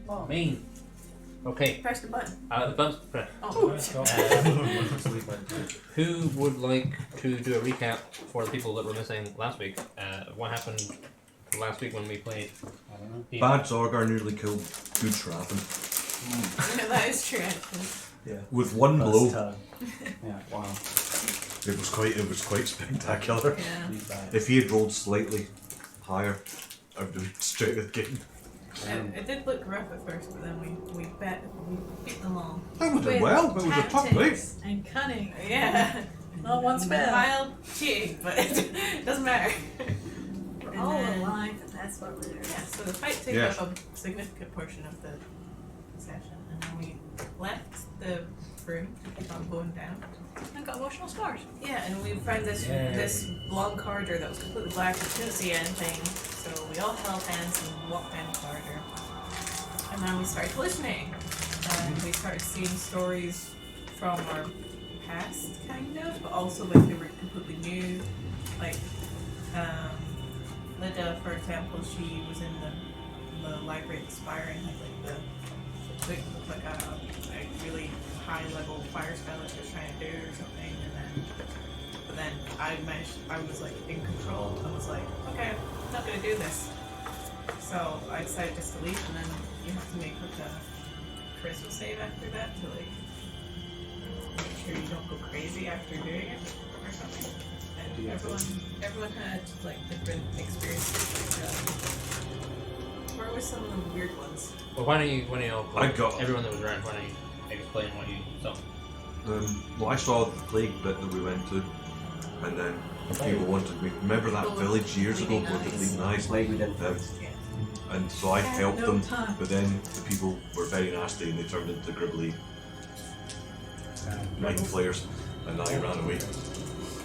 Oh. Main. Okay. Press the button. The button's pressed. Oh. Who would like to do a recap for the people that were missing last week? What happened last week when we played? I don't know. Bad Zorgar nearly killed good Trappin. Yeah, that is true, actually. Yeah. With one First blow. turn. Yeah, wow. It was quite spectacular. Yeah. He's bad. If he had rolled slightly higher, I would have straight with game. It did look rough at first, but then we beat them all. That would have well, but it was a tough fight. Tactics and cunning. Yeah. Not one spell. Mild cheating, but it doesn't matter. We're And all then- alive, and that's what we're doing. Yeah, so the fight took Yeah. up a significant portion of the session, and then we left the room to keep on going down. And got emotional scars. Yeah, and we found this long corridor that was completely black. We couldn't see anything, so we all held hands and walked down the corridor. And then we started hallucinating, and we started seeing stories from our past, kind of, but also like they were completely new. Like, Lydia, for example, she was in the library at the Spire and had like it looked like a really high level fire spell that she was trying to do or something, but then I was like in control. I was like, okay, I'm not gonna do this. So I decided just to leave, and then you have to make like a charisma save after that to like make sure you don't go crazy after doing it or something. And everyone had like different experiences. Like, where were some of the weird ones? Well, why don't you all I got- everyone that was around, why don't you explain what you saw? Well, I saw the plague bit that we went to, and then people wanted me. Remember that village years ago with the bleeding eyes? Play we did Um, first. Yeah. and so I helped no them, time. but then the people were very nasty and they turned into gribbly mind flayers, and I ran away.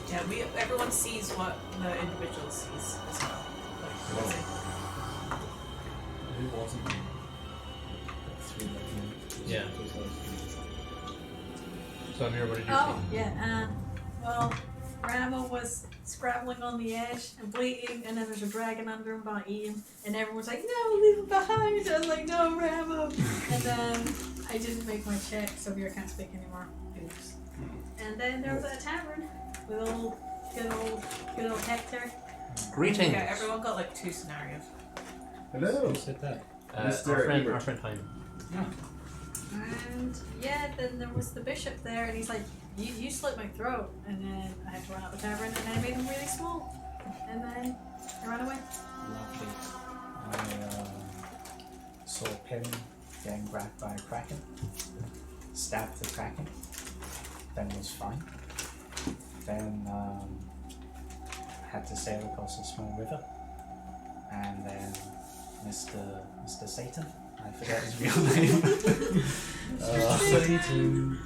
Yeah, everyone sees what the individual sees as well. Like, that's it. Who wasn't? Three Yeah. So Amir, what did you Oh, yeah. Well, Rama was scrabbling on the edge and bleeding, and then there's a dragon under him about eating, and everyone's like, "No, leave him behind!" I was like, "No, Rama!" And then I didn't make my check, so Vera can't speak anymore. Oops. And then there was a tavern with good old Hector. see? Greetings. Yeah, everyone got like 2 scenarios. Hello. Who said that? Our friend Hyman. And yeah, then there was the bishop there, and he's like, you slit my throat. And then I had to run out the tavern, and then I made him really small. And then I ran away. Lovely. I saw Pim getting grabbed by a kraken. Stabbed the kraken. Then was fine. Then had to sail across a small river. And then Mr. Satan. I forget his real name. Satan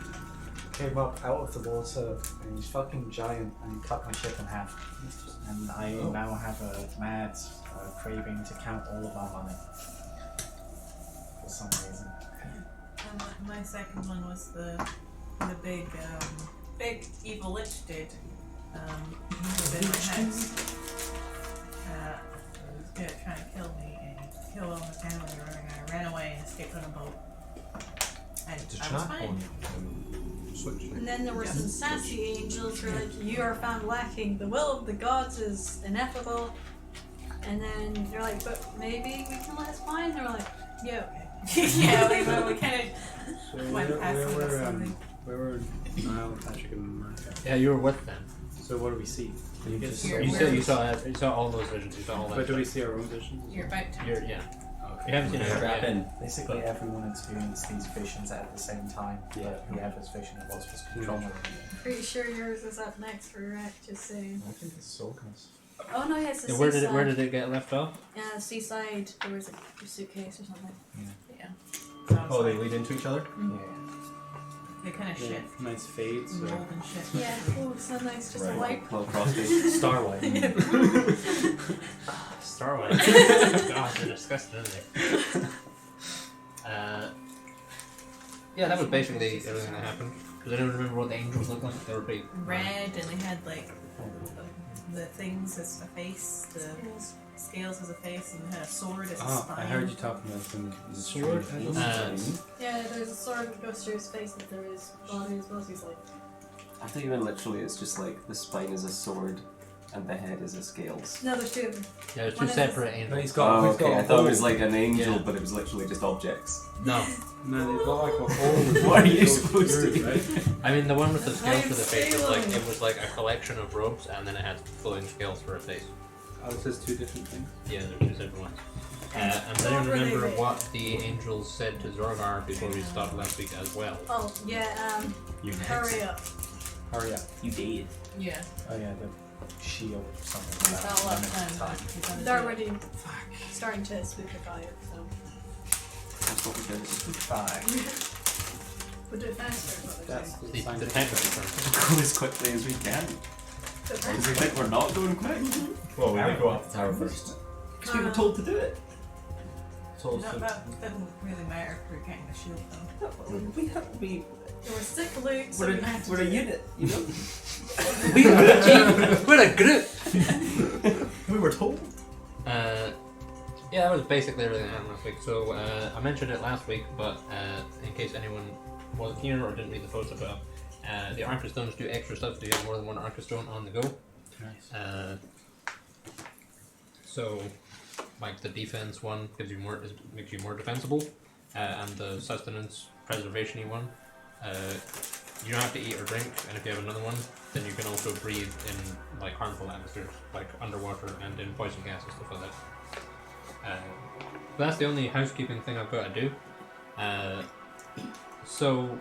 came up out of the water, and he's fucking giant, and he cut my ship in half. And I now have a mad craving to count all of our money for some reason. And my second one was the big evil lich dude. He was in my house. He was trying to kill me, and he killed all the family, and I ran away and escaped on a boat. And I was fine. Switch. And then there were some sassy angels who were like, "You are found lacking. The will of the gods is ineffable." And then they're like, "But maybe we can let us fly." And they're like, "Yeah, okay." Yeah, we kind So of went past it or something. where were Niall, Patrick, and Martha? Yeah, you were with them. So what do we see? You just Here, saw You saw all those visions. You saw all that. But do we stuff. see our own visions? You're about to. Yeah. Okay. You haven't seen it yet. Basically, everyone experienced these visions at the same time, but whoever's vision it was controlling them. pretty sure yours is up next for your act, just saying." I think it's Sorkas. Oh no, yes, the Yeah, seaside. where did it get left off? Yeah, seaside. There was a suitcase or something. Yeah. Oh, they lead into each other? Yeah. They kind of Yeah, shift. nice fades. Mold Or... and shift. Yeah, oh, so nice, just a wipe. Well, crossface. Starlight. Starlight. God, they're disgusting, aren't they? Yeah, that was basically everything that happened. Does anyone remember what the angels looked like? They were big. Red, and they had like the things as a face, the scales as a face, and a sword as a Oh, spine. I heard you talking about some Sword strange and things. Yeah, there's a sword that goes through his face and through his body as well. So he's like, I thought even literally it's just like the spine is a sword and the head is a scales. no, there's two of them. Yeah, there's two One is- separate No, angels. he's got. Oh, he's got okay. a I thought it hole. was like an angel, Yeah. but it was literally just objects. No, No, they've got like a hole. What are you that goes supposed to through, do? right? I mean the one with the scales for the Nice face was like feeling. it was like a collection of robes, and then it had flowing scales for a face. Oh, it says two different things. Yeah, there's two separate ones. And I So don't really remember big. what the angels said to Zorgar before we stopped last week as well. oh yeah, You hurry up. Hurry up. You did. Yeah. Oh yeah, the shield or something It's like not that. a lot Limit of time, time. but he's gonna They're do it. already starting to spookify it, so That's what we did. 5. we'll do it faster. Is what they're That's saying. the The scientific temperature term. Go as quickly as we can. Do it Because we faster. think we're not going quick. Well, we Alright. might go up the tower first. Because we were told to do it. So That doesn't really matter if we're getting the shield though. We have to be. There was sick loot, so We're we had to a do it. unit, you know? We're a group! We were told. Yeah, that was basically everything that happened last week. So I mentioned it last week, but in case anyone wasn't here or didn't read the post I put up, the Arca Stones do extra stuff. So you have more than one Arca Stone on the go. Nice. So, like the defense one makes you more defensible, and the sustenance preservation-y one, you don't have to eat or drink. And if you have another one, then you can also breathe in like harmful atmospheres, like underwater and in poison gas and stuff like that. But that's the only housekeeping thing I've got to do. So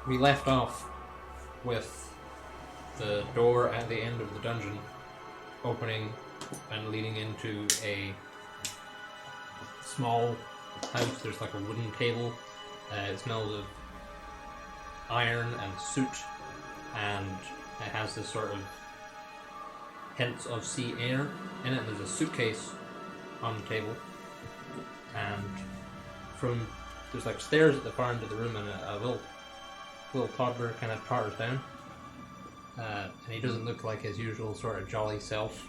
we left off with the door at the end of the dungeon opening and leading into a small house. There's like a wooden table. It smells of iron and soot, and it has this sort of hints of sea air in it. There's a suitcase on the table, and there's like stairs at the far end of the room, and a little toddler kind of totters down. And he doesn't look like his usual sort of jolly self,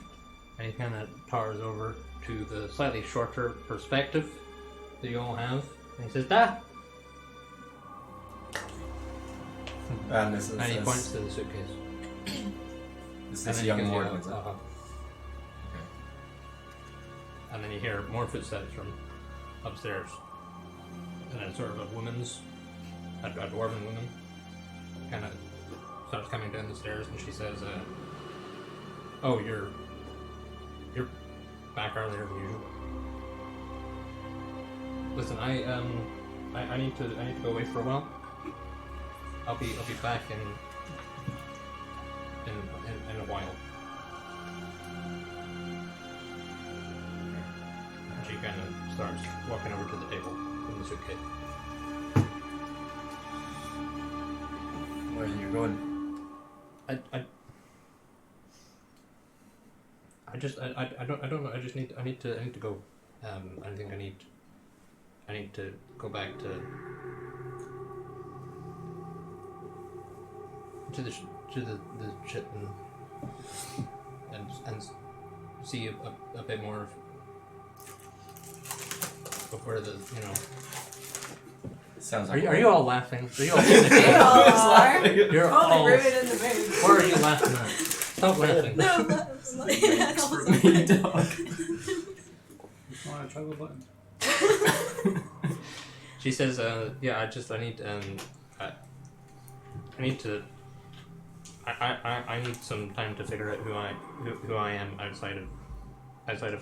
and he kind of totters over to the slightly shorter perspective that you all have, and he says, "Da!" And this is And he points to the suitcase. Is And this then young you can warden? hear, Is it? "Uh-huh." And then you hear more footsteps from upstairs, and then sort of a dwarven woman, kind of starts coming down the stairs, and she says, "Oh, you're back earlier than usual. Listen, I need to go away for a while. I'll be back in a while." And she kind of starts walking over to the table with the suitcase. Where are you going? I don't know. I need to go. I think I need to go back to the ship and see a bit more of where the Sounds Are like. you all laughing? Are you all? They all are. You're Only all. rooted in the mood. What are you laughing at? Stop laughing. No, that's like, that's For awesome. me, dog. You want to try the button? She says, "Yeah, I need some time to figure out who I am outside of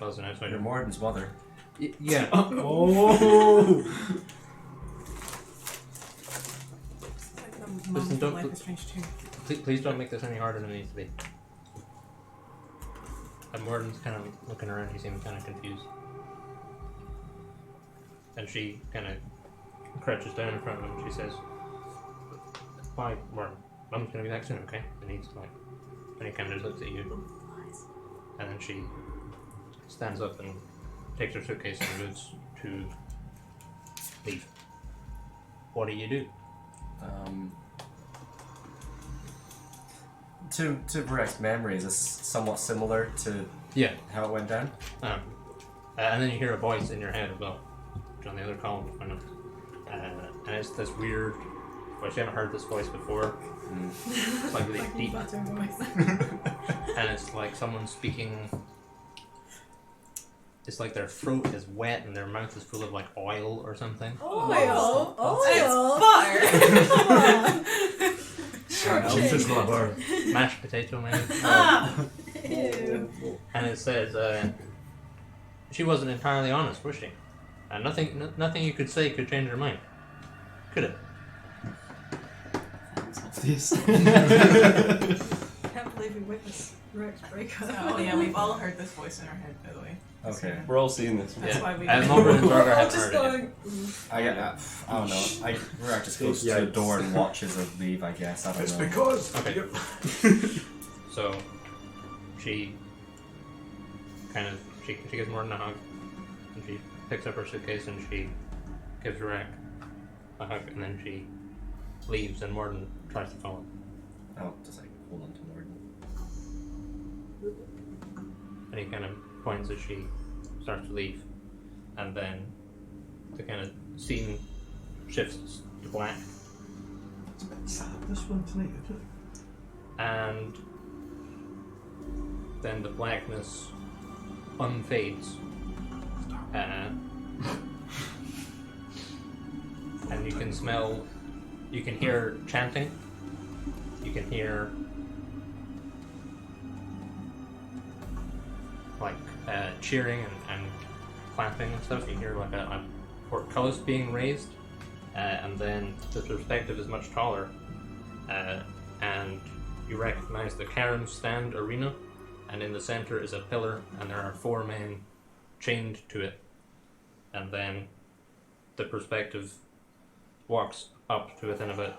us and outside Your of warden's mother. yeah." Oh! Like the Listen, mom don't- from Life is Strange 2. Please don't make this any harder than it needs to be. And Morden's kind of looking around. He seems kind of confused, and she kind of crouches down in front of him. She says, "Bye, Morden. Mum's gonna be back soon, okay?" And he's like, and he kind of looks at you, and then she stands up and takes her suitcase and moves to leave. What do you do? to Rex memory, is this somewhat similar to Yeah. how it went down? And then you hear a voice in your head as well, which on the other column, I know. And it's this weird voice. You haven't heard this voice before. It's like really deep, Butter voice. and it's like someone speaking. It's like their throat is wet and their mouth is full of like oil or something. Oil. It's not bar. Mashed potato maybe. Ew. And it says, she wasn't entirely honest, was she? And nothing you could say could change her mind. Could it? This. Can't believe we witnessed Rex break up. Oh yeah, we've all heard this voice in our head, by the way. Okay. We're all seeing this. That's why we. Mulber and Zorgar I'm haven't just heard it yet. going. I don't know. Rex just goes to the door and watches us leave. I guess I don't It's know. because. Okay. So, she kind of she gives Morden a hug, and she picks up her suitcase and she gives Rack a hug, and then she leaves, and Morden tries to follow. Oh, just like hold on to Morden. And he kind of points as she starts to leave, and then the kind of scene shifts to black, It's a bit sad this one tonight, isn't it? and then the blackness unfades, and you can smell, you can hear chanting, you can hear like cheering and clapping and stuff. You hear like a portcullis being raised, and then the perspective is much taller, and you recognize the Karen stand arena, and in the center is a pillar, and there are 4 men chained to it, and then the perspective walks up to within about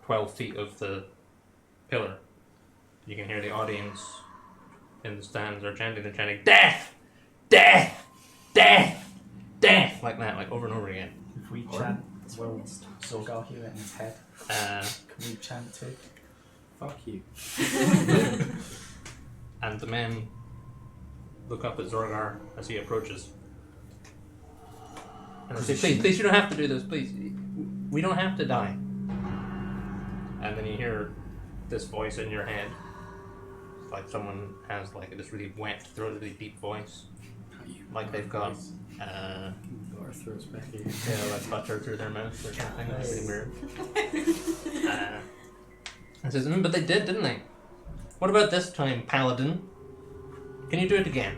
12 feet of the pillar. You can hear the audience in the stands are chanting death, death, death, death, like that, like over and over again. If we chant, will Zorgar hear it in his head? Can we chant too? Fuck you. And the men look up at Zorgar as he approaches. And they say, please, you don't have to do this, please. We don't have to die. And then you hear this voice in your head. It's like someone has like this really wet, throaty, deep voice. Like they've got Our throats back here. like butter through their mouth or something. That's really weird. It says, but they did, didn't they? What about this time, Paladin? Can you do it again?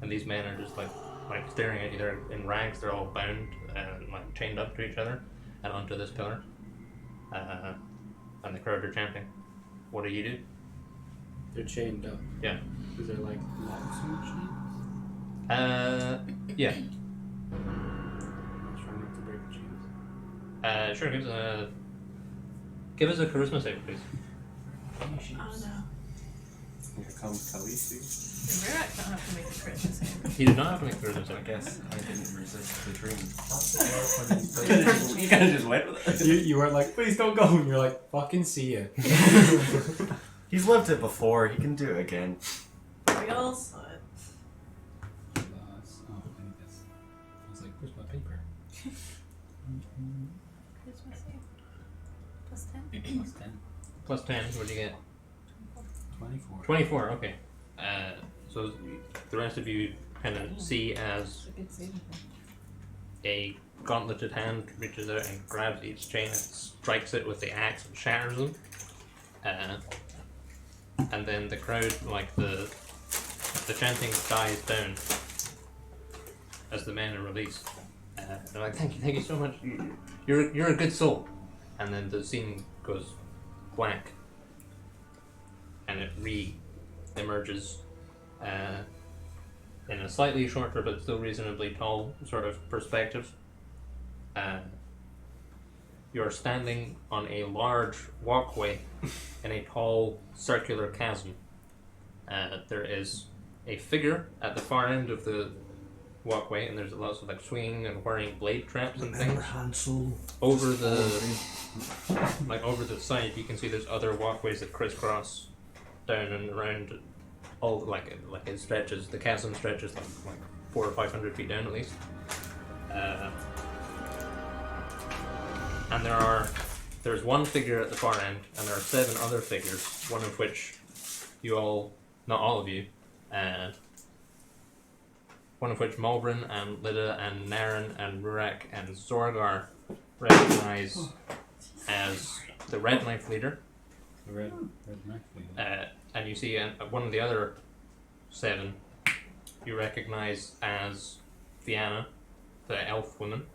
And these men are just like staring at you. They're in rags. They're all bound and like chained up to each other and onto this pillar. And the crowd are chanting. What do you do? They're chained up. Yeah. Is there like locks and chains? Yeah. I'm trying not to break the chains. Sure. Give us a charisma save, please. Oh no. Here comes Khaleesi. Virat don't have to make a charisma save. He did not have any charisma I save. guess I didn't resist the dream. You kind of just went with it. You weren't like, please don't go. And you're like, fucking see ya. He's lived it before. He can do it again. We all saw it. Oh, I need this. I was like, where's my paper? Charisma save. Plus 10. Plus 10. Plus 10. What do you get? 24. 24. Okay. So the rest of you kind of see as It's a good saving throw. a gauntleted hand reaches out and grabs each chain and strikes it with the axe and shatters them. And then the crowd, like the chanting dies down as the men are released. They're like, thank you so much. You're a good soul. And then the scene goes blank, and it re-emerges in a slightly shorter but still reasonably tall sort of perspective. You're standing on a large walkway in a tall circular chasm. There is a figure at the far end of the walkway, and there's lots of like swinging and whirring blade traps and Remember things. Hansel? Over the over the side, you can see there's other walkways that crisscross down and around. All like it stretches. The chasm stretches like 400 or 500 feet down at least. And there's one figure at the far end, and there are 7 other figures. One of which not all of you, one of which Malbrin and Lida and Naren and Rurak and Zorgar recognize as the Red Knife leader. The red knife leader. And you see one of the other 7 you recognize as Fianna, the elf woman.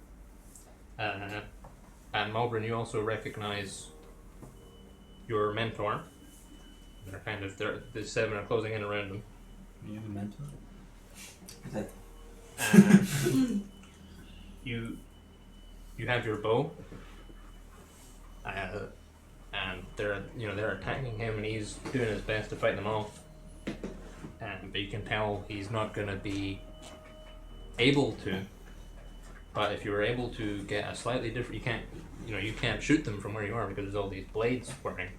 And Malbrin, you also recognize your mentor. The 7 are closing in around him. Are you a mentor? You have your bow, and they're attacking him, and he's doing his best to fight them off. But you can tell he's not going to be able to. But if you were able to get a slightly different, you can't shoot them from where you are because there's all these blades whirring.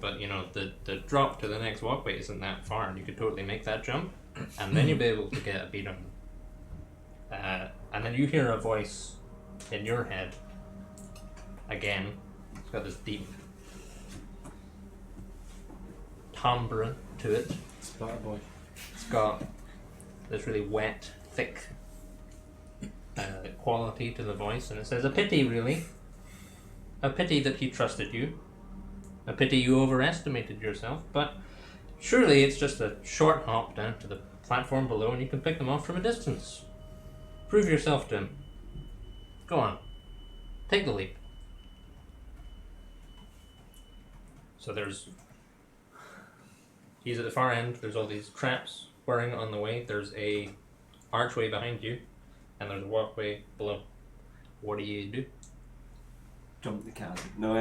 But the drop to the next walkway isn't that far, and you could totally make that jump, and then you'll be able to get a beat on them. And then you hear a voice in your head again. It's got this deep timbre to it. Splatter boy. It's got this really wet, thick quality to the voice, and it says, "A pity, really. A pity that he trusted you. A pity you overestimated yourself, but surely it's just a short hop down to the platform below and you can pick them off from a distance. Prove yourself to him. Go on. Take the leap." So he's at the far end, there's all these traps whirring on the way, there's a archway behind you, and there's a walkway below. What do you do? Jump the chasm. No,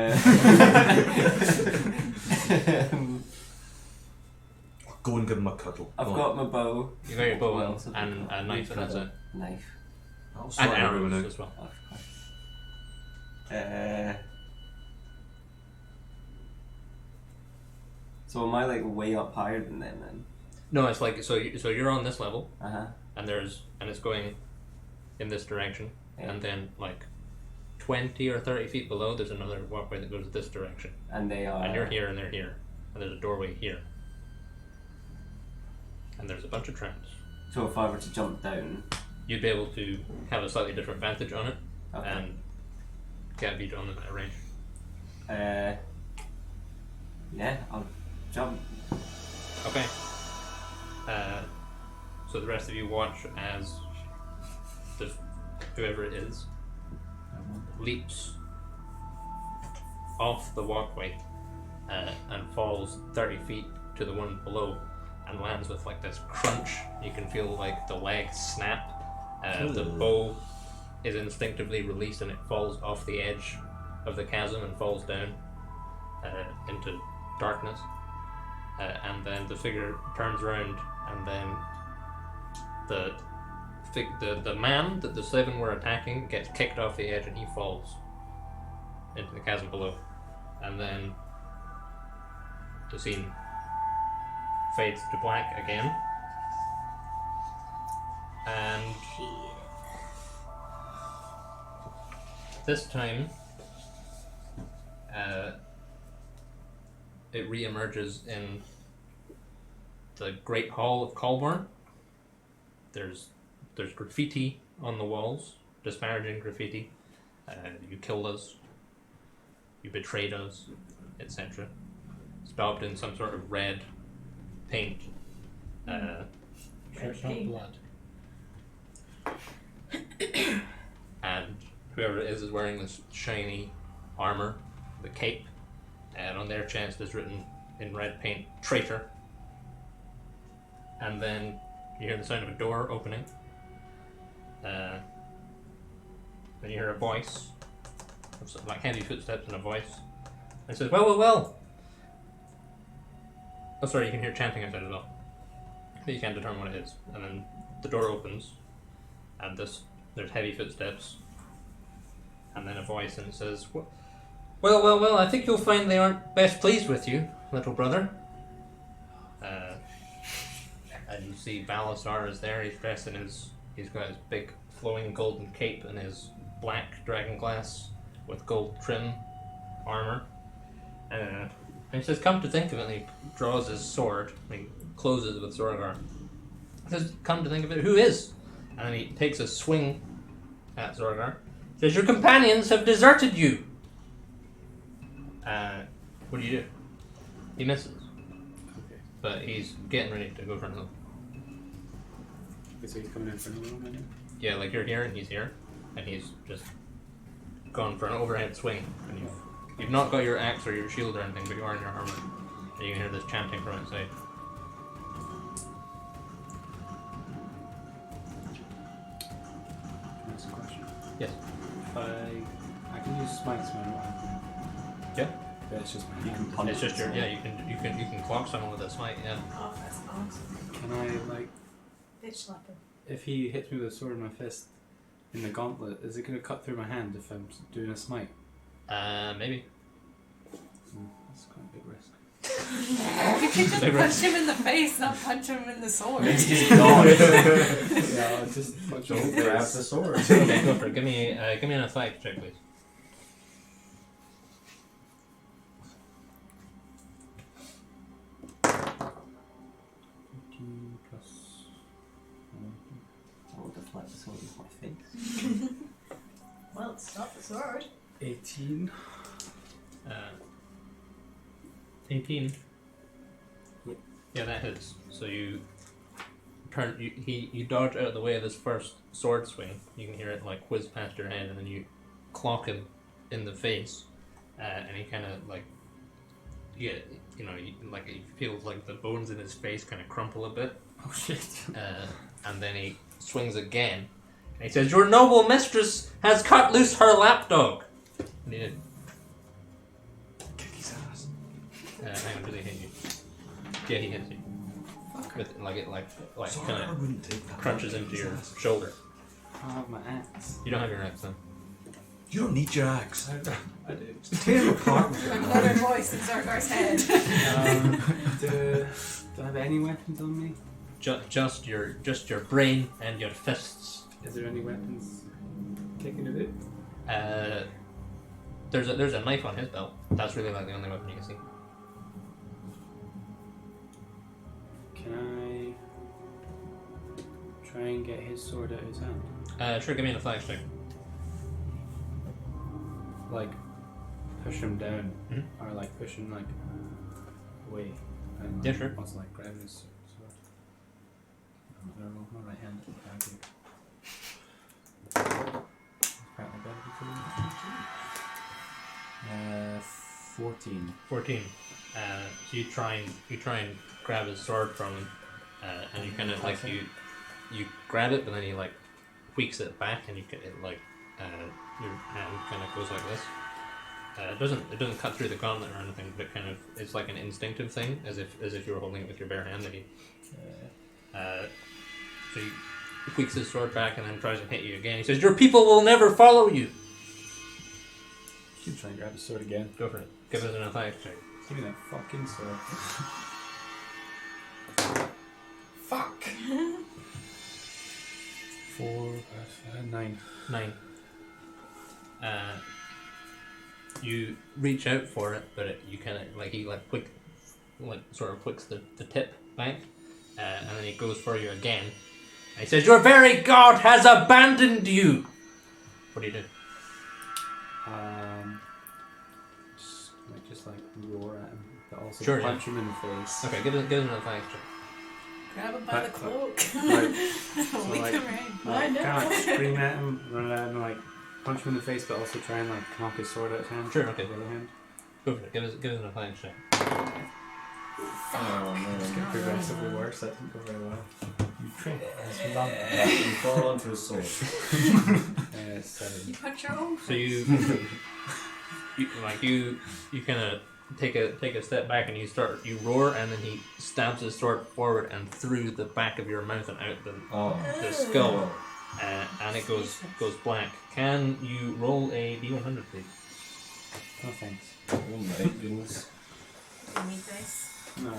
Go and give him a cuddle. I've got my bow. You got your bow What else have and you got? a knife, and that's it. Knife. I'll And sort everyone arrows out. as well. Oh, of course. So am I like way up higher than them then? No, it's like so you're on this level, Uh-huh. and it's going in this direction, Yeah. and then like 20 or 30 feet below, there's another walkway that goes this direction, And they are. and you're here and they're here, and there's a doorway here, and there's a bunch of traps. So if I were to jump down. You'd be able to have a slightly different vantage on it, Okay. and get a beat on it at range. Yeah, I'll jump. Okay. So the rest of you watch as whoever it is leaps off the walkway and falls 30 feet to the one below and lands with like this crunch. You can feel like the legs snap. The bow is instinctively released and it falls off the edge of the chasm and falls down into darkness. And then the figure turns around, and then the man that the 7 were attacking gets kicked off the edge and he falls into the chasm below. And then the scene fades to black again. And this time it re-emerges in the Great Hall of Colborne. There's graffiti on the walls, disparaging graffiti. You killed us, you betrayed us, etc. It's daubed in some sort of red paint. It's not blood. And whoever it is wearing this shiny armor, the cape, and on their chest is written in red paint, "Traitor." And then you hear the sound of a door opening. Then you hear a voice, like heavy footsteps and a voice. And it says, "Well, well, well." Oh, sorry, you can hear chanting outside as well. But you can't determine what it is. And then the door opens, And there's heavy footsteps. And then a voice and it says, well, I think you'll find they aren't best pleased with you, little brother. And you see Balasar is there. He's dressed in he's got his big flowing golden cape and his black dragon glass with gold trim armor. And he says, come to think of it, and he draws his sword and he closes with Zorgar. He says, come to think of it, who is? And then he takes a swing at Zorgar. He says, your companions have deserted you. What do you do? He misses. Okay. But he's getting ready to go for another. Okay, so he's coming in for another one, right? Yeah, like you're here and he's here, and he's just gone for an overhead swing. And you've not got your axe or your shield or anything, but you are in your armor. And you can hear this chanting from outside. Can I ask a question? Yes. If I can use smites when I'm not having. Yeah. Yeah, it's just my You hand. can punch. It's just your you can clock someone with a smite. Yeah. Oh, that's awesome. Can I like, Bitch slapper. if he hits me with a sword in my fist in the gauntlet, is it going to cut through my hand if I'm doing a smite? Maybe. That's quite a big risk. You can just Big punch risk. him in the face, not punch him in the sword. He's gone. Yeah, I'll just punch him in Don't the grab face. the sword. Okay, go for it. Give me an athletics check, please. Plus. I'll deflect the sword with my face. Well, it's not the sword. 18. 18. Yep. Yeah, that hits. So you turn. You dodge out of the way of this first sword swing. You can hear it like whiz past your head, and then you clock him in the face, and he kind of like, yeah, like he feels like the bones in his face kind of crumple a bit. Oh shit. And then he swings again, and he says, "Your noble mistress has cut loose her lapdog." And he did. Kick his ass. Hang on, do they hit you? Yeah, he hits you. With, Sorry, kind I of wouldn't take that. crunches into your shoulder. I don't have my axe. You don't have your axe then. You don't need your axe. I do. Tear him apart with your Another knife. voice in Zargar's head. Do I have any weapons on me? Just your brain and your fists. Is there any weapons kicking it out? There's a knife on his belt. That's really like the only weapon you can see. Can I try and get his sword out of his hand? Sure, give me an athletics check. Like, push him down, Mhm. or like push him like away. And Yeah, sure. also like grab his sword. I don't know, my right hand. Apparently better before. 14. 14. So you try and grab his sword from him, and you kind of like you grab it, but then he like tweaks it back, and you get it like your hand kind of goes like this. It doesn't cut through the gauntlet or anything, but kind of it's like an instinctive thing, as if you were holding it with your bare hand. And he, so he tweaks his sword back and then tries to hit you again. He says, "Your people will never follow you." Keep trying to grab his sword again. Go for it. Give us an athletics check. Give me that fucking sword. Fuck. 4, 9. 9. You reach out for it, but you kind of like he like sort of clicks the tip back, and then he goes for you again. And he says, "Your very god has abandoned you." What do you do? Just like roar at him, but also Sure, punch him in the face. Okay, give us an athletics check. Grab him by the cloak. Like, Leak like- him in. I know. Kind of like scream at him, run at him, like punch him in the face, but also try and like knock his sword out of his hand. Sure, okay. With the other hand. Go for it. Give us an athletics check. Oh It's getting man. progressively worse. That didn't go very well. You trip as you land there. You fall onto his sword. 7. You punch your own So you kind of take a step back and you roar, and then he stabs his sword forward and through the back of your mouth and out the Oh. skull. and it goes black. Can you roll a d100, please? No thanks. Oh my goodness. You need dice. No.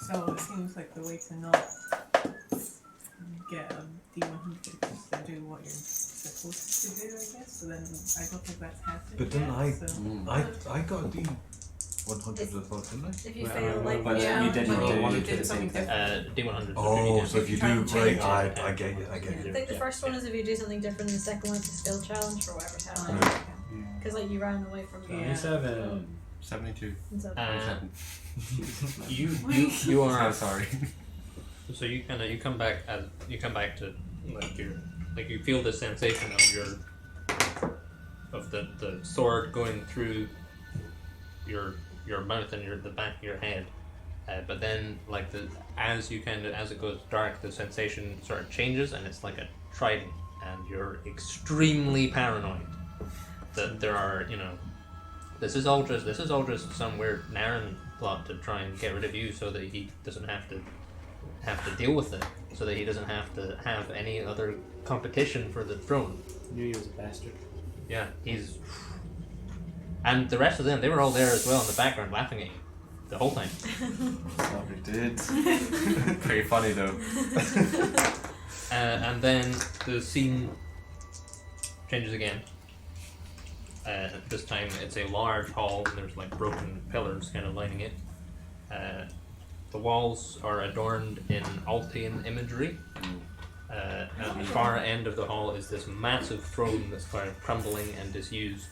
So it seems like the way to not get a D100 is to do what you're supposed to do, I guess. So then I don't think that's happened. But didn't yet, I- So. I got a D 100 I thought, didn't I? If you Well, fail, like, but Yeah, you didn't but do you it did the something same different. D100. Oh, so if you Try do, and change right, it. I get you. I think the first one is if you do something different, and the second one is a skill challenge for whatever's happening. Okay. Because like you ran away from the 27. 72. and so You are sorry. so you come back to like you feel the sensation of the sword going through your mouth and the back of your head, but then like as it goes dark, the sensation sort of changes and it's like a trident, and you're extremely paranoid that there are this is all just some weird Naren plot to try and get rid of you so that he doesn't have to deal with it, so that he doesn't have to have any other competition for the throne. Knew he was a bastard. Yeah, and the rest of them, they were all there as well in the background laughing at you the whole time. Probably did. Very funny though. And then the scene changes again. This time it's a large hall and there's like broken pillars kind of lining it. The walls are adorned in Altian imagery. At the far end of the hall is this massive throne that's kind of crumbling and disused.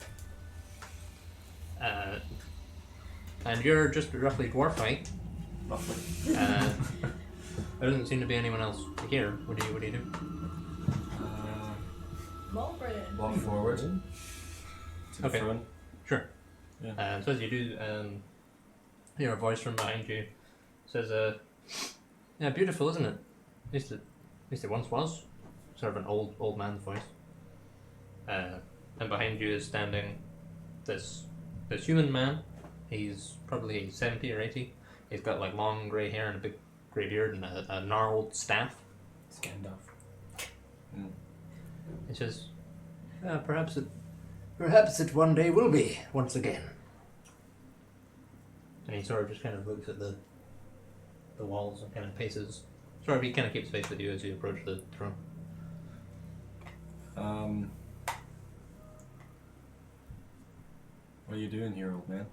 And you're just roughly dwarf height. Roughly. There doesn't seem to be anyone else here. What do you do? Mulbread. Walk forward. To the Okay. front. Sure. Yeah. And so as you do, hear a voice from behind you. Says, "Yeah, beautiful, isn't it? At least it once was." Sort of an old man's voice. And behind you is standing this human man. He's probably 70 or 80. He's got like long grey hair and a big grey beard and a gnarled staff. Scanned off. He says, perhaps it one day will be once again." And he sort of just kind of looks at the walls and kind of paces. He kind of keeps pace with you as you approach the throne. What are you doing here, old man?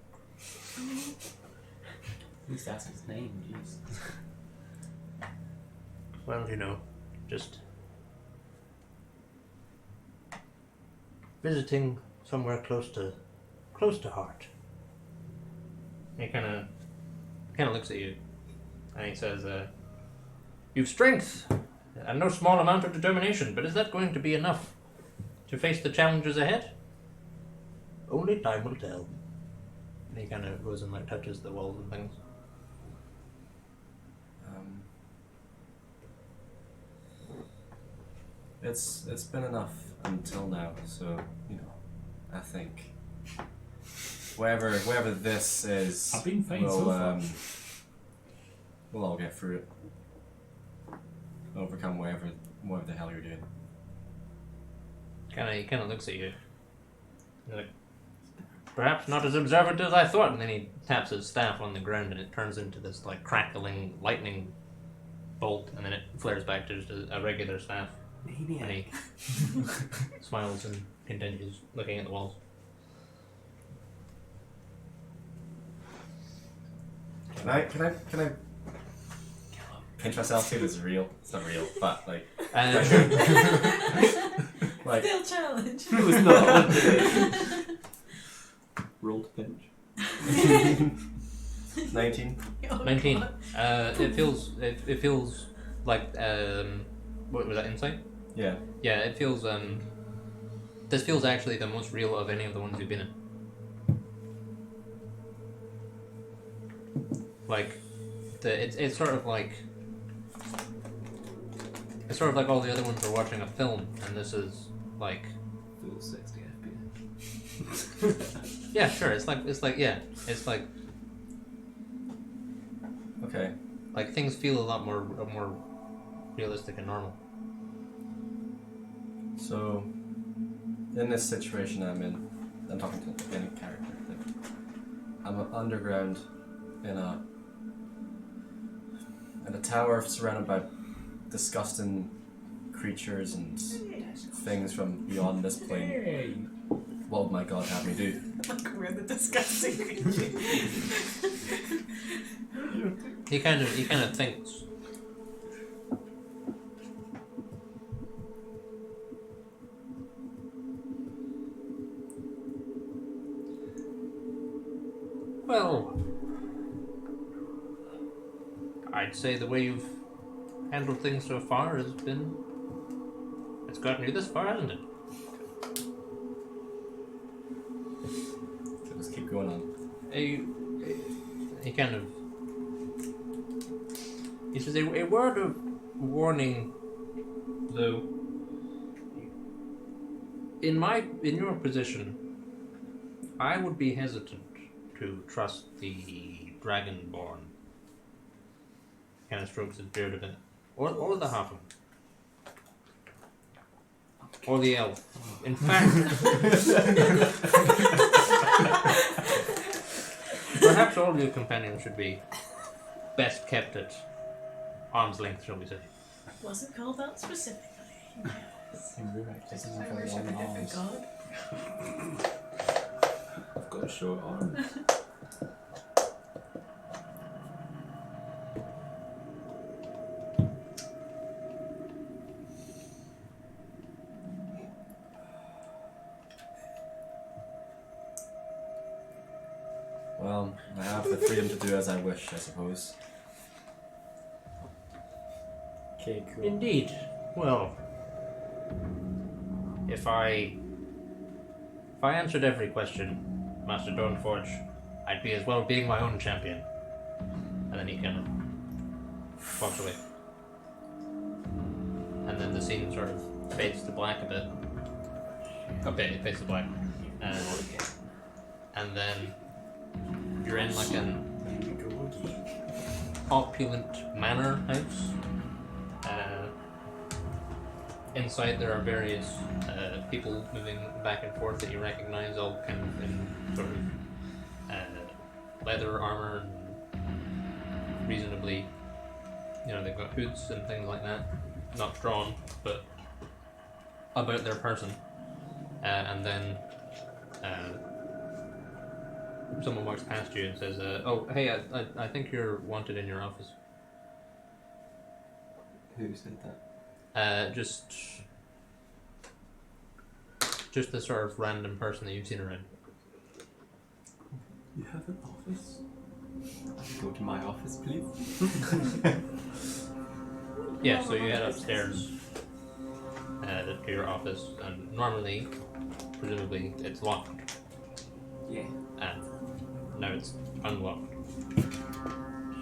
At least that's his name, jeez. Well, just visiting somewhere close to heart. He kind of looks at you, and he says, "You've strength, and no small amount of determination, but is that going to be enough to face the challenges ahead? Only time will tell." And he kind of goes and like touches the walls and things. It's been enough until now, so I think wherever this is, I've been fine we'll, so far. we'll all get through it. Overcome whatever the hell you're doing. He kind of looks at you. He's like, "Perhaps not as observant as I thought." And then he taps his staff on the ground, and it turns into this like crackling lightning bolt, and then it flares back to just a regular staff. And he smiles and continues looking at the walls. Can I pinch myself too? This is real. It's not real, but like like Still challenge. It was not. Roll to pinch. 19. Oh, 19. God. It feels like what was that, insight? Yeah. Yeah, it feels this feels actually the most real of any of the ones you've been in. Like it's sort of like all the other ones are watching a film, and this is like Full 60 FPS. yeah, sure. It's like Okay. Like things feel a lot more realistic and normal. So, in this situation I'm in, I'm talking to any character. Like, I'm underground in a tower surrounded by disgusting creatures and things from beyond this plane. What would my god have me do? Like we're the disgusting creature. He kind of thinks. Well, I'd say the way you've handled things so far has been. It's gotten you this far, hasn't it? So just keep going on. He kind of. He says, a word of warning, though. In your position, I would be hesitant to trust the Dragonborn. Kind of strokes his beard a bit. Or the Halfling. Or the Elf. In fact... perhaps all your companions should be best kept at arm's length, shall we say. Wasn't called out specifically. And we're like taking I off our worship a long different arms. god. I've got a short arm. Well, I have the freedom to do as I wish, I suppose. Okay, cool. Indeed. Well, if I answered every question, Master Dawnforge, I'd be as well being my own champion. And then he kind of walks away. And then the scene sort of fades to black a bit. Okay, it fades to black. And then you're in like an opulent manor house. Inside there are various people moving back and forth that you recognize, all kind of in sort of leather armor and reasonably, they've got hoods and things like that. Not drawn, but about their person. And then someone walks past you and says, oh, hey, I think you're wanted in your office. Who said that? Just the sort of random person that you've seen around. You have an office? Go to my office, please. Yeah, so you head upstairs to your office, and normally, presumably, it's locked. Yeah. And now it's unlocked.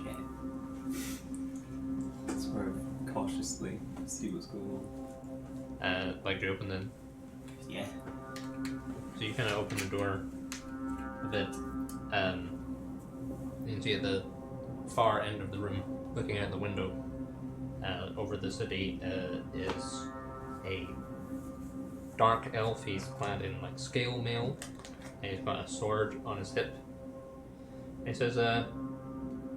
Shit. Sort of cautiously see what's going on. Like you open the... Yeah. So you kind of open the door a bit. You can see at the far end of the room, looking out the window, over the city, is a dark elf. He's clad in like scale mail. And he's got a sword on his hip. And he says, a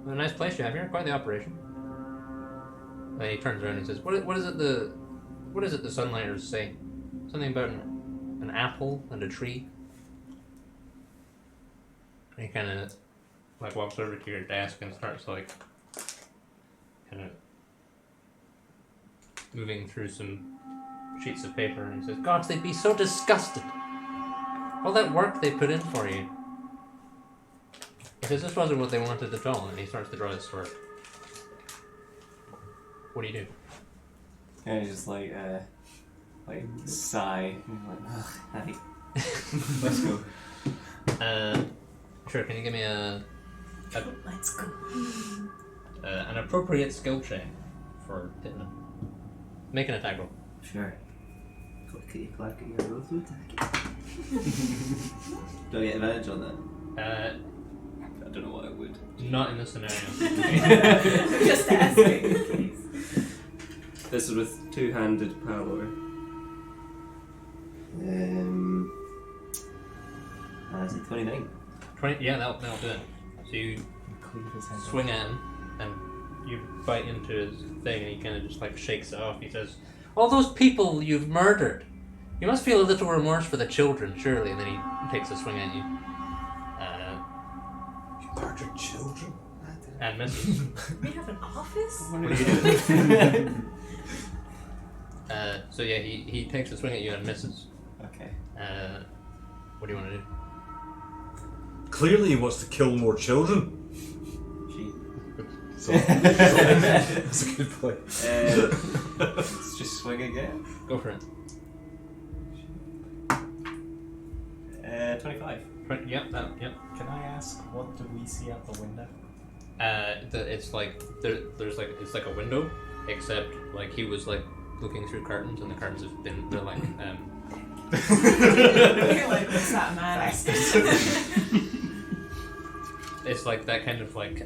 nice place you have here, quite the operation. And he turns around and he says, what is it the Sunlighters say? Something about an apple and a tree? And he kind of like walks over to your desk and starts like kind of moving through some sheets of paper, and he says, "Gods, they'd be so disgusted. All that work they put in for you." He says, "This wasn't what they wanted at all," and he starts to draw his sword. What do you do? And just like sigh. Like, let's go. Sure. Can you give me Let's go. an appropriate skill check for hitting him? Make an attack roll. Sure. Clickety clackety, I roll to attack. Do I get advantage on that? I don't know what I would. Not in this scenario. Just asking. This is with two-handed power. Is it 29? 20. Yeah, that'll do it. So you Cleave his head. swing at him, and you bite into his thing, and he kind of just like shakes it off. He says, "All those people you've murdered. You must feel a little remorse for the children, surely." And then he takes a swing at you. You murdered children? And misses. We have an office? What are you doing? So yeah, he takes a swing at you and misses. Okay. What do you want to do? Clearly he wants to kill more children. She. That's a good point. Let's just swing again. Go for it. 25. Yep. Can I ask, what do we see out the window? It's like there's like it's like a window, except like he was like looking through curtains, and the curtains have been they're like You're like, what's that man? it's like that kind of like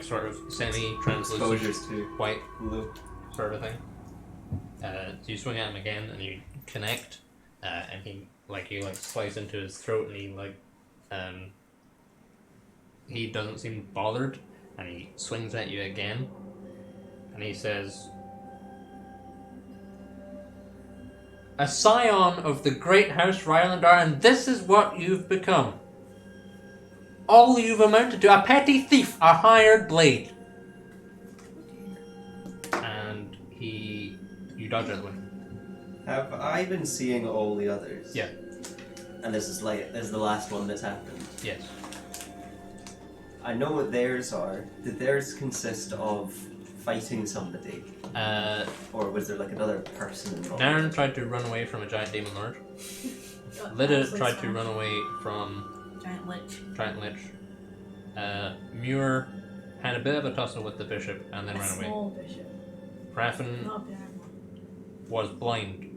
sort of semi-translucent Exposures to white blue. sort of thing. So you swing at him again, and you connect, and he slides into his throat, and he doesn't seem bothered, and he swings at you again, and he says, "A scion of the great House Rylandar, and this is what you've become. All you've amounted to, a petty thief, a hired blade." And you dodge out the way. Have I been seeing all the others? Yeah. And this is the last one that's happened. Yes. I know what theirs are. Did theirs consist of fighting somebody? Or was there like another person involved? Darren tried to run away from a giant demon lord. Lyda tried to run away from Giant lich. Giant Lich. Muir had a bit of a tussle with the bishop and then A ran away. small bishop, Raffen not bad. was blind,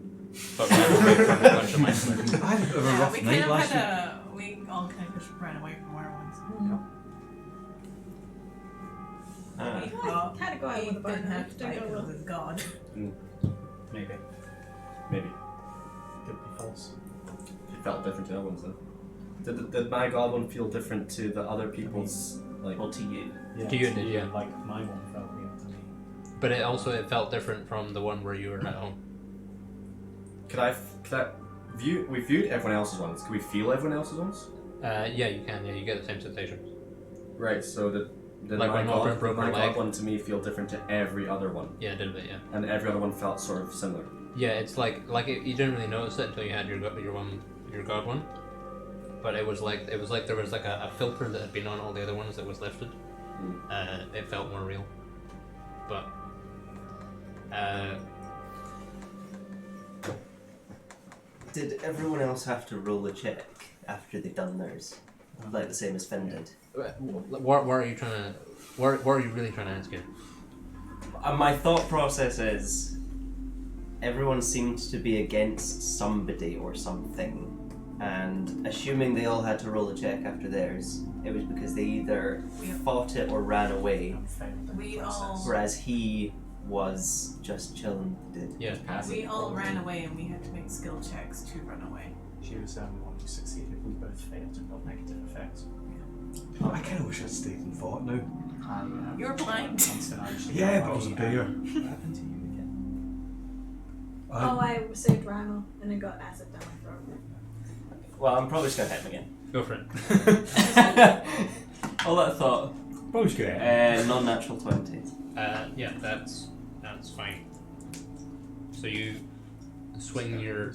but ran away from a bunch of mice. I had a bit of a Yeah, rough we night kind of last week. had we all kind of just ran away from our ones. Ah. We I thought had to go out we with a didn't bone. have to fight because it's God. Maybe. Maybe. Could be false. It felt different to the other ones though. Did my goblin feel different to the other people's like? Well, to you. Yeah, To you it did, yeah. Like, my one felt real to me. But it felt different from the one where you were at home. Could I view? We viewed everyone else's ones. Could we feel everyone else's ones? Yeah, you can. Yeah, you get the same sensations. Right. So did Like my when Malcolm broke her leg? goblin to me feel different to every other one, Yeah, a little bit. Yeah. and every other one felt sort of similar. Yeah, it's like you didn't really notice it until you had your god one. But it was like there was like a filter that had been on all the other ones that was lifted. It felt more real. But Did everyone else have to roll a check after they'd done theirs? Like the same as Finn did? what are you trying to? What are you really trying to ask here? My thought process is everyone seemed to be against somebody or something, and assuming they all had to roll a check after theirs, it was because they either fought it or ran away, And failed in We the all- process. whereas he was just chilling. Yeah. We all ran away and we had to make skill checks to run away. She was the only one who succeeded. We both failed and got negative effects. I kind of wish I'd stayed and fought now. You're blind. Yeah, but I was a bigger. What happened to you again? Oh, I saved Ramo and then got acid down my throat. Well, I'm probably just gonna hit him again. Go for it. All that thought. Probably just get Non-natural 20. Yeah, that's fine. So you swing your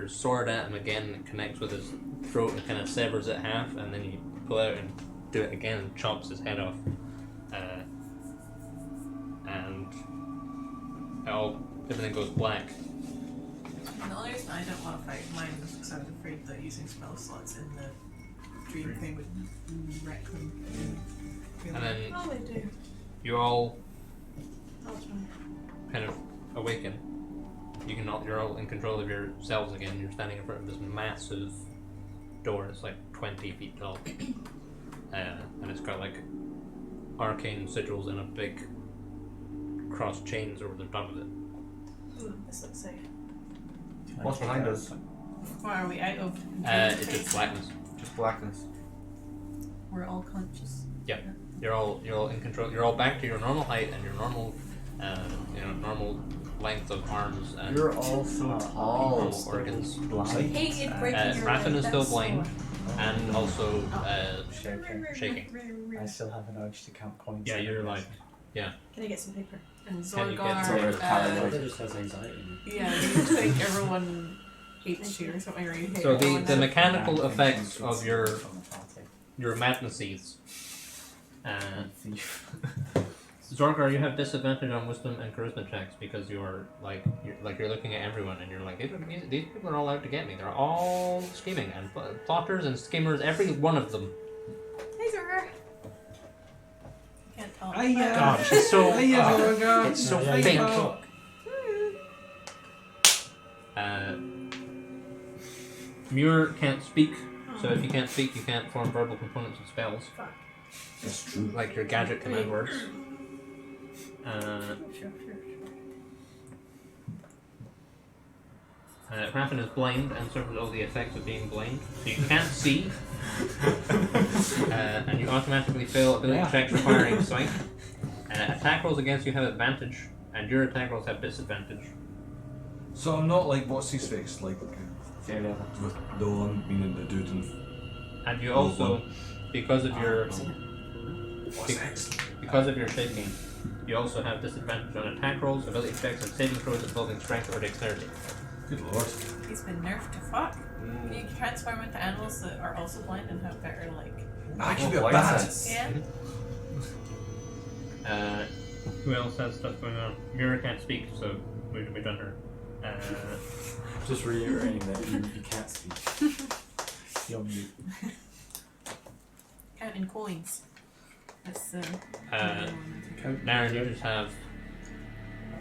sword at him again, and it connects with his throat and kind of severs it half, and then you pull out and do it again and chops his head off. And everything goes black. And the only reason I don't want to fight mine is because I was afraid that using spell slots in the dream thing would wreck them. And then Oh, they do. you all I'll try. kind of awaken. You're all in control of yourselves again. You're standing in front of this massive door. It's like 20 feet tall. and it's got like arcane sigils and a big cross chains over the top of it. Ooh, this looks safe. What's behind us? Why are we out of? It's just blackness. Just blackness. We're all conscious. You're all in control. You're all back to your normal height and your normal, normal length of arms and You're all so tall. normal organs. Blind. Hated breaking your Raffen leg, is still that's blind all. and also Shaking. shaking. I still have an urge to count coins. Yeah, you're like Can I get some paper? And Can you get Sort of Zorgar. paranoid. It just has anxiety. Yeah, you think everyone hates you or something, or you hate so. everyone The else. mechanical effects of your From the party. madnesses. Thief. Zorgar, you have disadvantage on wisdom and charisma checks because you're looking at everyone and you're like, these people are all out to get me. They're all scheming and plotters and schemers, every one of them. Hey, Zorgar. Can't talk. God, she's so. It's so Yeah, you fake. can't talk. Muir can't speak, so if you can't speak, you can't form verbal components of spells, That's true. like your gadget command words. Raffen is blind and suffers all the effects of being blind, so you can't see, and you automatically fail ability checks requiring sight. Attack rolls against you have advantage, and your attack rolls have disadvantage. So I'm not like, what's his face? Like, Daredevil. with the one meaning the dude in. And you also, because of your What's excellent? because of your shaking, you also have disadvantage on attack rolls, ability checks, and saving throws involving strength or dexterity. Good lord. He's been nerfed to fuck. Can you transform into animals that are also blind and have better, like... I could be a Light bat. sense. Yeah? Who else has stuff going on? Mira can't speak, so we've done her. Just reiterating that you can't speak. You're mute. Counting coins. That's Naren, you just have.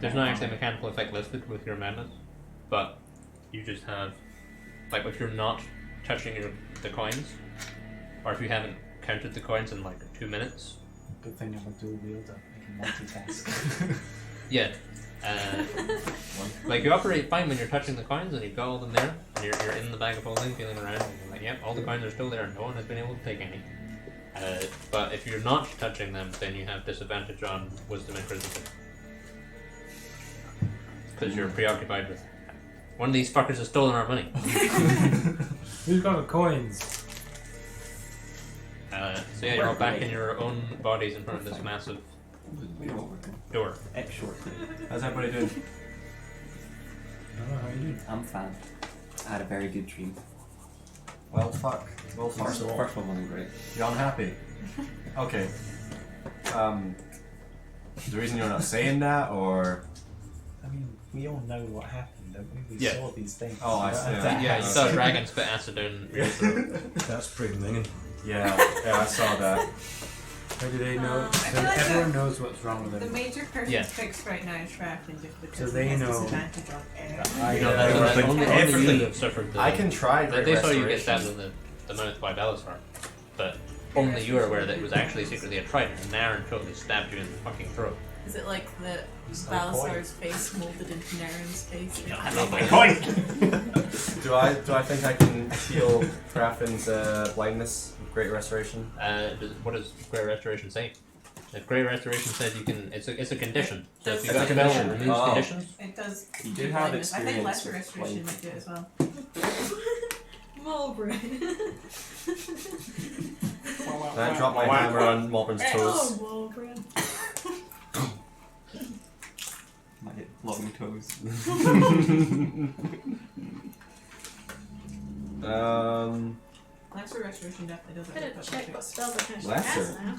There's not actually a mechanical effect listed with your madness, but you just have, like, if you're not touching the coins, or if you haven't counted the coins in like 2 minutes. Good thing I'm a dual wielder. I can multitask. Yeah. Like, you operate fine when you're touching the coins and you've got all them there, and you're in the bag of holding, feeling around, and you're like, yep, all the coins are still there, and no one has been able to take any. But if you're not touching them, then you have disadvantage on wisdom and charisma. Because you're preoccupied with, one of these fuckers has stolen our money. Who's got the coins? So yeah, you're all back in your own bodies in front of this massive door. How's everybody doing? I don't know how you doing. I'm fine. I had a very good dream. Well, fuck. Well, First one wasn't great. You're unhappy? Okay. The reason you're not saying that, or... I mean, we all know what happened, don't we? We Yeah. saw these things. Oh, I see. Yeah, you saw a dragon spit acid down your throat. That's pretty minging. Yeah, I saw that. How do they know? I So feel like everyone knows what's wrong with the them. major person Yeah. fixed right now is Shraffin just because So he they has know. disadvantage on air. I, No, that like, only you everything. have suffered the... I can try They Great saw you get stabbed Restoration. in the mouth by Belisar, but only you are aware that it was actually secretly a trident, and Naren totally stabbed you in the fucking throat. Is it like the Balasar's face molded into Naren's face? I love my coin! Do I think I can heal Graffin's blindness with Great Restoration? What does Great Restoration say? If Great Restoration says you can, it's a condition. So if you It's got a a spell condition. that removes Oh. conditions, It does. You did have blindness. I think experience lesser with restoration blindness. might do it as well. Mulberry. And I drop my hammer on Malburn's toes. Oh, Mulberry. My long toes. Lesser restoration definitely does it. Better check what spells I can actually Lesser. cast now.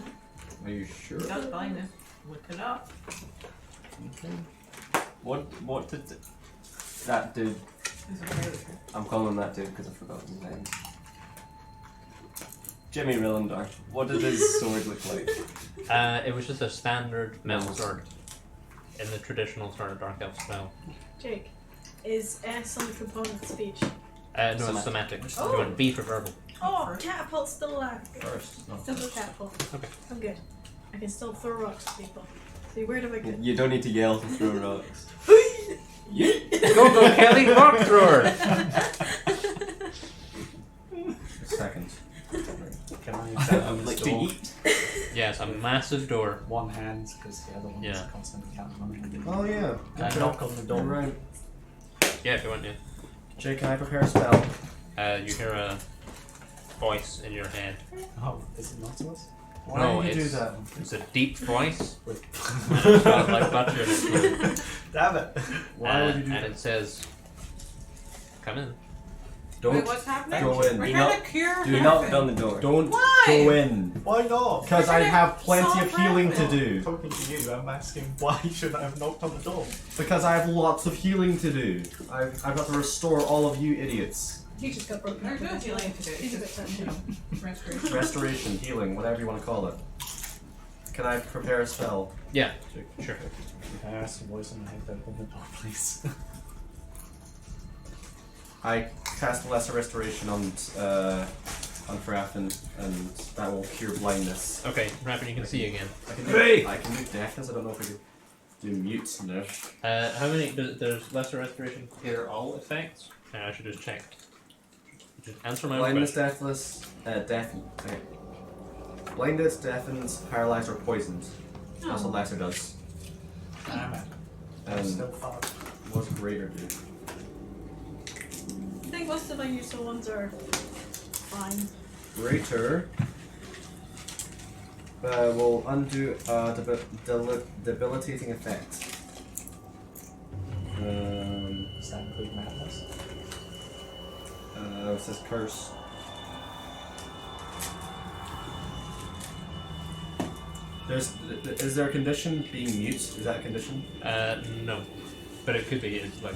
Are you sure? It does blindness. Look it up. What did that dude? This is really true. I'm calling him that dude because I forgot his name. Jimmy Rillendar. What did his sword look like? it was just a standard metal sword in the traditional sort of Dark Elf style. Jake, is some component of speech? No, it's somatic. Oh. You want B for verbal. Oh, comfort. catapult's still alive. First. No. Still got catapult. Okay. I'm good. I can still throw rocks at people. See, where do I go? You don't need to yell to throw rocks. Go, Kelly, rock thrower! Second. Can I I examine would this like to door? eat. Yes, a massive door. One hand, because the other one is Yeah. constantly counting on me. Oh yeah. I knock on the door. Right. Yeah, if you want to. Jay, can I prepare a spell? You hear a voice in your head. Oh, is it Nautilus? Why No, did you do it's- that? It's a deep voice. Wait. And it's got like butter in it. Damn it! Why would you do And that? it says, "Come in." Don't Wait, what's happening? go in. We're Do trying not, to cure Do Heaven. not on the door. don't Why? go in. Why not? Because I We're have plenty gonna of healing to solve do. Talking to you, I'm asking why should I have knocked on the door? Because I have lots of healing to do. I've got to restore all of you idiots. He just got broken. There's no healing to do. He's a bit tempted. Restoration. Restoration, healing, whatever you want to call it. Can I prepare a spell? Yeah, sure. Can I ask the voice in my head to open the door, please? I cast Lesser Restoration on Farafin, and that will cure blindness. Okay, Rappin, you can see again. I can Hey! I can do deafness. I don't know if I can do mute now. How many? There's lesser restoration clear all effects. I should just check. Just answer my own Blindness, question. deafness, deafen. Okay. Blindness, deafens, paralyzed, or poisoned. That's what Lesser does. Damn it. I'm And still fucked. what's greater do? I think most of my useful ones are fine. Greater will undo debilitating effect. Does that include madness? It says curse. Is there a condition being mute? Is that a condition? No, but it could be. It's like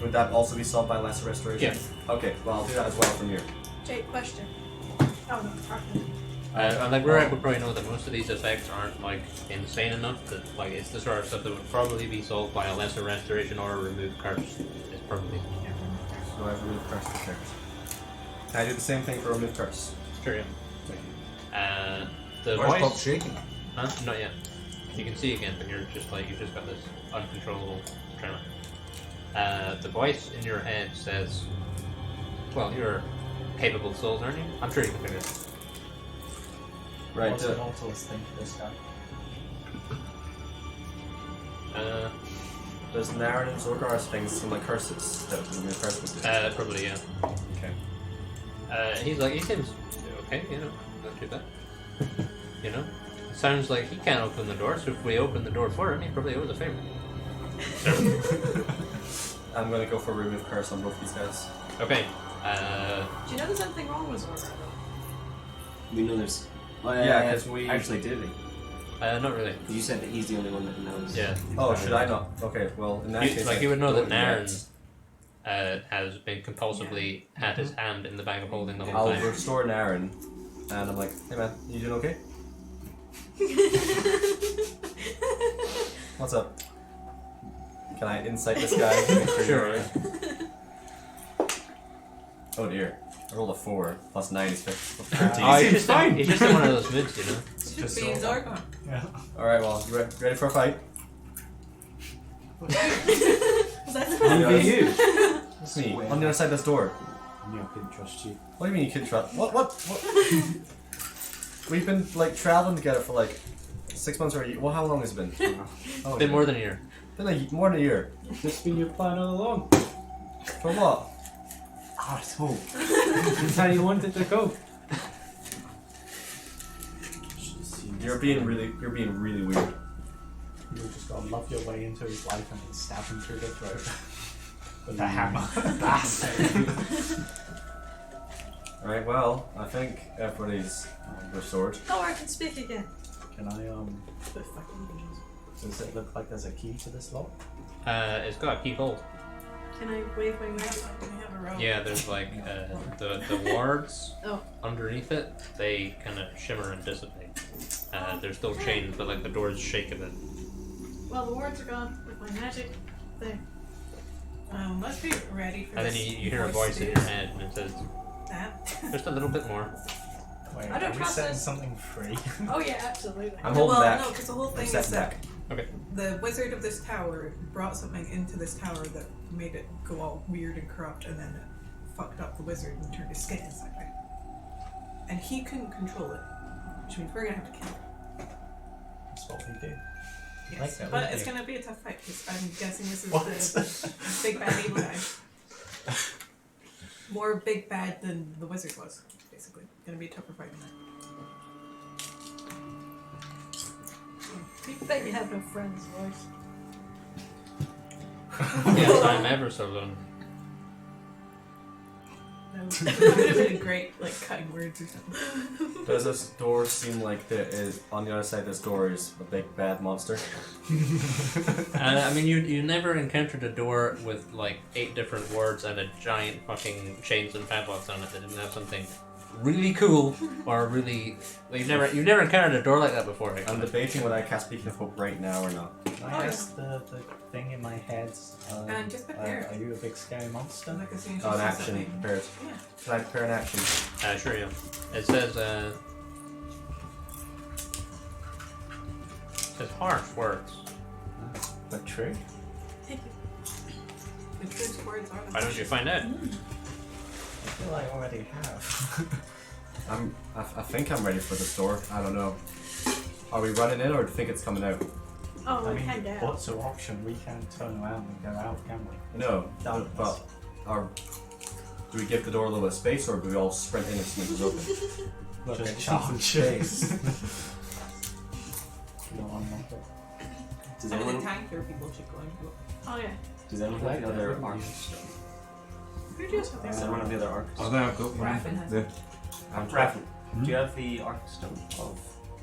Would that also be solved by lesser restoration? Yeah. Okay, well I'll do that as well from here. Jake, question. Oh no, Parkman. And like Rurik would probably know that most of these effects aren't like insane enough that like it's the sort of stuff that would probably be solved by a lesser restoration or a removed curse. It's probably So I have remove curse for curse. Can I do the same thing for remove curse? sure. Yeah. Thank you. The Why stop voice. shaking? Huh? Not yet. You can see again, but you've just got this uncontrollable tremor. The voice in your head says, "Well, you're capable souls, aren't you? I'm sure you can figure it." Right. What's the Nautilus think of this guy? Does Naren and Zorgar's things seem like curses that remove curse would do? Probably, yeah. Okay. He seems okay, you know, not too bad. You know, sounds like he can't open the door, so if we open the door for him, he probably owes a favor. I'm gonna go for remove curse on both these guys. Okay, Do you know there's anything wrong with Zorga? We know there's. Yeah, 'cause we- actually did we? not really. You said that he's the only one that knows. Yeah. Oh, should I not? Okay, well in that You, case, like I you would know that don't yet. Naren has been compulsively had his hand in the bag of holding the whole I'll time. restore Naren, and I'm like, hey man, you doing okay? What's up? Can I insight this guy? to make Sure. you're alright? Oh dear, I rolled a 4 plus 9 is 13. He's just he's just in one of those moods, you know. Just Just being so- Zorgon. Yeah. All right, well, you ready for a fight? Was that supposed You to be do you? It's me on the other side of this door. I knew I couldn't trust you. What do you mean you couldn't trust? What? We've been like traveling together for like 6 months or a year. Well, how long has it been? Oh, It's been more than a year. Been like more than a year. This been your plan all along? For what? Asshole. That's how you wanted to go. You're being really weird. You just gotta love your way into his life and then stab him through the throat with a hammer. All right, well, I think everybody's restored. Oh, I can speak again. Can I The fucking angels. does it look like there's a key to this lock? It's got a keyhole. Can I wave my magic? We have a rope. Yeah, there's like the wards Oh. underneath it. They kind of shimmer and dissipate. They're still chained, but like the doors shake a bit. Well, the wards are gone with my magic thing. Let's be ready for And then this you hear a voice in your head, and it says, that. Just a little bit more. Wait, I don't are we trust setting this. something free? Oh yeah, absolutely. I'm holding back. No, because the whole I'm thing is stepping that back. Okay. the wizard of this tower brought something into this tower that made it go all weird and corrupt, and then it fucked up the wizard and turned his skin inside out. And he couldn't control it, which means we're gonna have to kill it. That's what we do. Yes, Like that, but wouldn't it's you? gonna be a tough fight because I'm guessing this is What? the big bad evil guy. More big bad than the wizard was, basically. Gonna be a tougher fight than that. You bet you have no friends, Lois. Yes, I'm ever so lonely. That would have been great, like cutting words or something. Does this door seem like there is on the other side of this door is a big bad monster? I mean, you never encountered a door with like 8 different words and a giant fucking chains and padlocks on it that didn't have something really cool or really. Well, you've never encountered a door like that before. Right? I'm debating whether I cast Beacon of Hope right now or not. Can I ask the thing in my head? And just prepare. Are you a big scary monster? Like as soon as Oh, you an see action something. prepared. Yeah. Can I prepare an action? Sure, yeah. It says harsh words. But true. Thank you. The truth words are the Why don't you find out? I feel like I already have. I think I'm ready for this door. I don't know. Are we running in or do you think it's coming out? Oh, I we mean, can down. what's our option? We can't turn around and go out, can we? No, Darkness. but do we give the door a little bit of space or do we all sprint in as soon as it's open? Look, Just at some charge. space. No, I'm not good. Does Some of the anyone tankier people should go into it. Oh yeah. does anyone have the other arc stone? Who just have Does their anyone have the other arc Oh, stone? there I've got one. Raffin has Yeah. it. I'm Raffin. Do you have the arc stone of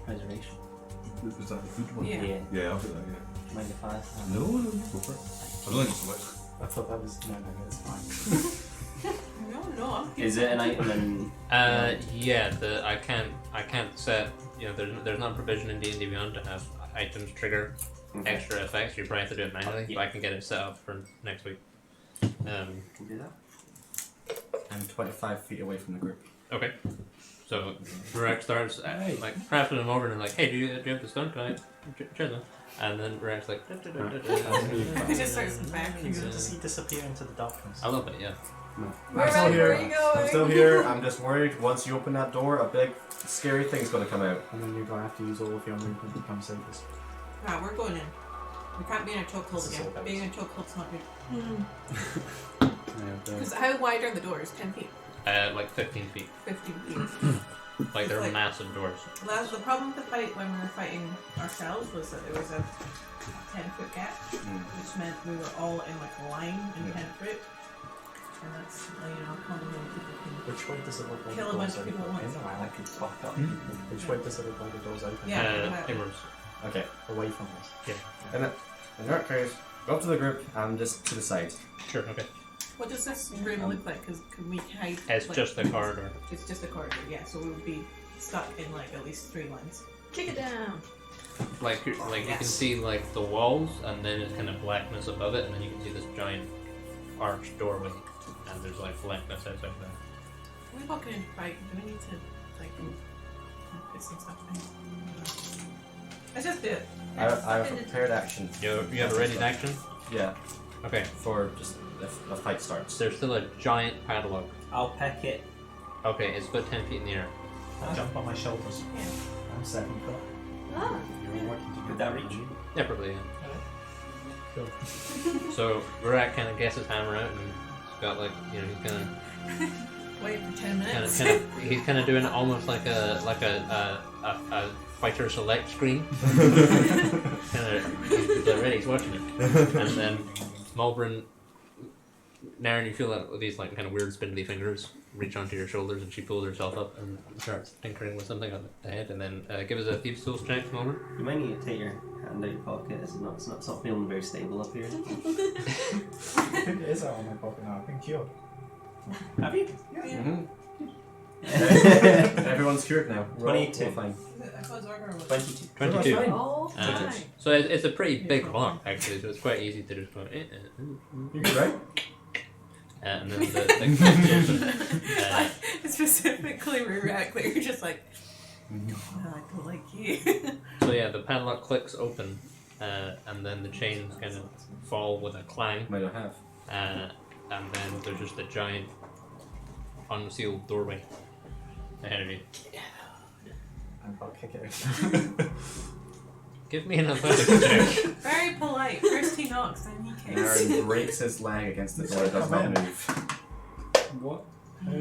preservation? Was that a good one? Yeah. Yeah, I'll get that, yeah. Do you mind if I have No, no, go for it. I don't think it's much. I thought that was no, it's fine. No, I'm Is it an item in Yeah. I can't set. You know, there's not provision in D&D Beyond to have items trigger extra effects. You probably have to do it manually. Yeah. But I can get it set up for next week. Can do that? I'm 25 feet away from the group. Okay. So Rex starts like crafting him over and like, hey, do you have the stone? Can I share them? And then Rex like, He just starts back. You're going to see disappear into the darkness. I love it. Yeah. Where are you going? I'm still here. I'm just worried once you open that door, a big scary thing's gonna come out. And then you're going to have to use all of your movement to come save us. Nah, we're going in. We can't be in a chokehold This is again. all that Being in a chokehold's not good. Hmm. Because how wide are the doors? 10 feet? Like 15 feet. 15 feet. Like they're Like- massive doors. The problem with the fight when we were fighting ourselves was that there was a 10-foot gap, which meant we were all in like a line in 10 foot. And that's, common when people can. Which way does it look like Kill a the bunch doors of people open? at once. In or I out? could fuck up. Which way does it look like the doors open? Yeah. Inwards. Okay. Away from us. In that case, go up to the group and just to the side. Sure. Okay. What does this room look like? Because can we hide? It's like, just a corridor. It's just a corridor, yeah. So we would be stuck in like at least 3 lines. Kick it down. Like you can Yes. see like the walls, and then it's kind of blackness above it, and then you can see this giant arched doorway, and there's like blackness outside there. Are we walking in fight? Do we need to like put some stuff in? Let's just do it. I have a prepared action. You have a ready action? Yeah, Okay. for just if the fight starts. There's still a giant padlock. I'll pick it. Okay, it's about 10 feet in the air. Jump on my shoulders. Yeah. I'm 7 foot. Ah. You're working to Would that reach? Yeah, probably. Yeah. Cool. So Rarak kind of gets his hammer out, and he's got like he's kind of. Wait for 10 minutes. He's kind of doing it almost like a fighter select screen. He's already he's watching it, and then Mulbrin, Naren, you feel that these like kind of weird spindly fingers reach onto your shoulders, and she pulls herself up and starts tinkering with something on the head, and then give us a thieves' tools check, Mulbrin. You might need to take your hand out your pocket. It's not feeling very stable up here. It is out of my pocket now. I've been cured. Have you? Mm-hmm. Everyone's cured now. We're all 22. fine. I thought Zargar was 22. 22. fine. Oh, fine. So it's a pretty big block actually, so it's quite easy to just go. You good, right? And then the clicks open. Specifically, Rirak, you're just like, I don't like you. So yeah, the padlock clicks open, and then the chains kind of fall with a clang, Might not have. and then there's just a giant unsealed doorway ahead of you. I'll kick it. Give me an athletics check. Very polite. First he knocks, then he kicks. Aaron breaks his leg against the door, does not move. What? How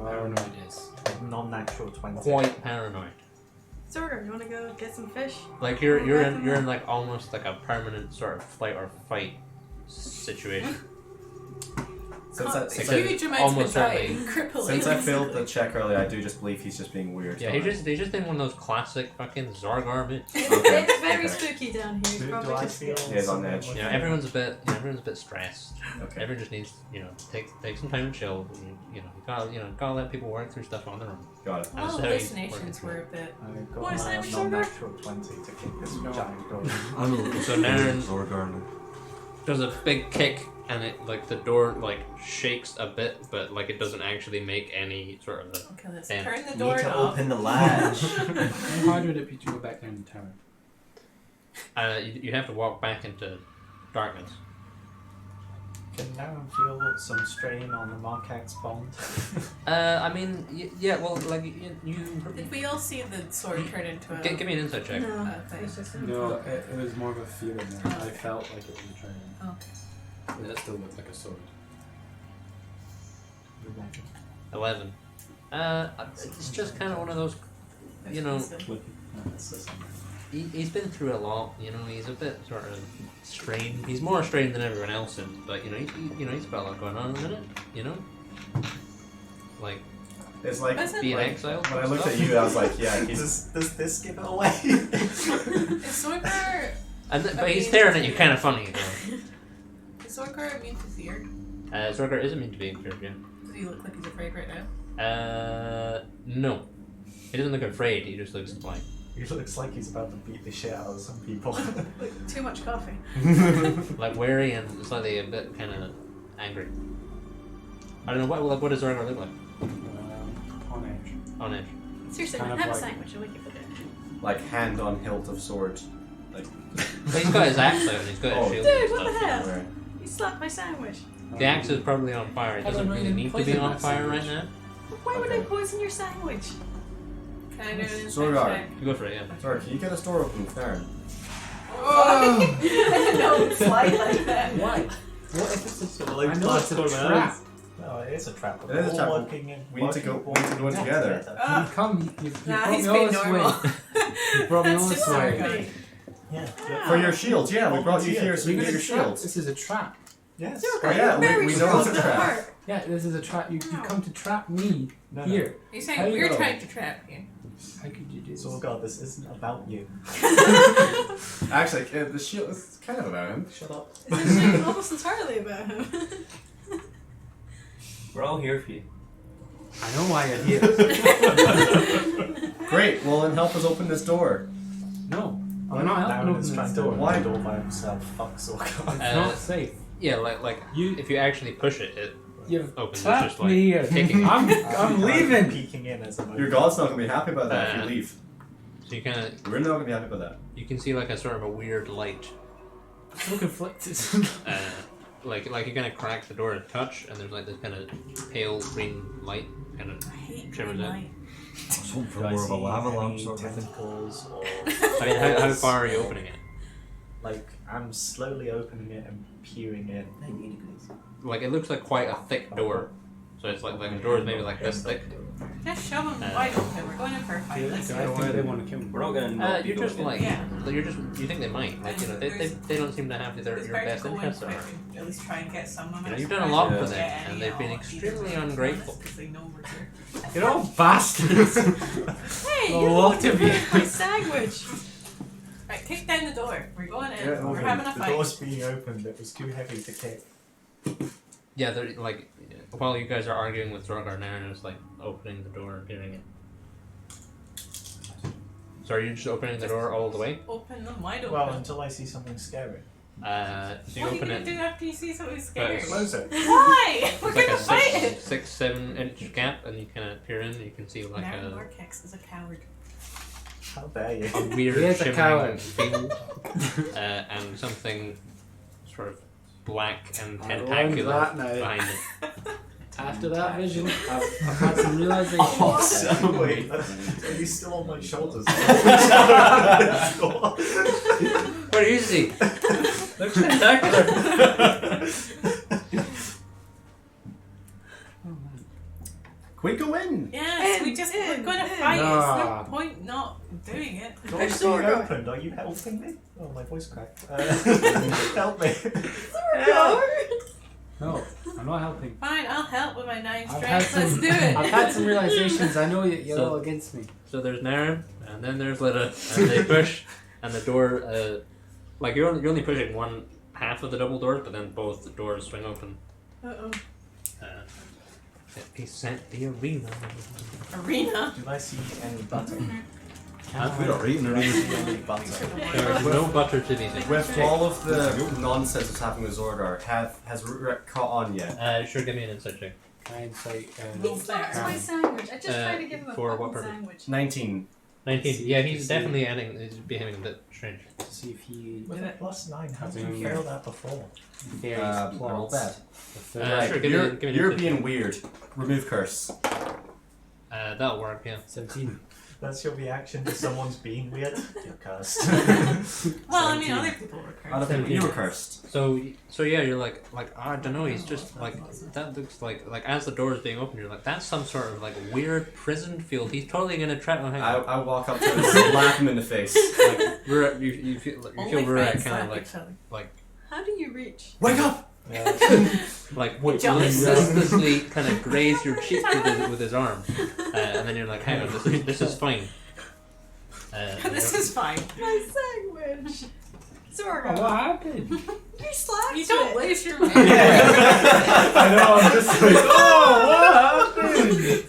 paranoid is? Non-natural 20. Quite paranoid. Sorghum, you wanna go get some fish? Like you're in like almost like a permanent sort of flight or fight situation. Since Huge amounts of almost anxiety, certainly- crippling. Since I failed the check earlier, I do just believe he's just being weird. Yeah, he's just in one of those classic fucking Zorgar bits. Okay. It's very Okay. spooky down here. Do Probably I just feel He is on edge. You know, everyone's a bit stressed. Okay. Everyone just needs, take some time and chill. You gotta let people work through stuff on their own. Got it. Well, That's how he's hallucinations working. were a bit. I got What is my that, non-natural 20 to kick this giant door. I'm a little So Naren Zorgar now. does a big kick, and it like the door like shakes a bit, but like it doesn't actually make any sort of. Okay, let's And turn the Need door to knob. open the latch. How hard would it be to go back down the tower? You have to walk back into darkness. Can Naren feel some strain on the Markax bond? I mean, yeah. Well, like you Did we all see the sword turn into a... give me an insight check. No, Okay. it's just No, it was more of a feeling there. I felt like it was a train. Okay. But it still looked like a sword. 11. It's just kind of one of those. He's been through a lot. He's a bit sort of strained. He's more strained than everyone else is, but he's got a lot going on in a minute. Like It's like Wasn't being like- exiled. when I looked at you, I was like, yeah, he's. Does this give it away? Is Zorgar... But he's staring at you, kind of funny. Though. Is Zorgar immune to fear? Zorgar isn't meant to be feared, yeah. Does he look like he's afraid right now? No. He doesn't look afraid. He just looks like. He looks like he's about to beat the shit out of some people. too much coffee. Like wary and slightly a bit kind of angry. I don't know what does Zorgar look like On edge. on edge. Seriously, Kind man, of have a like- sandwich and we can put it. Like hand on hilt of sword. Like. But he's got his axe out and he's got his shield. Dude, and what the stuff. hell? Where- You slapped my sandwich. The axe is probably on fire. It I don't doesn't know, really you need to be poisoned on that fire right sandwich. now. Why would I Okay. poison your sandwich? Can I do an insight Zorgar. check? You go for it, yeah. Sorry, can you get this door open, Karen? I didn't know it would slide like that. Why? What if it's a Like I know it's a plastered trap. ass. No, it is a trap. It is a We're trap. all working in- We need to go- working we need to go in together. You come, you Nah, brought he's me all being this normal. way. You brought me all That's this just way. Zorgar. Yeah. For your shield, yeah, we brought you here so you You're can get your gonna trap. shield. This is a trap. Yes. Oh, yeah, Very we know it's a strong trap. heart. Yeah, this is a trap. You No. come to trap me No, here. You're How saying you we're know? trying to trap you. How could you do this? So, God, this isn't about you. Actually, the shield is kind of about him. Shut up. It's actually almost entirely about him. We're all here for you. I know why you're here. Great, well then help us open this door. No, I'm not helping Darren open is this trying to door. open Why? the door by himself. Fuck Zorka. It's not safe. Yeah, like You, if you actually push it, it you've opens. It's trapped just like me here. kicking. I'm leaving. Peeking in as a Your god's not gonna be happy about that if you leave. So you kind of We're not gonna be happy about that. you can see like a sort of a weird light. So conflicted. Like you kind of crack the door a touch, and there's like this kind of pale green light kind of. I hate Shimmers green in. light. I was hoping for Do I more of a see lava lamp any sort of thing. tentacles or I mean, how far are you opening it? like I'm slowly opening it and peering in. 90 degrees. Like it looks like quite a thick door. So it's like the door is maybe like this thick. Just show them wide open. We're going in for a fight. Let's I go. think they want to kill me. We're not gonna not You're be just going like Yeah. you think they might like they don't seem to have their It's your better best to go in interests quick at heart. and at least try and get some You know, momentum. you've done a lot for for them, them, and they've been extremely ungrateful. Because they know we're here. You're all bastards. Hey, A you lot don't of want you. to my sandwich. Right, kick down the door. We're going in. Yeah, we're having a the fight. door's being opened. It was too heavy to kick. Yeah, they're like while you guys are arguing with Zorgar, Naren is like opening the door and peering in. So are you just opening the door all the way? Open them wide open. Well, until I see something scary. So you What are you open gonna it. do after you see something scary? Close it. Why? We're It's like gonna a fight it. 7 inch gap, and you can peer in. And you can see like Now a Markex is a coward. How dare you? a weird He is a shimmering coward. field, and something sort of black and I learned tentacular that now. behind it. After that vision, I've had some realization. Awesome. Wait, he's still on my shoulders. Where is he? Looks tentacular. Can we go in? Yes, we're gonna fight it. Nah. There's no point not doing it. Doors being opened. Are you helping me? Oh, my voice cracked. Help me. No, I'm not helping. Fine, I'll help with my 9 I've strength. had Let's some- do it. I've had some realizations. I know you're So- all against me. So there's Naren, and then there's Lita, and they push, and the door, like you're only pushing one half of the double doors, but then both the doors swing open. Uh-oh. He sent the arena. Arena. Do I see any butter? We're not eating Do I it. see any butter? There's no butter to be seen. With all of the nonsense that's happening with Zordar, has Rick caught on yet? Sure, give me an insight check. Hindsight. He starts my sandwich. I just tried to give him a for fucking what purpose? sandwich. 19. 19. Yeah, he's definitely he's behaving a bit strange. To see if he With a +9, how did you Mm. fail that before? varies I roll plots. bad. The third- Sure, Right, give me- you're give me an you're insight being check. weird. Remove curse. That'll work, yeah. 17. That's your reaction to someone's being weird? You're cursed. Well, I mean, 17. other people were cursed. Other people, you were cursed. So yeah, you're like I don't know. He's just like that looks like as the door is being opened, you're like that's some sort of like weird prison field. He's totally gonna try. Oh, hang on. I walk up to him and slap him in the face. Like you feel Only Rurak friends kind of slap like each other. How do you reach? Wake up! like Jealous. listlessly kind of graze your cheek with his arm, and then you're like, hang on, this is fine. This is fine. My sandwich. Zorga. What happened? You slapped You don't it. waste your I know, I'm just like, oh, what happened?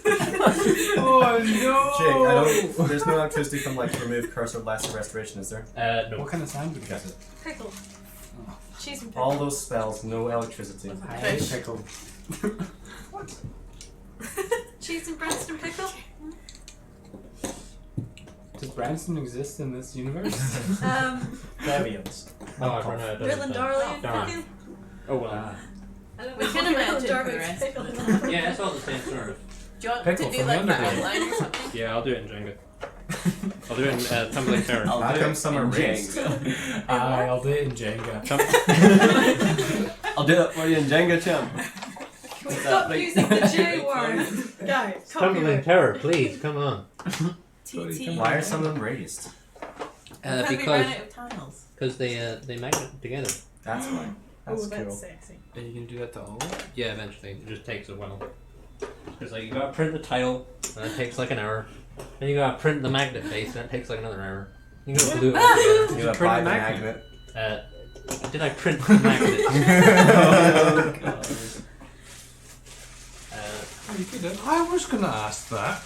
Oh no! Jake, I don't. There's no electricity from like remove curse or lesser restoration, is there? No. What kind of sandwich is it? Pickle. Cheese and pickle. All those spells, no electricity. Was it I fish? hate pickle. Cheese and Branston pickle. Does Branson exist in this universe? Variants. Oh, I've run out of Rill and Darley and darn. pickle. Oh well. I don't We know can what Rill imagine and for the Darley's rest. pickle. Yeah, it's all the same sort of. Do you want Pickle to do from like the the underground. outline or something? Yeah, I'll do it in Jenga. I'll do it in Tumbling Terror. How come some are raised? I'll do it in Jenga. I'll do that for you in Jenga, champ. Can we stop using the J word? Guys, Tumbling copyright. Terror, please, come on. TT. Why are some of them raised? Because we ran out of tiles. they magnet together. That's why. That's Ooh, cool. that's sexy. Are you gonna do that to all? Yeah, eventually. It just takes a while. Because like you gotta print the title, and it takes like an hour. Then you gotta print the magnet face, and it takes like another hour. You gotta glue it all together. You gotta print buy a the magnet? magnet. Did I print the magnet? Oh, God. Oh, you could have. I was gonna ask that.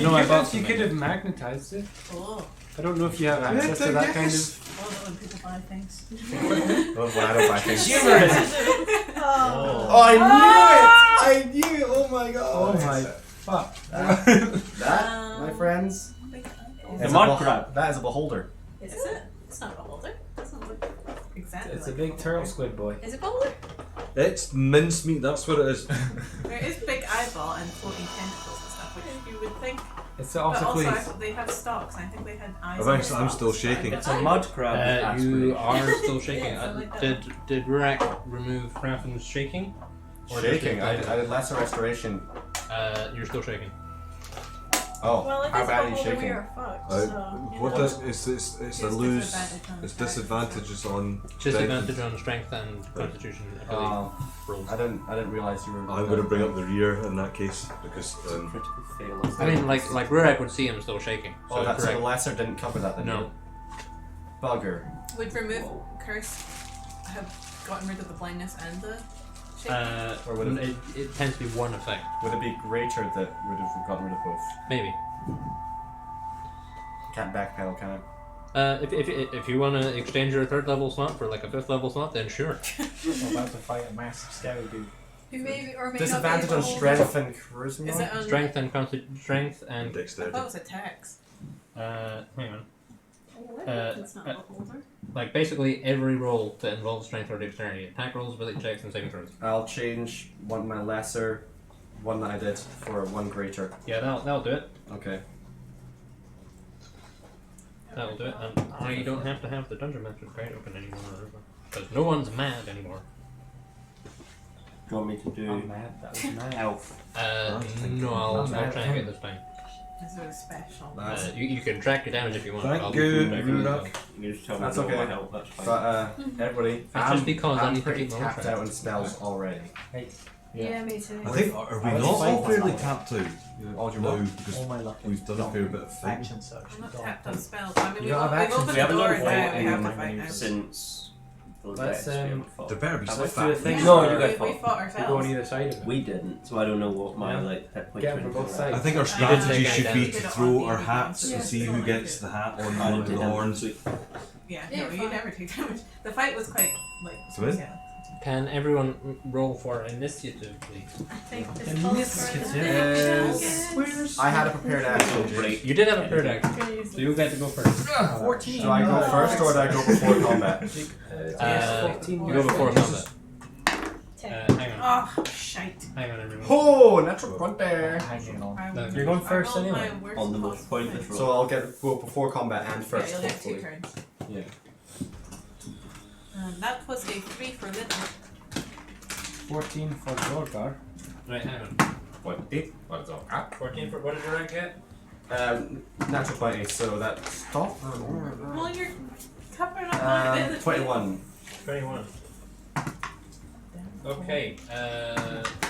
No, I bought You some could have magnet. magnetized it. Oh, I don't know if you have access to that kind of. love it when people buy things. Well, when I don't buy things. Oh. Oh, I knew it! I knew it! Oh my god! Oh my fuck. That, my friends, The is mud a beh- crab. That is a beholder. Is it? It's not a beholder. Doesn't look. Exactly. It's a like big a turtle beholder. squid boy. Is it beholder? It's mincemeat, that's what it is. There is big eyeball and floating tentacles and stuff, which you would think. It's But also, also I please. thought they have stalks, and I think they had eyes. I'm on actually- I'm stalks, still but I shaking. don't It's a know. mud crab. with You aspiration. are still shaking. Yeah, something like Did Rurak remove Graffin's shaking? Or just Shaking. I the- did lesser restoration. You're still shaking. Oh, Well, if how it's a bad are you beholder, we shaking? are fucked. Uh, So, you What know. does it's a It's lose? disadvantage on It's strength. disadvantages on. Disadvantage on strength and constitution ability Oh, rolls. I didn't realize you were. I'm gonna bring up the rear in that case because Critical fail. Is I mean, like Rurak would see him still shaking. So Oh, that's so the Rurak, lesser didn't cover that then. No. Bugger. Would remove curse have gotten rid of the blindness and the shaking? Or would it, it tends to be one effect, would it be greater that would have gotten rid of both? maybe. Can't backpedal, can If you want to exchange your 3rd level slot for like a 5th level slot, then sure. I'm about to fight a massive scary dude. Who may or may Disadvantage not on be able to strength and Is charisma. it on? Strength and strength and I Dexterity. thought it was attacks. hang on. Oh, it's not uh, a holder. Like basically every roll that involves strength or dexterity, attack rolls, ability checks, and saving throws. I'll change one of my lesser, one that I did for one greater. Yeah, that'll do it. Okay. That'll do it. And now you don't have to have the dungeon master's guide open anymore, because no one's mad anymore. Do you want me to do I'm mad. That was mad. elf? No, I'll try and get this time. This is special. That's, You can track your damage if you want. Thank I'll you, track it as well. Rurak. You can just tell me That's to roll okay. my health, that's fine. but everybody, It's just because I I'm need to pretty keep my tapped track. out on spells already. Yeah, me too. I think are we I not was all fighting fairly that. tapped out? All your No, what? because All my luck. we've done a fair bit of fighting. Action search. I'm not Gone. tapped on spells. I mean, You we've don't have opened actions. the We haven't door done and now we fighting have to in fight now. Since the Let's, rest we haven't fought. There better be Let's some do a fat. thing. No, where you guys we fought. fought we go on ourselves. either side of it. We didn't, so I don't know what my Yeah. like hit point Get 'em from both are. sides. I think our did strategy take should that be down. to We did it throw on our the hats other and side. see Yeah, who it's gets the hat on I one of did the horns. Yeah, Yeah, no, you fine. never take damage. The fight was quite like. So is? Yeah. Can everyone roll for initiative, please? I think this And calls this for gets an Is- I had a prepared action. Great. You did have a third action, so you get to go first. 14. Do I go first or do I go before combat? You go before combat. 10. Hang on. Oh, shite. Hang on, everyone. Oh, natural 20. Hanging on. I- You're going first I rolled anyway. my worst On the most possible pointless thing. roll. So I'll go before combat and Yeah, first, you'll get 2 hopefully. turns. Yeah. That was a 3 for Little. 14 for Dorgar. Right, hang on. 20. 14 for what did your rank get? Natural 20, so that's stop. Well, you're covering up my ability. 21. 21. Okay,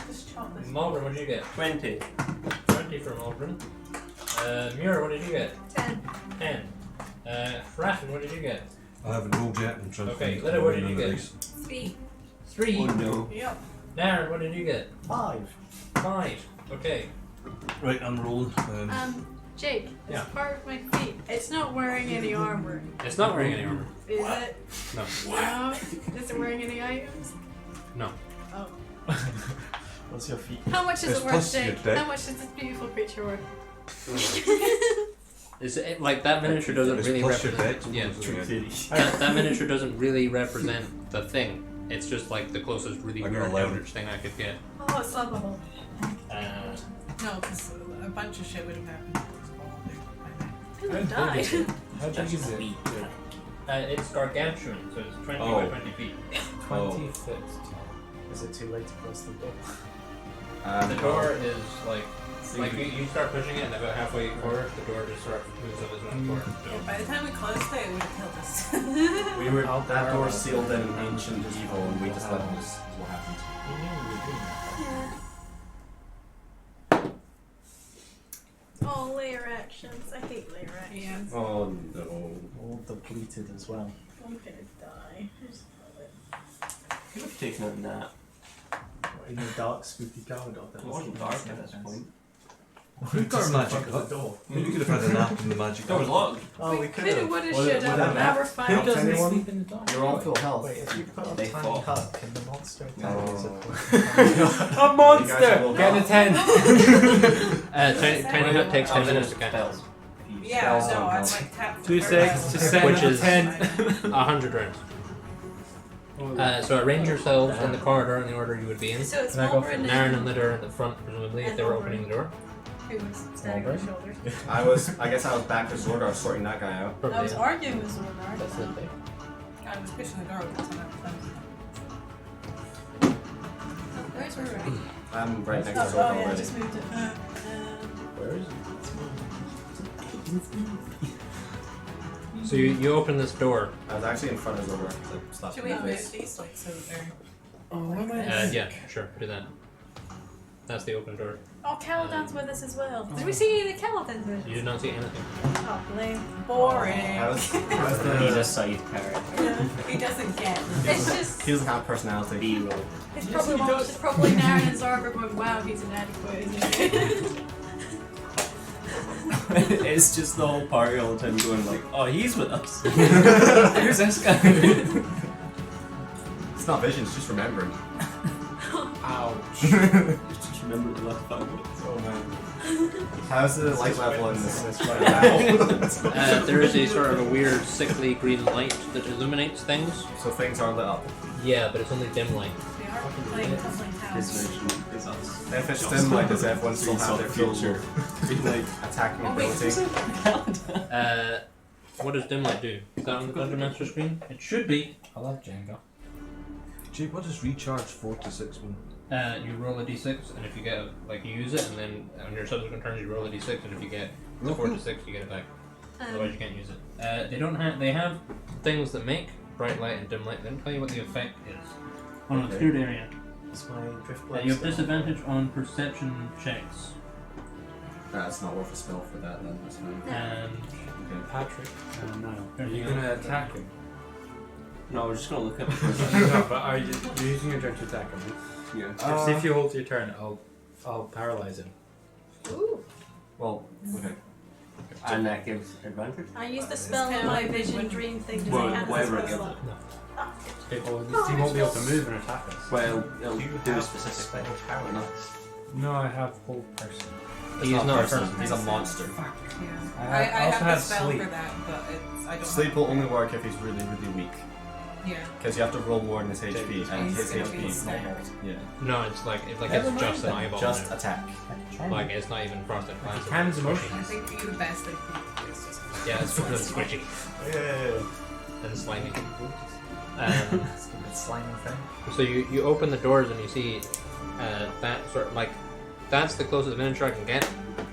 Just chop this. Malvern, what did you get? 20. 20 for Malvern. Muir, what did you get? 10. 10. Raffen, what did you get? I haven't rolled yet. I'm trying to Okay, think Lida, of what did another you get? dice. 3. 3. Oh no. Yep. Naren, what did you get? 5. 5. Okay. Right, I'm rolling. Jake, Yeah. as part of my feet, it's not wearing any armor. It's not wearing any armor. Is it? No. No? Is it wearing any items? No. Oh. What's your feet? How much is It's it worth, plus your Jake? deck. How much is this beautiful creature worth? Is it like that miniature doesn't It's really plus your represent? dex, Yeah. wasn't it? That miniature doesn't really represent the thing. It's just like the closest really I got weird 11. eldritch thing I could get. Oh, it's lovable. No, because a bunch of shit would have happened. Who died? How big is it? It's gargantuan, so it's 20 by Oh. 20 feet. 20 foot. Is it too late to close the door? The door is like you start pushing it, and about halfway forward, the door just sort of moves up its own forward. Yeah, by the time we closed it, it would have killed us. We were that door sealed in ancient evil, and we just let it was what happened. You knew we were doing that. Oh, layer actions. I hate layer actions. Yeah. Oh no. All depleted as well. I'm gonna die. I just love it. Could have taken a nap. In the dark, spooky corridor. It wasn't dark at this point. We've got our magic Front of the hut. door. Maybe we could have had a nap in the magic That was hut. locked. Oh, we Coulda, could woulda, have. shoulda. Now we're fine. Who doesn't Anyone? sleep in the dark? You're all full health. Wait, if you put a They tiny fought. hut, can the monster attack No. us? A You guys are all Get a 10! Tiny Hut takes 10 minutes to cast, Spells. Yeah, Spells no, don't I'd count. like tap. 2 6 to 7 Which is- 10. 100 rounds. So arrange yourselves in the corridor in the order you would be in. So it's Can I go Malvern Naren and and Litter at the front, presumably, if they were opening the door. who was standing on the shoulders. I guess I was back to Zordar sorting that guy out. I Probably. was arguing with Zordar. That's it. I was pushing the door open. So Where's Rurak? I'm right next to Oh, Zordar yeah, I already. just moved it. Where is it? So you open this door. I was actually in front of Zordar. So slapped should him we in the move face. these like so they're Oh, why am Yeah, sure, do that. That's the open door. Oh, Caladan's with us as well. Did we see any of the Caladans with us? You did not see anything. Oh, lame. boring? I was He's a side character. He doesn't get. It's just, he doesn't have personality. B-roll. it's probably Naren and Zarba going, wow, he's inadequate, isn't he? It's just the whole party all the time going like, oh, he's with us. Who's this guy? It's not vision, it's just remembering. Ouch. Just remember the last 5 minutes. Oh man. How's the light level on this right now? There is a sort of a weird sickly green light that illuminates things. So things are lit up. Yeah, but it's only dim light. We are playing Tumbling His House. version is us. If it's dim light, does everyone still have their future like attacking ability? What does dim light do? Is that on the Dungeon Master screen? It should be. I love Jenga. Jake, what does recharge 4 to 6 mean? You roll a d6, and if you get you use it, and then on your subsequent turns you roll a d6, and if you get the 4 to 6, you get it back. Otherwise, you can't use it. They don't have. They have things that make bright light and dim light. They don't tell you what the effect is on an obscured area. It's my drift You have disadvantage on perception checks. That's not worth a spell for that then, that's fine. And Okay. Patrick. No. Are Anything you gonna else? attack him? No, we're just gonna look at it. No, but are you you're using your turn to attack him? Yeah. See if you hold your turn, I'll paralyze him. Ooh. Well, okay. And that gives advantage? I used the spell on my vision dream thing to Well, say cancel whatever it spell gives slot. Okay, well, at least he won't be able to move and attack us. Well, it'll You do have specific special things. power. No, I have whole person. He's not a person, person. he's a monster. Yeah. I I also have the have spell sleep. for that, but it's, I don't Sleep have will only work if he's really, really weak. Yeah. Because you have to roll more than his HP, and He's his gonna HP be is normal. stacked. Yeah. No, it's like it's Never just mind an then. eyeball. Just now. attack. Like it's not even frosted glass. Hands I emotion. think for you the best thing is just Yeah, it's really squishy Yeah. and slimy. It's a bit slimy thing. So you open the doors and you see that sort of like that's the closest miniature I can get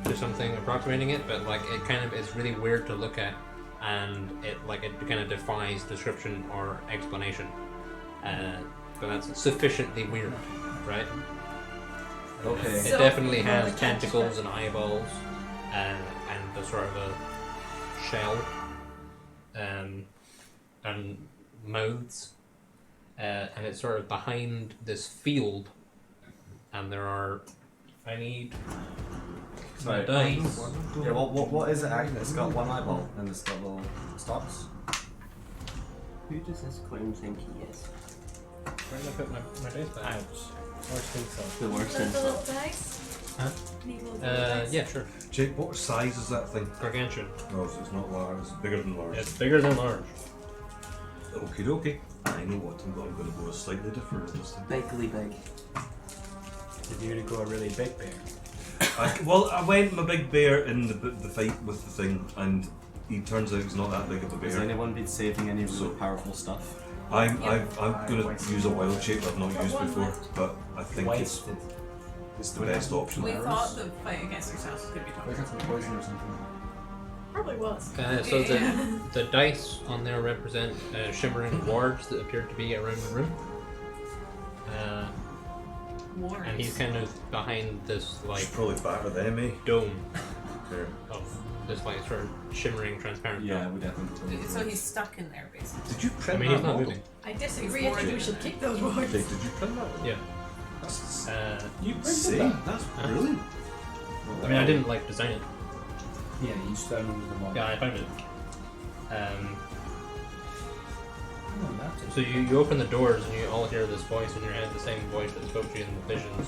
to something approximating it, but like it kind of is really weird to look at, and it kind of defies description or explanation. But that's sufficiently weird, right? Okay. It So, definitely you has wanna catch tentacles and eyeballs, and the sort of a shell, and mouths, and it's sort of behind this field, and there are. I need Sorry. dice. Yeah, what is it actually? It's got one eyeball, and it's got little stalks. Who does this clown think he is? Where did I put my dice back? Worst insult. The worst The little insult. dice? Huh? Need little dice? Yeah, sure. Jake, what size is that thing? Gargantuan. No, so it's not large, it's bigger than large. It's bigger than large. Okay, okay. I know what I'm going to go slightly different with this thing. Bigly big. Did you really go a really big bear? I went my big bear in the fight with the thing, and he turns out he's not that big of a Has bear. anyone been saving any really powerful stuff? I'm gonna use a wild shape I've not used before, but I think it's the best option. We thought the fight against ourselves was going to be tough. some poison or something. Probably was. So the dice on there represent shimmering wards that appear to be around the room. Wards. And he's kind of behind this like Should probably batter them, eh? dome There. of this like sort of shimmering transparent Yeah, dome. we definitely. So he's stuck in there, basically. Did you I print mean that he's not model? moving. I disagree. He's I think we bored. should keep those wards. Jake, did you print that one? Yeah. That's You printed sick. that? That's Huh? brilliant. I mean I didn't like design it. Yeah, you just don't remember the model. Yeah, I found it. Oh, that's it. So you open the doors and you all hear this voice in your head, the same voice that spoke to you in the visions.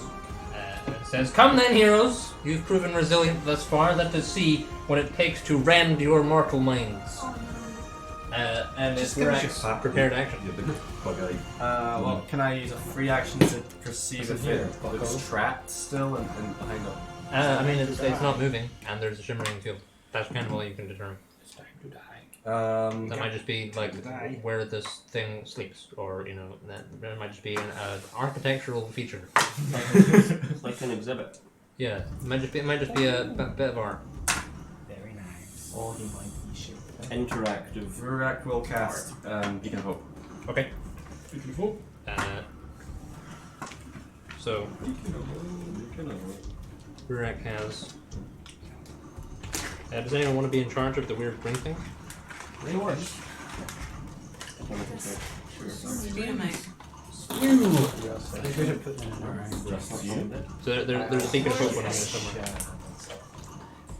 And it says, "Come then, heroes! You've proven resilient thus far. Let us see what it takes to rend your mortal minds." And it's Just give us your Virak's fat prepared lip, action. You big bug-eyed. Well, can I use a free action to perceive Is it if here? it's trapped still and behind it? I mean, it's not moving, and there's a shimmering field. That's kind of all you can determine. It's time to die. That might just be like where this thing sleeps, or that might just be an architectural feature. It's like an exhibit. Yeah, it might just be a bit of art. Very nice. Or he might be shit. Interactive. Virak will cast Beacon of Hope. Okay. So Virak has. Does anyone want to be in charge of the weird green thing? Dynamite. They could have put them in our So there's a beacon of hope one in there somewhere.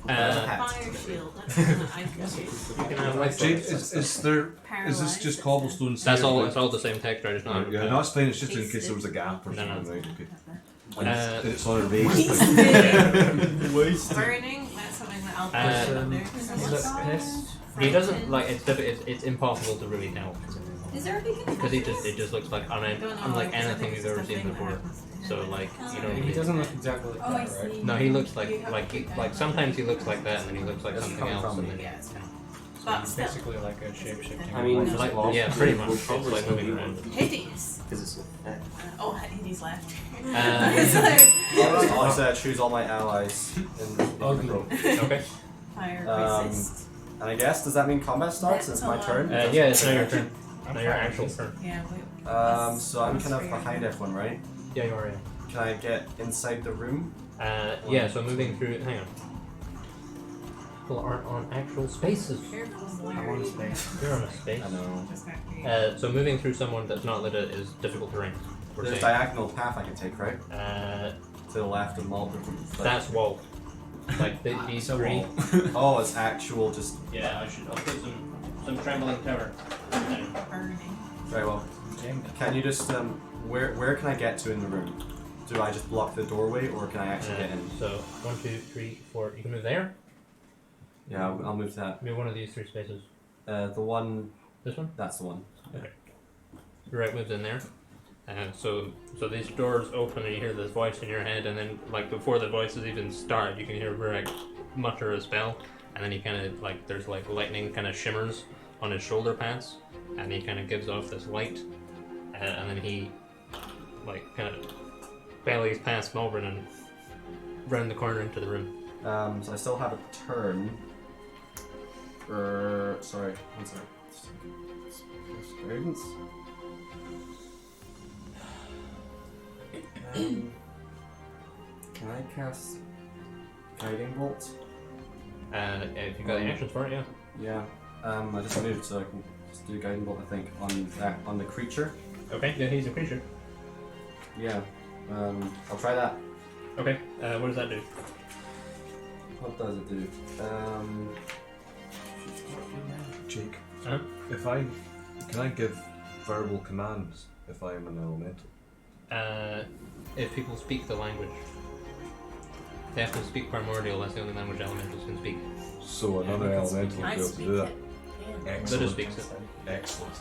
Fire shield. That's one that I can do. You can have Jake, is there? Is this just cobblestone? That's all. stairs? It's all the same text. I just not. Right, yeah, no, that's fine. It's just in case there was a gap or No, no. something, right? Okay. Uh, And it's on a raised. Burning, that's something that I'll Uh, put under. He looks pissed. He doesn't like. It's impossible to really tell Is there a beacon? because it just looks like unlike anything you've ever seen before. So like you don't. He Really, doesn't look exactly like Oh, I that, right? see. no, he looks like sometimes he looks like that and then he looks like That's something coming else from and then me. Yeah, it's fine. So But he's still, basically like a shape-shifting. I mean, robot. like yeah, pretty much. It's like moving around. hideous. Because it's. Oh, Hades left. Uh, I'll say choose all my allies in the Ugly. row. Okay. Fire resist. And I guess, does that mean combat starts? It's my turn? Yeah, it's now your turn. Now your actual turn. Yeah, wait. So I'm kind of behind everyone, right? Yeah, you are. Can I get inside the room? Yeah. So moving through. Hang on. People aren't on actual spaces. Careful, I'm on space. You're on a space. I know. Just not create. So moving through someone that's not lit is difficult terrain. We're There's a saying. diagonal path I can take, right? To the left of Malta. That's walled. Like these So three. Oh, it's actual just. Yeah, I'll put some trembling terror. Burning. Very well. Can you just, where can I get to in the room? Do I just block the doorway or can I actually get in? So 1, 2, 3, 4. You can move there. Yeah, I'll move to that. Move one of these three spaces. The one, This one. that's the one. Your right moves in there. So these doors open and you hear this voice in your head, and then like before the voices even start, you can hear Burek mutter a spell, and then he kind of like there's like lightning kind of shimmers on his shoulder pads, and he kind of gives off this light, and then he like kind of bellies past Malvern and round the corner into the room. So I still have a turn. Sorry, one second. Guidance. Can I cast Guiding Bolt? If you got the actions for it, yeah. Yeah. I just moved so I can just do Guiding Bolt. I think on the creature. Okay. Yeah, he's a creature. Yeah. I'll try that. Okay. What does that do? What does it do? Jake, Uh-huh. can I give verbal commands if I am an elemental? If people speak the language, they have to speak primordial. That's the only language elementals can speak. So another elemental will I be able to speak do that. it. That Excellent. just speaks it. Excellent.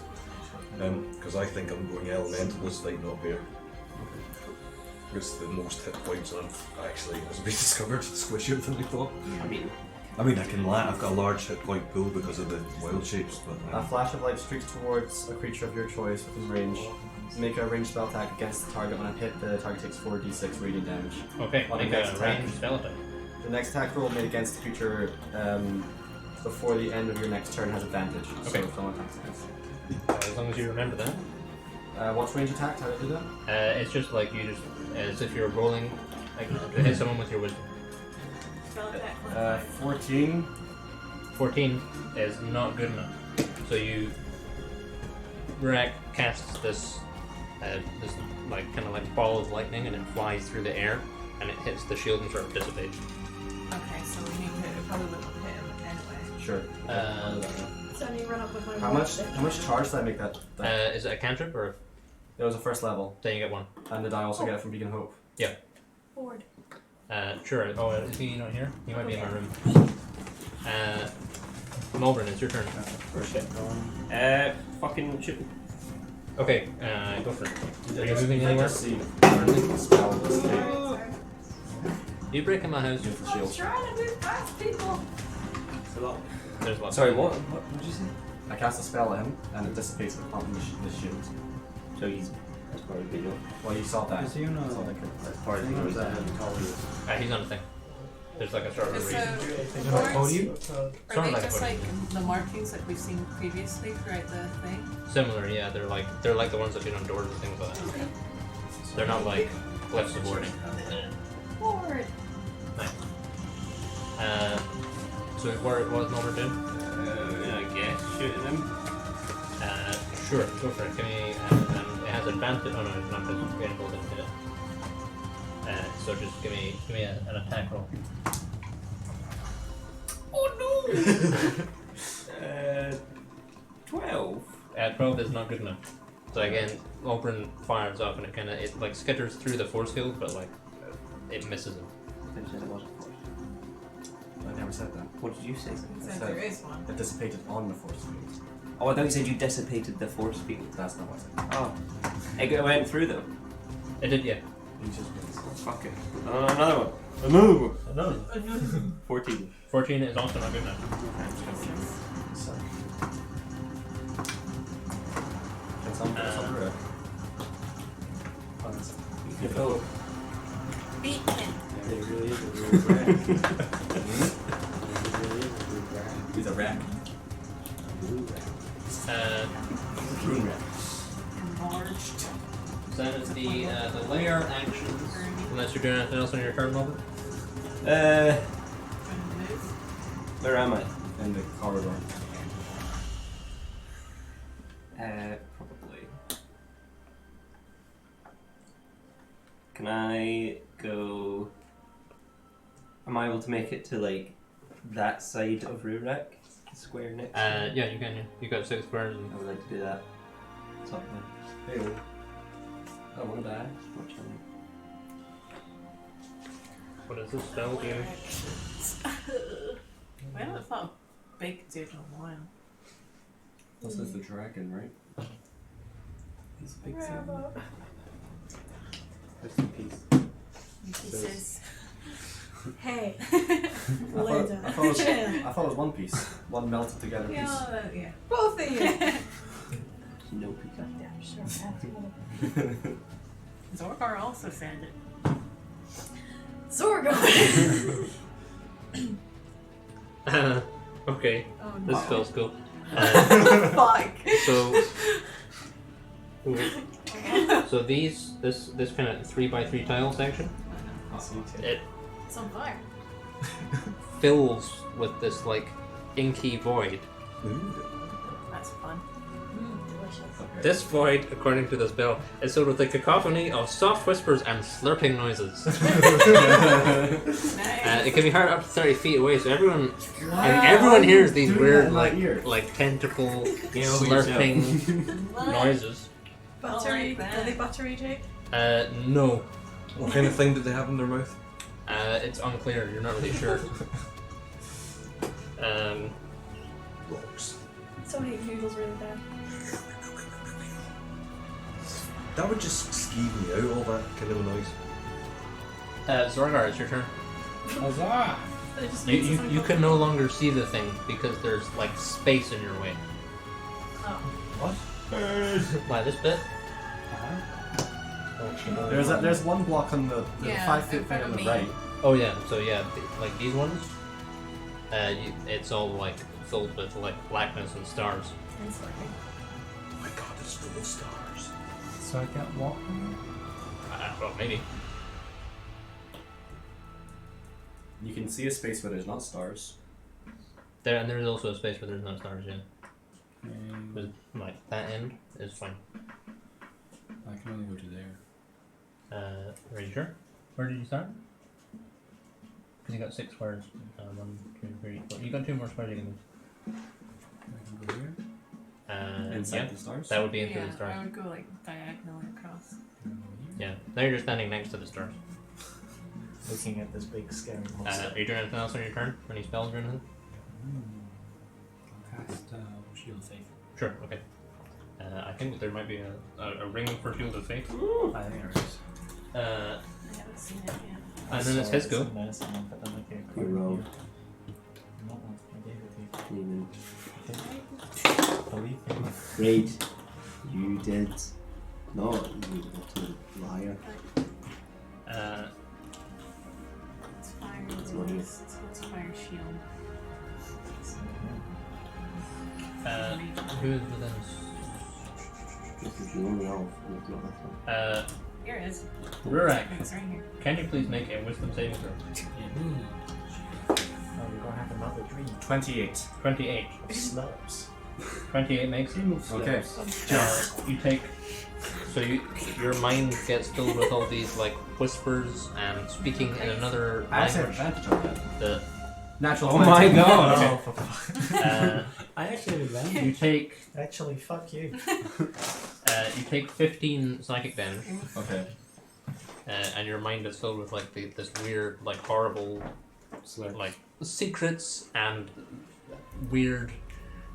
Because I think I'm going elementalist fight, not bear. It's the most hit points on actually, as we discovered, squishier than we thought. I mean, I've got a large hit point pool because of the wild shapes, but A flash of light streaks towards a creature of your choice within range. Make a ranged spell attack against the target. When I hit, the target takes 4d6 radiant damage. Okay. On the Make next a attack. ranged spell attack. The next attack roll made against the creature before the end of your next turn has advantage. Okay. So if someone attacks against. As long as you remember that. What's range attack? How do I do that? It's just like you just, as if you're rolling, like to hit someone with your wisdom. Spell attack. 14. 14 is not good enough. So Burak casts this like kind of like ball of lightning, and it flies through the air, and it hits the shield and sort of dissipates. Okay, so we need to probably look at him anyway. Sure. Uh, So I need to run up with my How much charge did I make that? Is it a cantrip or It was a first level, then you get one? and did I also get it from Beacon Hope? Board. Sure. Oh, is he not here? He might be in my room. Malvern, it's your turn. Fucking shoot. Okay, go for it. Are you moving anywhere? See, spell this thing. You break in my house. Use the I'm shield. trying to move past people. There's lots. Sorry, what did you say? I cast a spell at him, and it dissipates the shield. So he's. That's probably good enough. Well, you saw that. Is he on That's all a I could. That's part of thing or is the that how tall he is? He's on a thing. There's like a sort of a So, read. the Hold boards, you? are Sort they of like just a like the markings that we've seen previously throughout the thing? Similar, yeah. They're like the ones that have been on doors and things like that. They're not like glyphs of warding. Board. Nice. So what was Malvern doing? I guess shooting him. Sure, go for it. Give me, and it has advantage. Oh no, it's not because it's available to hit it. So just give me an attack roll. 12. 12 is not good enough. So again, Oberon fires off and it like skitters through the force field, but like it misses him. I said it wasn't force. I never said that. What did you say? Since there is one. It dissipated on the force field. Oh, I thought you said you dissipated the force field. That's not what I said. Oh. It went through them. It did, yeah. You just missed. Fuck it. Another one. Another one. Another. 14. 14 is also not good enough. So, It's on the road. You can go. Beat him. It really is a real wreck. It really is a real wreck. He's a wreck. Blue wreck. Green wreck. Enlarged. So that is the layer actions. Unless you're doing anything else on your turn, Robert. Trying to move. Where am I? In the corridor. Probably. Can I go? Am I able to make it to like that side of Rurak? The square next to it? Yeah, you can. Yeah. You got 6 squares. And I would like to do that. Something. Hey, I want to die. What shall what does this spell do? We haven't fought a big dude in a while. This is the dragon, right? He's a big Bravo. Rest in peace. Pieces. Hey. I Later. thought it was one piece. One melted together piece. Yeah. Both of you. No pizza. Damn sure. Zorgar also said it. Zorgon. Okay, Oh this no. spell's cool. Fuck. So this kind of 3x3 tile section, it It's on fire. fills with this like inky void. That's fun. Delicious. This void, according to the spell, is filled with a cacophony of soft whispers and slurping noises. Nice. It can be heard up to 30 feet away, so everyone hears these Doing weird that in my ear. like tentacle Get over slurping noises. Buttery. like that. Are they buttery, Jake? No. What kind of thing did they have in their mouth? It's unclear. You're not really sure. Rocks. Somebody eat noodles really bad. That would just skeeve me out, all that kind of a noise. Zorgar, it's your turn. Huzzah! They just You, makes you, us you can no longer see the thing because there's like space in your way. Oh. What? Why this bit? There's one block on the Yeah, 5 foot in thing front on of the me. right. Oh yeah, so yeah, like these ones. It's all like filled with like blackness and stars. It's like Oh my god, it's full of stars. So I can't walk on Well, maybe. You can see a space where there's not stars. There's also a space where there's no stars. Yeah, it? but like that end is fine. I can only go to there. Are you sure? Where did you start? Because you got 6 squares. 1, 2, 3, 4. You got 2 more squares you can move. I can go here. Inside Yeah, the stars. that would be into Yeah, the stars. I would go like diagonally across. I can go here. Yeah, now you're just standing next to the stars. looking at this big scary monster. Are you doing anything else on your turn? Any spells or anything? I'll cast Shield of Faith. Sure. Okay. I think that there might be a ring for Shield of Faith. I think there is. Uh, I haven't seen it yet. and then it's his go. You roll. Believe me. Great. You did not. You little liar. It's fire It's not here. resist. It's fire shield. Who is within? This is the only elf. It's not that one. Here it is. Rurak, It's right here. can you please make a Wisdom saving throw? Oh, we're gonna have another dream. 28. 28. Of slurps. 28 makes it. Okay. You take. So your mind gets filled with all these like whispers and speaking in another I actually have language. advantage on that. Natural Oh 20. my god! Oh, for fuck. I actually have advantage. You take Actually, fuck you. you take 15 psychic damage, Okay. and your mind is filled with like this weird, like horrible, Slurp. like secrets and weird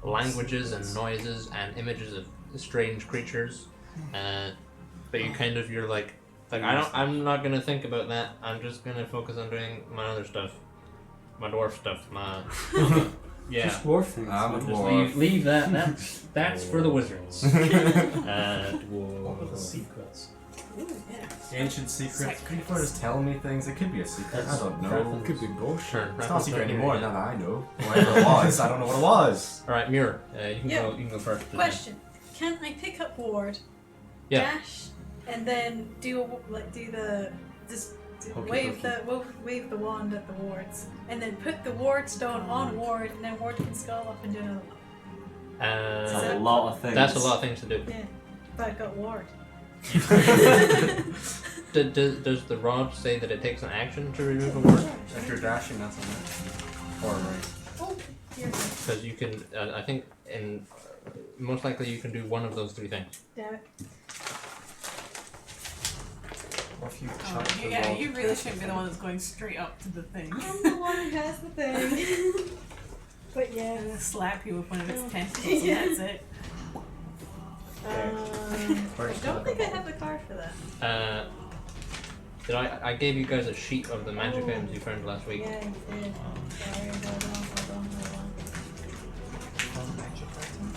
languages and noises and images of strange creatures. But you kind of you're like I'm not gonna think about that. I'm just gonna focus on doing my other stuff, my dwarf stuff, my yeah. Just dwarf things. I'm a man. Just dwarf. leave that. That's for the wizards. What were the secrets? Ooh, yeah. Ancient secrets. Could you just tell me things? It could be a secret. I don't know. Rathan's It could be bullshit. turn. It's not a secret Rathan's anymore turn. now that I know. Whatever it was, I don't know what it was. All right, Muir, you can Yeah. go. You can go first. this time. Question: can I pick up ward, Yeah. dash, and then do the just Hokey wave the wand at the wards, and then put the ward stone on ward, and then ward can skull up and do another one. That's Uh, a lot of things. that's a lot of things to do. Yeah, but I got ward. Does the rod say that it takes an action to remove a ward? If you're dashing, that's on it. Or right. Oh, here. Because you can. I think in most likely you can do one of those three things. Damn it. Or if you Oh, chuck the yeah, ball. you really shouldn't be the one that's going straight up to the thing. I'm the one who has the thing. But yeah. And then slap you with one of its Oh. tentacles, Yeah. and that's it. I don't think I have the card for that. Did I gave you guys a sheet of the magic Oh. items you found last week. Yeah, you did. Sorry, hold on. Oh, magic item?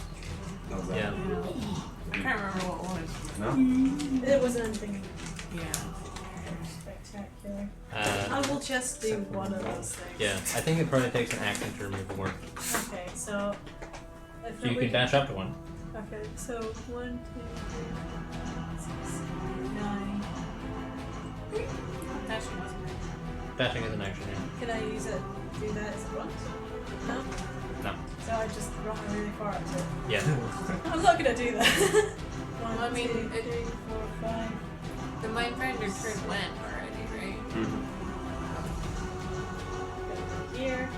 That was that. Yeah. I can't remember what it was. No? It wasn't anything Yeah. spectacular. Uh, I will just do one of those things. yeah. I think it probably takes an action to remove a ward. Okay, so. So you can dash up to one. Okay, so 1, 2, 3, 6, 9. Dashing wasn't Dashing is an action. Yeah. Can I use it? Do that as a front? No. No. So I just run really far up to it. Yeah. I'm not gonna do that. One, Well, I mean, 2, it- 3, 4, 5. The Mindfinder turn went already, right? Here.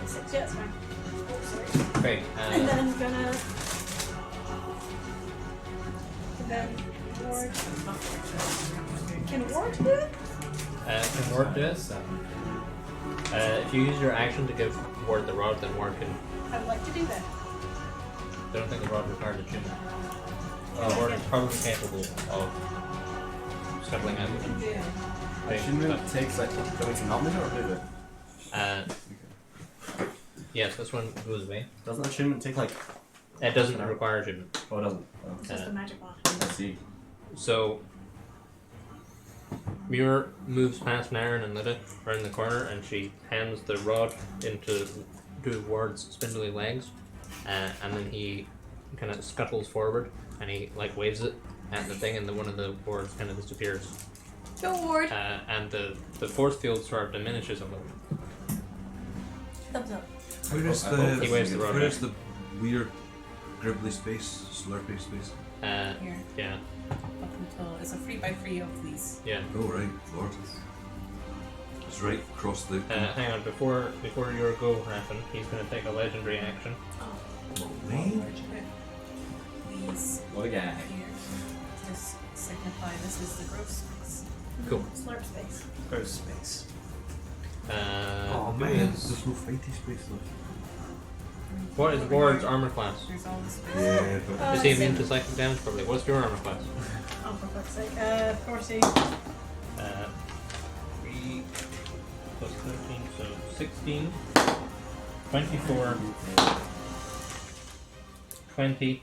6, yeah, it's fine. Oh, sorry. Okay. And then I'm gonna. And then ward. Can ward do it? Can ward do it? If you use your action to give ward the rod, then ward can. I would like to do that. I don't think the rod requires attunement. Ward is probably capable of scuttling out. Yeah. Attunement takes like going to nominate or did it? Yes, this one goes away. Doesn't attunement take like It doesn't require attunement. oh it doesn't. Oh. It's just a magic wand. I see. So, Muir moves past Naren and Lida around the corner, and she hands the rod into Ward's spindly legs, and then he kind of scuttles forward, and he like waves it at the thing, and one of the wards kind of disappears, Go ward. and the force field sort of diminishes a little. Thumbs up. Where is I hope the he waves the rod where back. is the weird gribbly space, slurpy space? Here. Yeah, Up until it's a 3x3 of these. yeah. Oh right, Lord. It's right across the Hang on, before your go, Raffin, he's going to take a legendary action. me? These What a guy. here. To signify this is the gross space. Cool. Slurp space. Go space. Oh man, there's no fighty space left. What is Ward's armor class? There's all the space. Yeah, but Is he immune to psychic damage? Probably. What's your armor class? Oh, for fuck's sake. 40. 3 plus 13, so 16, 24, 20,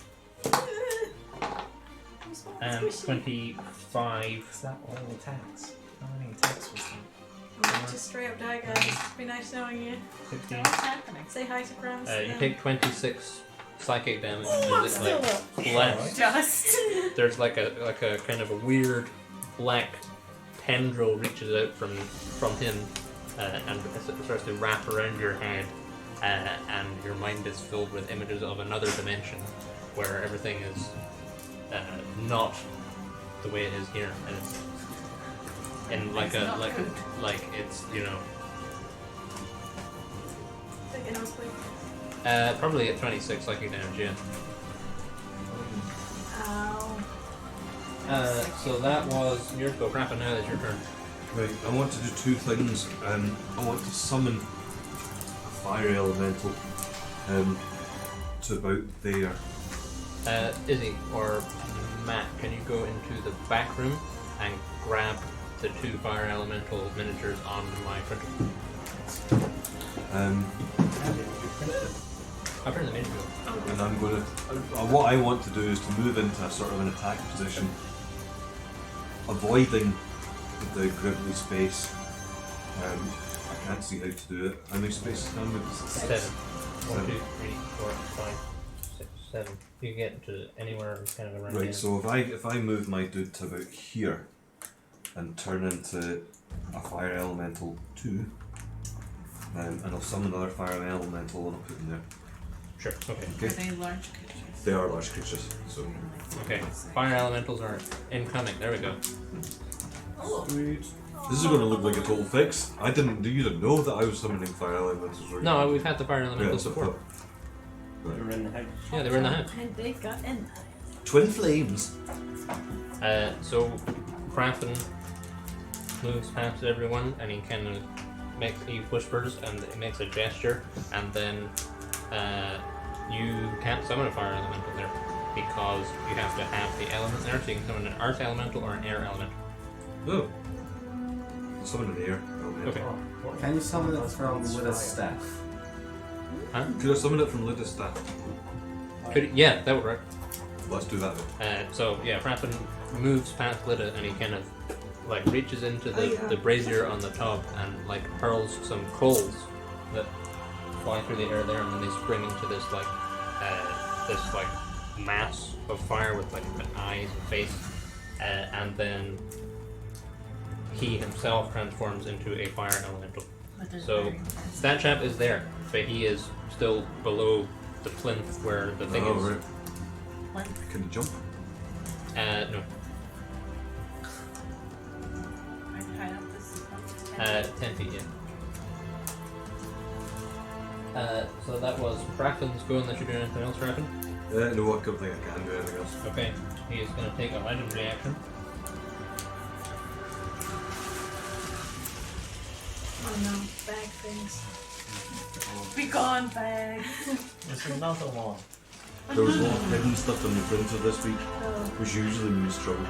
and 25. Is that all attacks? How many attacks was that? Just straight up die, guys. Be nice knowing you. 16. What's happening? Say hi to Grams. You take 26 psychic damage. Oh, I'm It's still like up. flesh. Just. There's like a kind of a weird black tendril reaches out from him and it starts to wrap around your head, and your mind is filled with images of another dimension where everything is not the way it is here, and it's in like It's a not like good. like it's Taking those quick. Probably at 26 psychic damage, yeah. Ow. So that was yours. Go crap, and now it's your turn. Right, I want to do two things. I want to summon a fire elemental to about there. Izzy or Matt, can you go into the back room and grab the 2 fire elemental miniatures on my printer? I printed them in. And I'm going to. What I want to do is to move into a sort of an attack position, avoiding the gripply space. I can't see how to do it. How many spaces can I move? 7. 1, 2, 3, 4, 5, 6, 7. You can get to anywhere kind of around Right. here. So if I move my dude to about here, and turn into a fire elemental 2, and I'll summon another fire elemental and I'll put them there. Sure. Okay. Are they large creatures? They are large creatures, so. Okay. Fire elementals are incoming. There we go. Sweet. This is going to look like a total fix. You didn't know that I was summoning fire elementals. Right? No, we've had the fire elementals Yeah, before. We were in the house. Yeah, they were in the house. And they got in. Twin flames. So Crafton moves past everyone and he kind of he whispers and he makes a gesture, and then you can't summon a fire elemental there because you have to have the element there. So you can summon an earth elemental or an air elemental. No. Summon an air elemental. Okay. Can you summon it from with a staff? Huh? Could I summon it from Lyda's staff? Yeah, that would work. Let's do that then. So yeah, Crafton moves past Lida and he kind of like reaches into the brazier on the top and like hurls some coals that fly through the air there, and then they spring into this mass of fire with like eyes and face, and then he himself transforms into a fire elemental. So that chap is there, but he is still below the plinth where the thing is. Right. Can you jump? No. I'm high up this. 10 feet, yeah. So that was Bracken's go, unless you're doing anything else, Bracken. No, I don't think I can do anything else. Okay, he is going to take a legendary action. Oh no, bag things. Be gone, bag. There's another one. There was a lot of hidden stuff on the printer this week, Oh. which usually means trouble.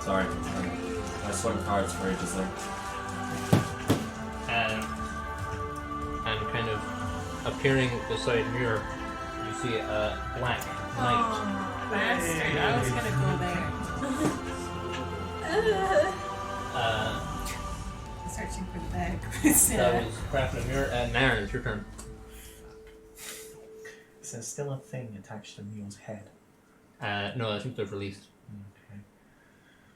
Sorry, I swung cards for ages there. And kind of appearing beside Muir, you see a black knight. Oh, bastard. I was gonna go there. Searching for the bag. That was Crafton and Muir. Naren, it's your turn. Is there still a thing attached to Mule's head? No, I think they've released. Okay.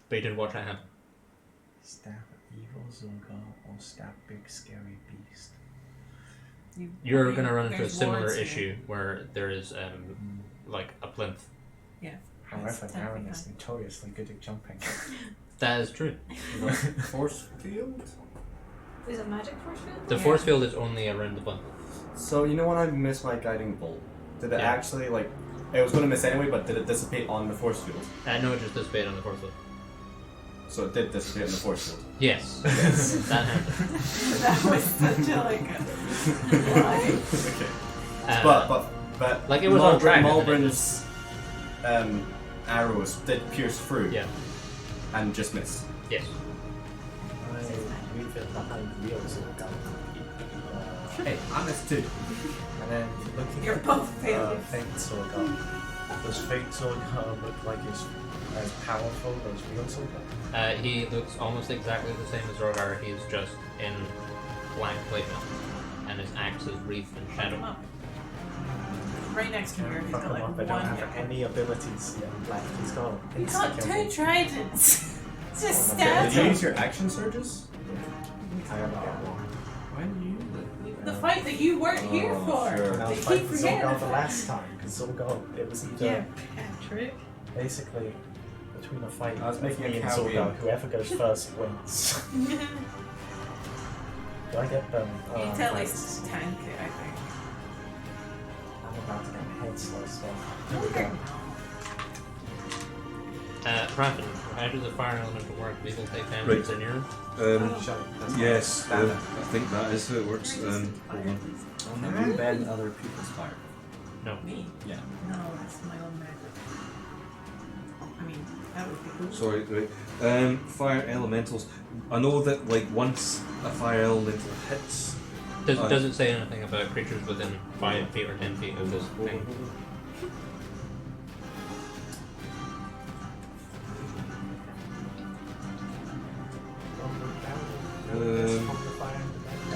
But you did watch that happen. Stab evil Zolgar or stab big scary beast. You're going to run into a There's similar wards here. issue where there is like a plinth. Yeah. However, That's Aaron definitely is notoriously good at jumping. That is true. Force field? Is it magic force field? The force field is only around the plinth. So you know when I missed my guiding bolt, did it Yeah. actually it was going to miss anyway, but did it dissipate on the force field? No, it just dissipated on the force field. So it did dissipate on the force field. Yes. That happened. That was such a lie. Okay. Uh, But like, it was on track, isn't it? Malbrin's arrows did pierce through Yeah. and just missed. Yes. We've been behind real Zolgar. Hey, I missed too. And then looking You're at both failures. Fate Zolgar. Does Fate Zolgar look like it's as powerful as real Zolgar? He looks almost exactly the same as Rogar. He's just in black plate mail, and his axe is wreathed in shadow. Up. Right next to her, he's Fuck got him like up, I don't have one. any abilities left. He's got He's got two insta-kill. tridents. Just Okay, stab Did you him. use your action surges? I only get one. Why did you use it? The fight that you weren't here Oh, for. sure. And I They was keep fighting forgetting Zolgar the about last time, because Zolgar, it was either Yeah, Patrick. basically between a fight I was making me a and cow Zolgar, game. whoever goes first wins. Do I get them? You need to at right. least tank it, I think. I'm about to get my head sliced off. Here we Okay. go. Rapid, how does the fire elemental work? People take damage Right. as they're near? Yes, I think that is how it works. Hold on. Have you banned other people's fire? No. Me? Yeah. No, that's my own magic. I mean, that would be cool. Sorry, right. Fire elementals. I know that like once a fire elemental hits. Does it say anything about creatures within 5 feet or 10 feet of this thing?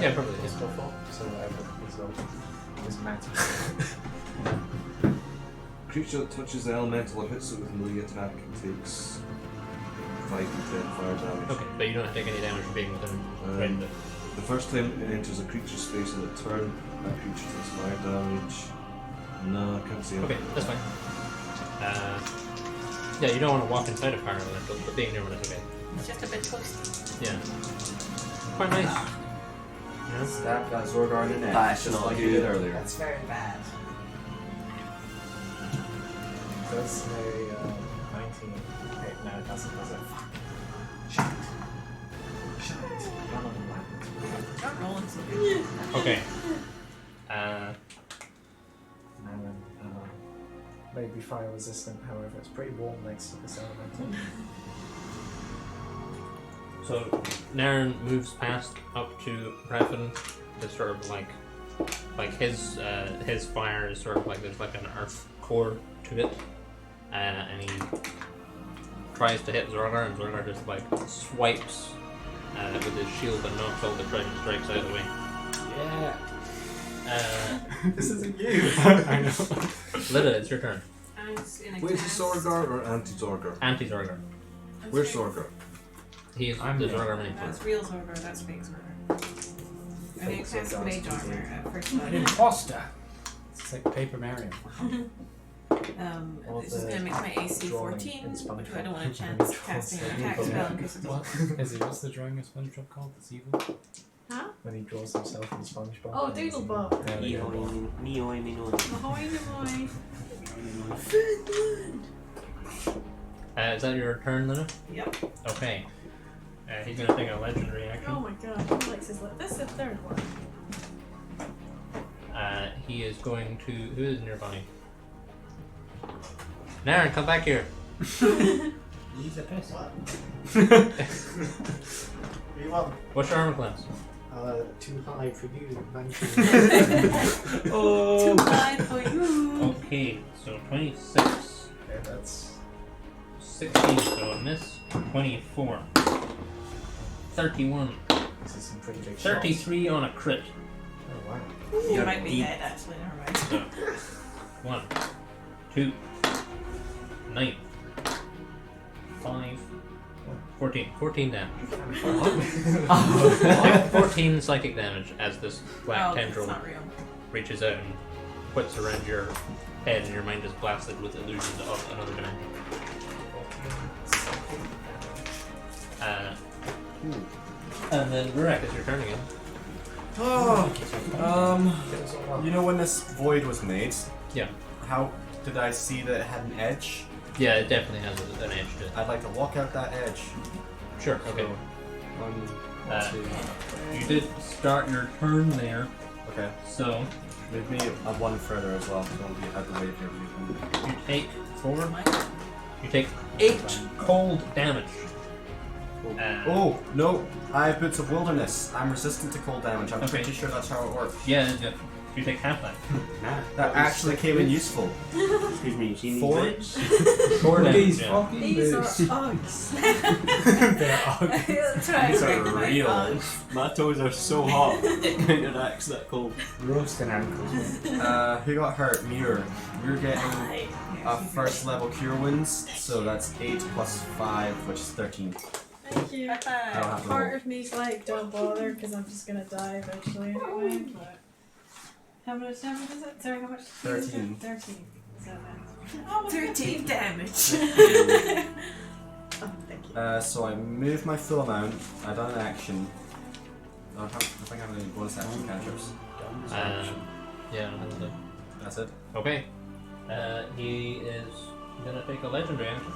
Yeah, probably, yeah. So this matter. Creature that touches the elemental or hits it with a melee attack takes 5 to 10 fire damage. Okay, but you don't take any damage for being within range of it. The first time it enters a creature's space in a turn, that creature takes fire damage. No, I can't see it. Okay, that's fine. Yeah, you don't want to walk inside a fire elemental, but being near one is okay. It's just a bit toasty. Yeah. Quite nice. Yeah. Stab that Zordar in the neck. That's just not like you did earlier. That's very bad. Does a 19 hit? No, it doesn't, does it? Fuck. Shit. Shit. None of them landed. Not rolling so good. Okay. And then, maybe fire resistant, however, it's pretty warm next to this elemental. So Naren moves past up to Raffin. It's sort of like his fire is sort of like there's like an earth core to it, and he tries to hit Zorgar, and Zorgar just like swipes with his shield and knocks all the dragon strikes out of the way. Yeah. This isn't you! I know. Lida, it's your turn. I'm just gonna Wait, is it cast- Zorgar or anti-Zorgar? Anti-Zorgar. I'm Where's sorry. Zorgar? He is I'm the ready. Zorgar mini That's real Zorgar, that's fake Zorgar. I'm gonna cast Zorgar's Mage Armor at first level. Imposter! It's like Paper Mario. All This is the gonna make my AC drawing 14, in which I SpongeBob. don't want to chance casting an attack spell in case it's What? What's the drawing of SpongeBob called? It's evil? Huh? When he draws himself in SpongeBob. Oh, Doodlebug. There we go. Ahoy, me no. Ahoy, ahoy. Is that your turn, Lida? Yep. Okay. He's gonna take a legendary action. Oh my god, who likes his This is the third one. He is going to. Who is nearby? Naren, come back here. He's a piss. What? You want? What's your armor class? Too high for you. Too high for you. Okay, so 26, Okay, that's 16, so on this, 24, 31, this is some pretty big shots. 33 on a crit. Oh wow. You might be dead actually, never mind. So, 1, 2, 9, 5, 14 damage. 14 psychic damage as this black Oh, it's tendril not real. reaches out and puts around your head, and your mind is blasted with illusions of another dimension. And then Rurak, it's your turn again. You know when this void was made? Yeah. How did I see that it had an edge? Yeah, it definitely has an edge to it. I'd like to walk out that edge. Sure, okay. So, 1, Uh, 2. You did start your turn there, Okay. so Move me one further as well. Don't be out the way of your movement. you take 4. Mine? You take 8 cold damage. Oh, no! I have Boots of Wilderness. I'm resistant to cold damage. I'm Okay. pretty sure that's how it works. Yeah, you take half that. That actually came in useful. Excuse me, she 4? needs 4 damage. Yeah. fucking These are boots. Uggs. They're ugly. Try and These are break my real. arms. My toes are so hot. It counteracts that cold. Roasting ankles. Who got hurt? Mirror. You're getting Hi. a first level cure wounds, so that's 8 plus 5, which is 13. Thank you. I don't have to Part roll. of me's like, don't bother, because I'm just gonna die eventually anyway, but... How much damage is it? Sorry, how much? 13. 13. Is that math? Oh, 13 damage. Oh, thank you. So I moved my full amount, I done an action, I think I have any bonus action cantrips. Yeah, I think so. That's it. Okay. He is gonna take a legendary action.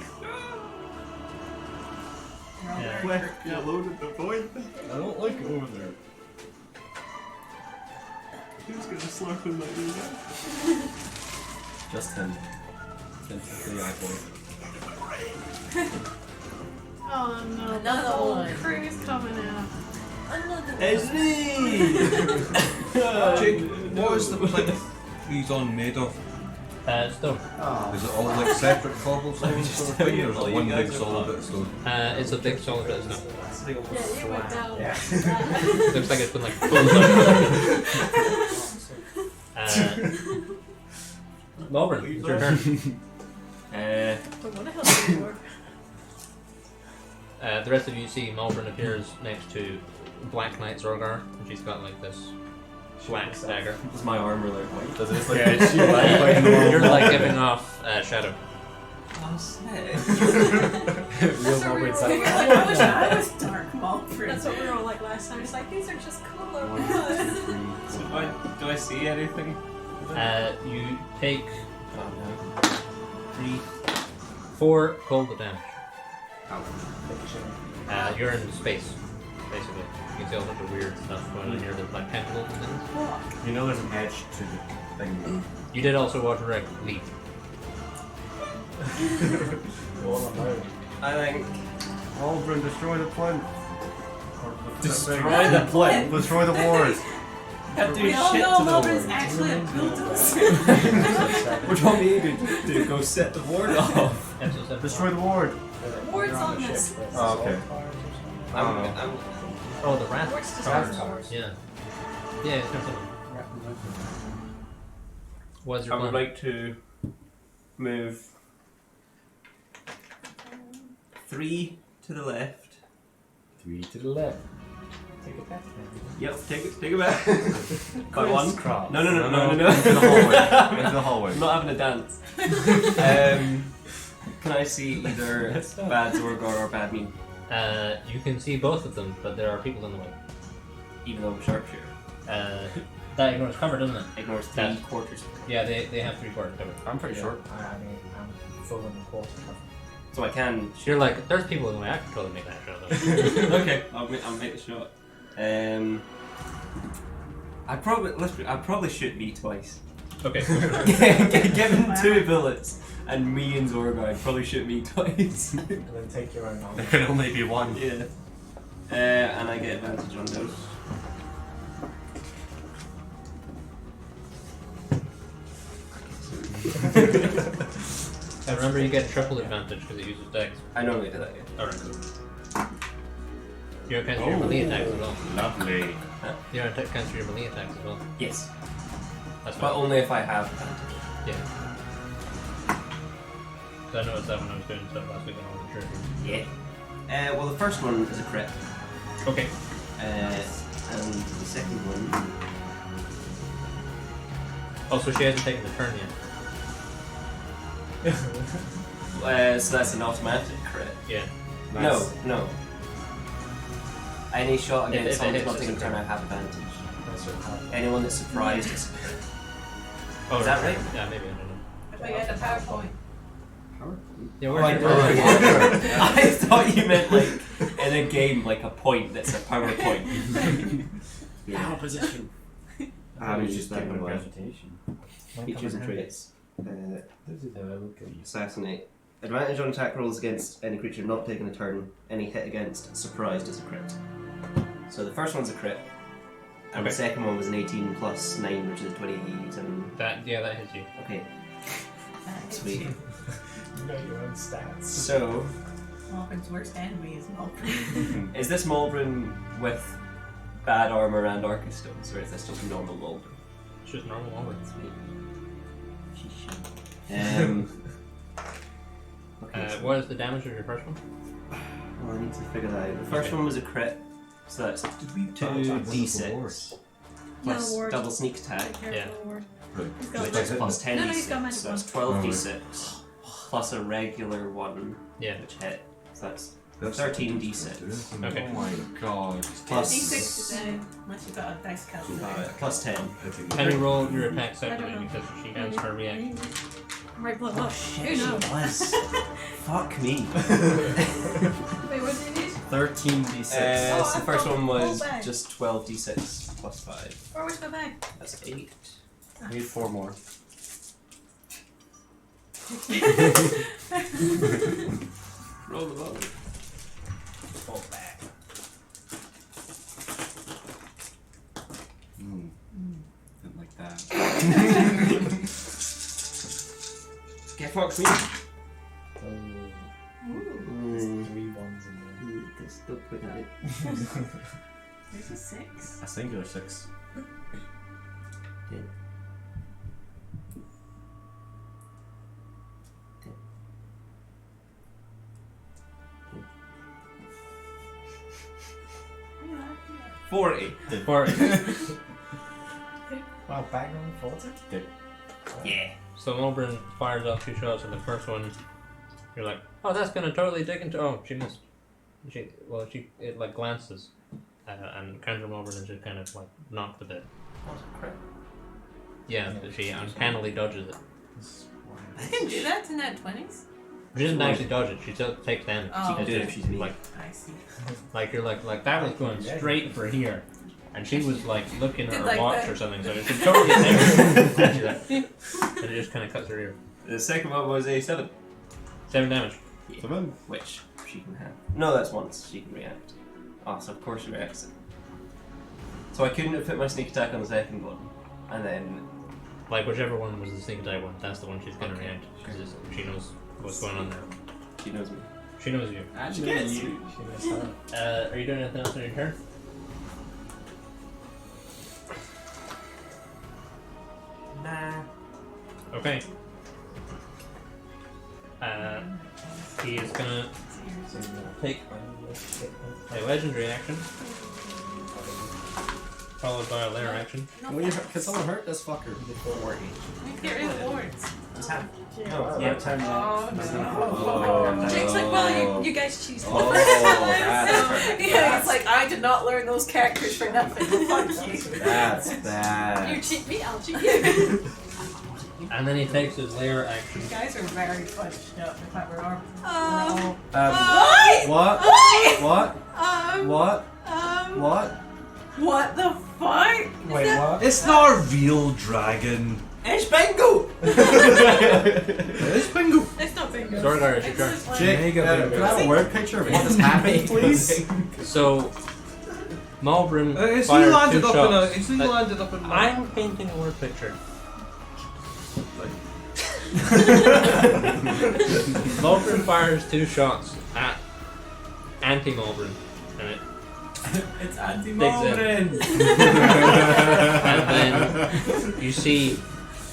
You loaded the void. I don't like it over there. Who's gonna slurp him like you? Just him. The eye boy. Oh no, Another the whole one. crew's coming out. Another It's me! Jake, what is the plinth he's on made of? Stone. Is it all like separate cobblestone sort of thing, or is it one big solid bit of stone? It's a big solid bit of stone. Yeah, you went down. Yeah. Looks like it's been like pulled up. Malvern, it's your turn. But what the hell is it for? The rest of you see Malvern appears next to Black Knight Zorgar, and she's got like this black dagger. Is my armor like white? Does it just like You're like giving off shadow. Oh, snap. That's what we were all I wish I was dark Malfred. That's what we were all like last time. It's like, these are just cooler One, ones. 2, 3, So do I see anything? You take Oh, 3, 4 cold damage. You're in space, basically. You can see all sorts of weird stuff going on here. There's like tentacles and things. You know there's an edge to the thing. You did also watch Rick leap. I think. Malvern, destroy the plinth. Destroy the plinth. Destroy the ward. Can't do We all shit know to the Malvern's ward. actually a build-us. What do you want me to do? Go set the ward off? Destroy the ward. Ward's on this. Oh, okay. I'm Oh, the rat. Ward's just Rat on towers. Yeah. Yeah, it's kind of something. What's your I would plan? like to move 3 to the left. 3 to the left. Take it back. Yep, take it back. By one. Crisscross. No. Into the hallway. Into the hallway. I'm not having a dance. Can I see either bad Zorgar or bad me? You can see both of them, but there are people in the way. Even though I'm sharpshooter. That ignores cover, doesn't it? Ignores That- 3/4. Yeah, they have 3/4 cover. I'm pretty short. I mean, I'm full and quarter cover. So I can. You're like, there's people in the way. I can totally make that shot though. Okay, I'll make the shot. I'd probably shoot me twice. Okay. Given 2 bullets and me and Zorgar, I'd probably shoot me twice. And then take your own arm. There can only be one. Yeah. And I get advantage on those. And remember, you get triple advantage because it uses dex. I normally do that, yeah. Alright, cool. You cancel your melee attacks as well. Lovely. You cancel your melee attacks as well. Yes. That's But fine. only if I have advantage. Yeah. So I noticed that when I was doing stuff last week and I wasn't sure. Yeah. Well, the first one is a crit. Okay. And the second one. Also, she hasn't taken the turn yet. So that's an automatic crit. Yeah. Nice. No. Any shot If it against someone hits, not it's taking a a turn, crit. I have advantage. That's what happened. Anyone that's surprised is a crit. Oh, Is that right? Yeah, maybe. I don't know. I thought you had a PowerPoint. Yeah, Oh, where's I, your I thought you meant like in a game, like a point that's a PowerPoint. Power position. I was just giving giving a away. presentation. Features and traits. This is how I look at you. Assassinate. Advantage on attack rolls against any creature not taking a turn. Any hit against surprised is a crit. So the first one's a crit. And the Okay. second one was an 18 plus 9, which is a 27. that hits you. Okay, sweet. You know your own stats. So, Malvern's worst enemy is Malvern. is this Malvern with bad armor and Archistones, or is this just normal Malvern? It's just normal Malvern. Okay, so What is the damage of your first one? well, I need to figure that out. The first one was a crit, so that's 2d6 plus Ward. double sneak attack. Take care Yeah. of the ward. Right. He's got Which magic. is plus 10d6, No, no, he's got magic so that's one. 12d6 plus a regular one, Yeah. which hit. So that's That's 13d6. Okay. Oh my god. Plus, D6 today, unless you've got a dice calculator. plus 10. Can you roll your attack separately because she has her reaction? Right, blood. Oh shit, Who she knows? was. Fuck me. Wait, what do you need? 13d6. So the first one was Roll back. just 12d6 plus 5. Or where's my bag? That's 8. I need 4 more. Roll the ball. Fall back. Didn't like that. Get fucked me. There's 3 ones in there. Don't put that in. There's a 6. A singular 6. Yeah. 40. Or, Wow, bang on 40? Yeah. so Mulbrin fires off 2 shots, and the first one, you're like, oh, that's gonna totally dig into. Oh, she missed. It like glances, and Counter Mulbrin is just kind of like knocked a bit. What a crap. Yeah, she uncannily dodges it. I can do that to net 20s. She doesn't actually dodge it. She still takes damage. Oh. She can do it if she's me. Like, I see. like you're like that was going straight for here, and she was like looking at Did her like watch that. or something, so she totally damage. And it just kind of cuts her ear. The second one was a 7. 7 damage. Which she can have. No, that's once. She can react. Oh, so of course she reacts it. So I couldn't have put my sneak attack on the second one. And then. Like whichever one was the sneak attack one, that's the one she's gonna react. Because she knows what's going on there. She knows me. She knows you. She gets you. She missed out. Are you doing anything else on your turn? Nah. Okay. He is gonna So you're gonna take take a legendary action, followed by a lair action. Can someone hurt this fucker? We get rid of wards. No, yeah, turn Oh, Oh. Jake's like, well, you guys choose. Oh, that's Yeah, it's like I did not learn those characters for nothing. Fuck you. That's You bad. cheat me, I'll cheat you. And then he takes his lair action. You guys are very punched up if I were armed. What? What? Um, What? What? What the fuck? Wait, what? It's not a real dragon. It's bingo! It's bingo. It's not bingo. Zorgar, it's your turn. It's like, Jake, Mega can bingo. I have a word picture of what has happened, please? So, Mulbrin It's he fired landed 2 up shots. in a. It's he That- landed up in. I'm painting a word picture. Mulbrin fires 2 shots at anti-Mulbrin, and it It's anti digs in. And then you see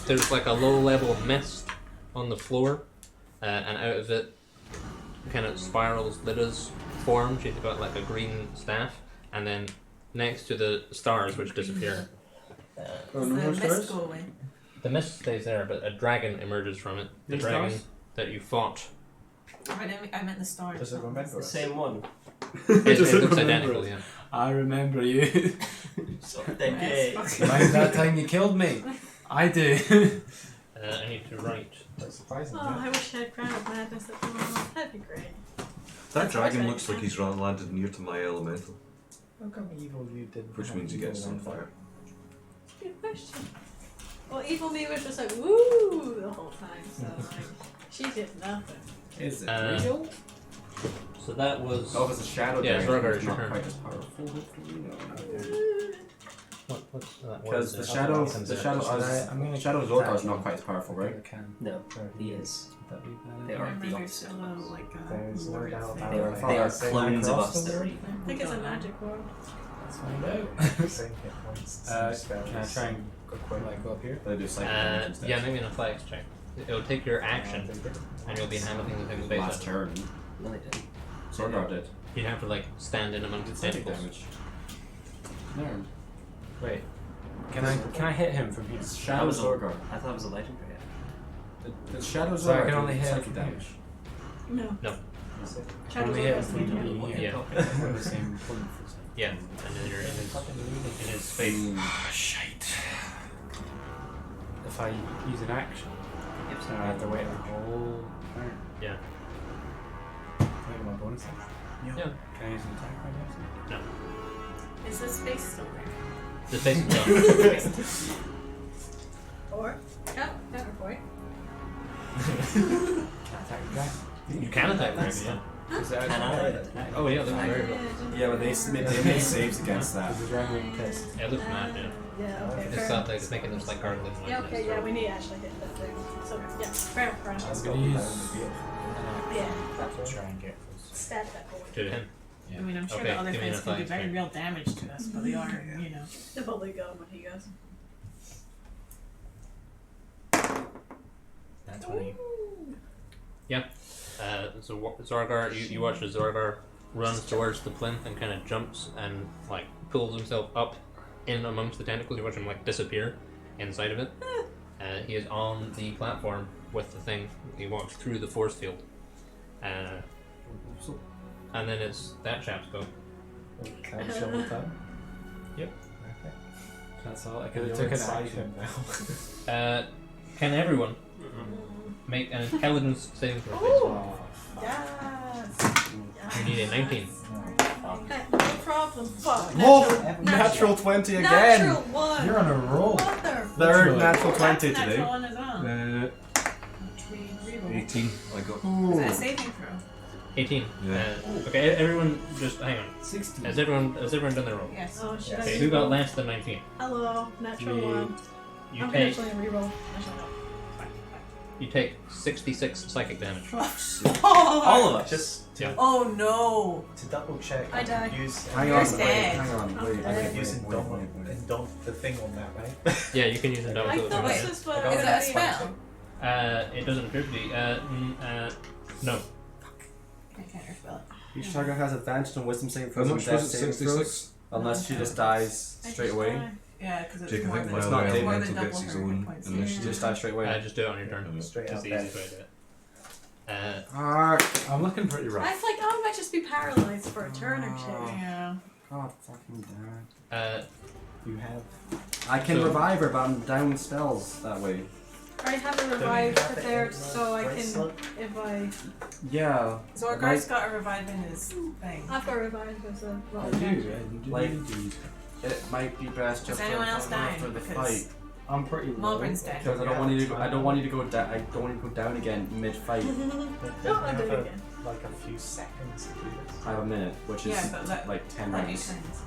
there's like a low-level mist on the floor, and out of it kind of spirals Lyda's form. She's got like a green staff, and then next to the stars, which disappear. The mist go away. The mist stays there, but a dragon emerges from it. The These dragon stars? that you fought. I meant the stars. Does it remember The us? same one. It Does it looks remember identical, us? yeah. I remember you. So Yes. Mind that time you killed me? I do. I need to write. That's surprising. oh, I wish I had Crown of Madness at the moment. That'd be great. That dragon looks like he's landed near to my elemental, How come evil you didn't? which have means he evil gets on then? fire. Good question. Well, Evil Me was just like, woo, the whole time, so like, she did nothing. Is it Uh, real? So that was. Oh, it's a shadow Yeah, dragon. Zorgar, It's it's your not turn. quite as powerful. hopefully, no. What's that? What Because is the it? shadow, Comes the out. shadow, I'm gonna shadow keep Zorgar is that. not quite as powerful, right? I can. No, he is. That'd be bad. They I are remember the there's opposite. still a, like There's no word doubt thing. about They it. are- If they I are say clones of across us the that word, read them. I think it's a magic word. let's find out. Same hit points. Same spells. Can I try and like go up here? They do psychic damage instead. Yeah, maybe an athletics check. It'll take your action, They did. and you'll be handling the things Last based turn. No, they didn't. Zorgar did. You'd have to like stand in amongst the Psychic tentacles. damage. No. Wait. Can I hit him from here? That Shadow was a, Zorgar. I thought it was a legendary. The Shadow Zorgar So I can only did hit psychic from damage. No. Shadows Only hit over us from the the Yeah. We're the same point. Yeah, and then you're in his face. Ah, shite. If I use an action, so I have to wait a whole turn. Yeah. Can I get my bonus action? Yeah. Can I use an attack by bonus? No. Is this space still there? The face is done. Or? Oh, counterpoint. Attack the dragon. You can attack the dragon, yeah. Is that Can I? Oh yeah, that's very good. Yeah, but they made saves against that. Is the dragon pissed? Yeah, it looks mad, yeah. Yeah, okay. It's fair that enough. like it's making this like gargling noises. Yeah, okay, yeah, we need to actually hit that thing. So, yeah, fair enough, fair enough. I'm gonna use. Yeah, Try and get close. stab that boy. To him. I mean, I'm sure Okay, the other give me an things can do athletics very check. real damage to us, but they are, you know. They'll probably go when he goes. That's 20. So Zorgar, you watch as Zorgar runs towards the plinth and kind of jumps and like pulls himself up in amongst the tentacles. You watch him like disappear inside of it. He is on the platform with the thing. He walks through the force field. And then it's that chap's go. Can I shovel time? Yep. Okay. That's all. I could You're have took an inside action. him now. Can everyone make an intelligence saving throw, please? Oh, fuck. Yes! You need a 19. No problem. Fuck. Oh, natural 20 again! Natural one! You're on a roll. What the Third natural That's 20 a natural today. one as well. 18. I got. Is that a saving throw? 18. Yeah. Okay, everyone just hang on. 16. Has everyone done their roll? Yes. Oh, should Okay, I who got reroll? less than 19? Hello, natural Me. one. You I'm take actually gonna reroll. Actually, no. you take 66 psychic damage. All of us. Just Yeah. Oh no! to double check, I die. use Hang You're on, dead. hang on, wait, I wait, could use wait, wait, wait. indult the thing on that, right? Yeah, you can use it I double. thought Wait. this was what I I Is was that a doing. spell? It doesn't appear to be. No. I can't spell it. Each target has advantage on wisdom saving How throws and much death was it? saving 66? throws, unless she just dies I straight just away. die. Yeah, because it's Jake, I more think than, my It's not other David. more than elemental double gets his her hit own points. initiative. She just dies straight away. Just do it on your turn. Straight That's up the there. easiest way to do it. I'm looking pretty I rough. was like, I might just be paralyzed for a turn or two. Yeah. God fucking damn You have. I can So- revive her, but I'm down spells that way. I have a Don't you revive have it prepared in, so I can, bracelet? if I... Yeah. Zorgar's got a revive in his thing. I've got a revive as a... I do, you do Like- need to use it. It might be best Is just anyone else dying? after the Because- fight. I'm pretty low. Malgren's dead. Because I don't want you to. I don't want you to go down. I don't want you to go down again mid-fight. No, I'll do it again. Like a few seconds to do this. I have a minute, which is Yeah, but that- like 10 How many rounds. turns?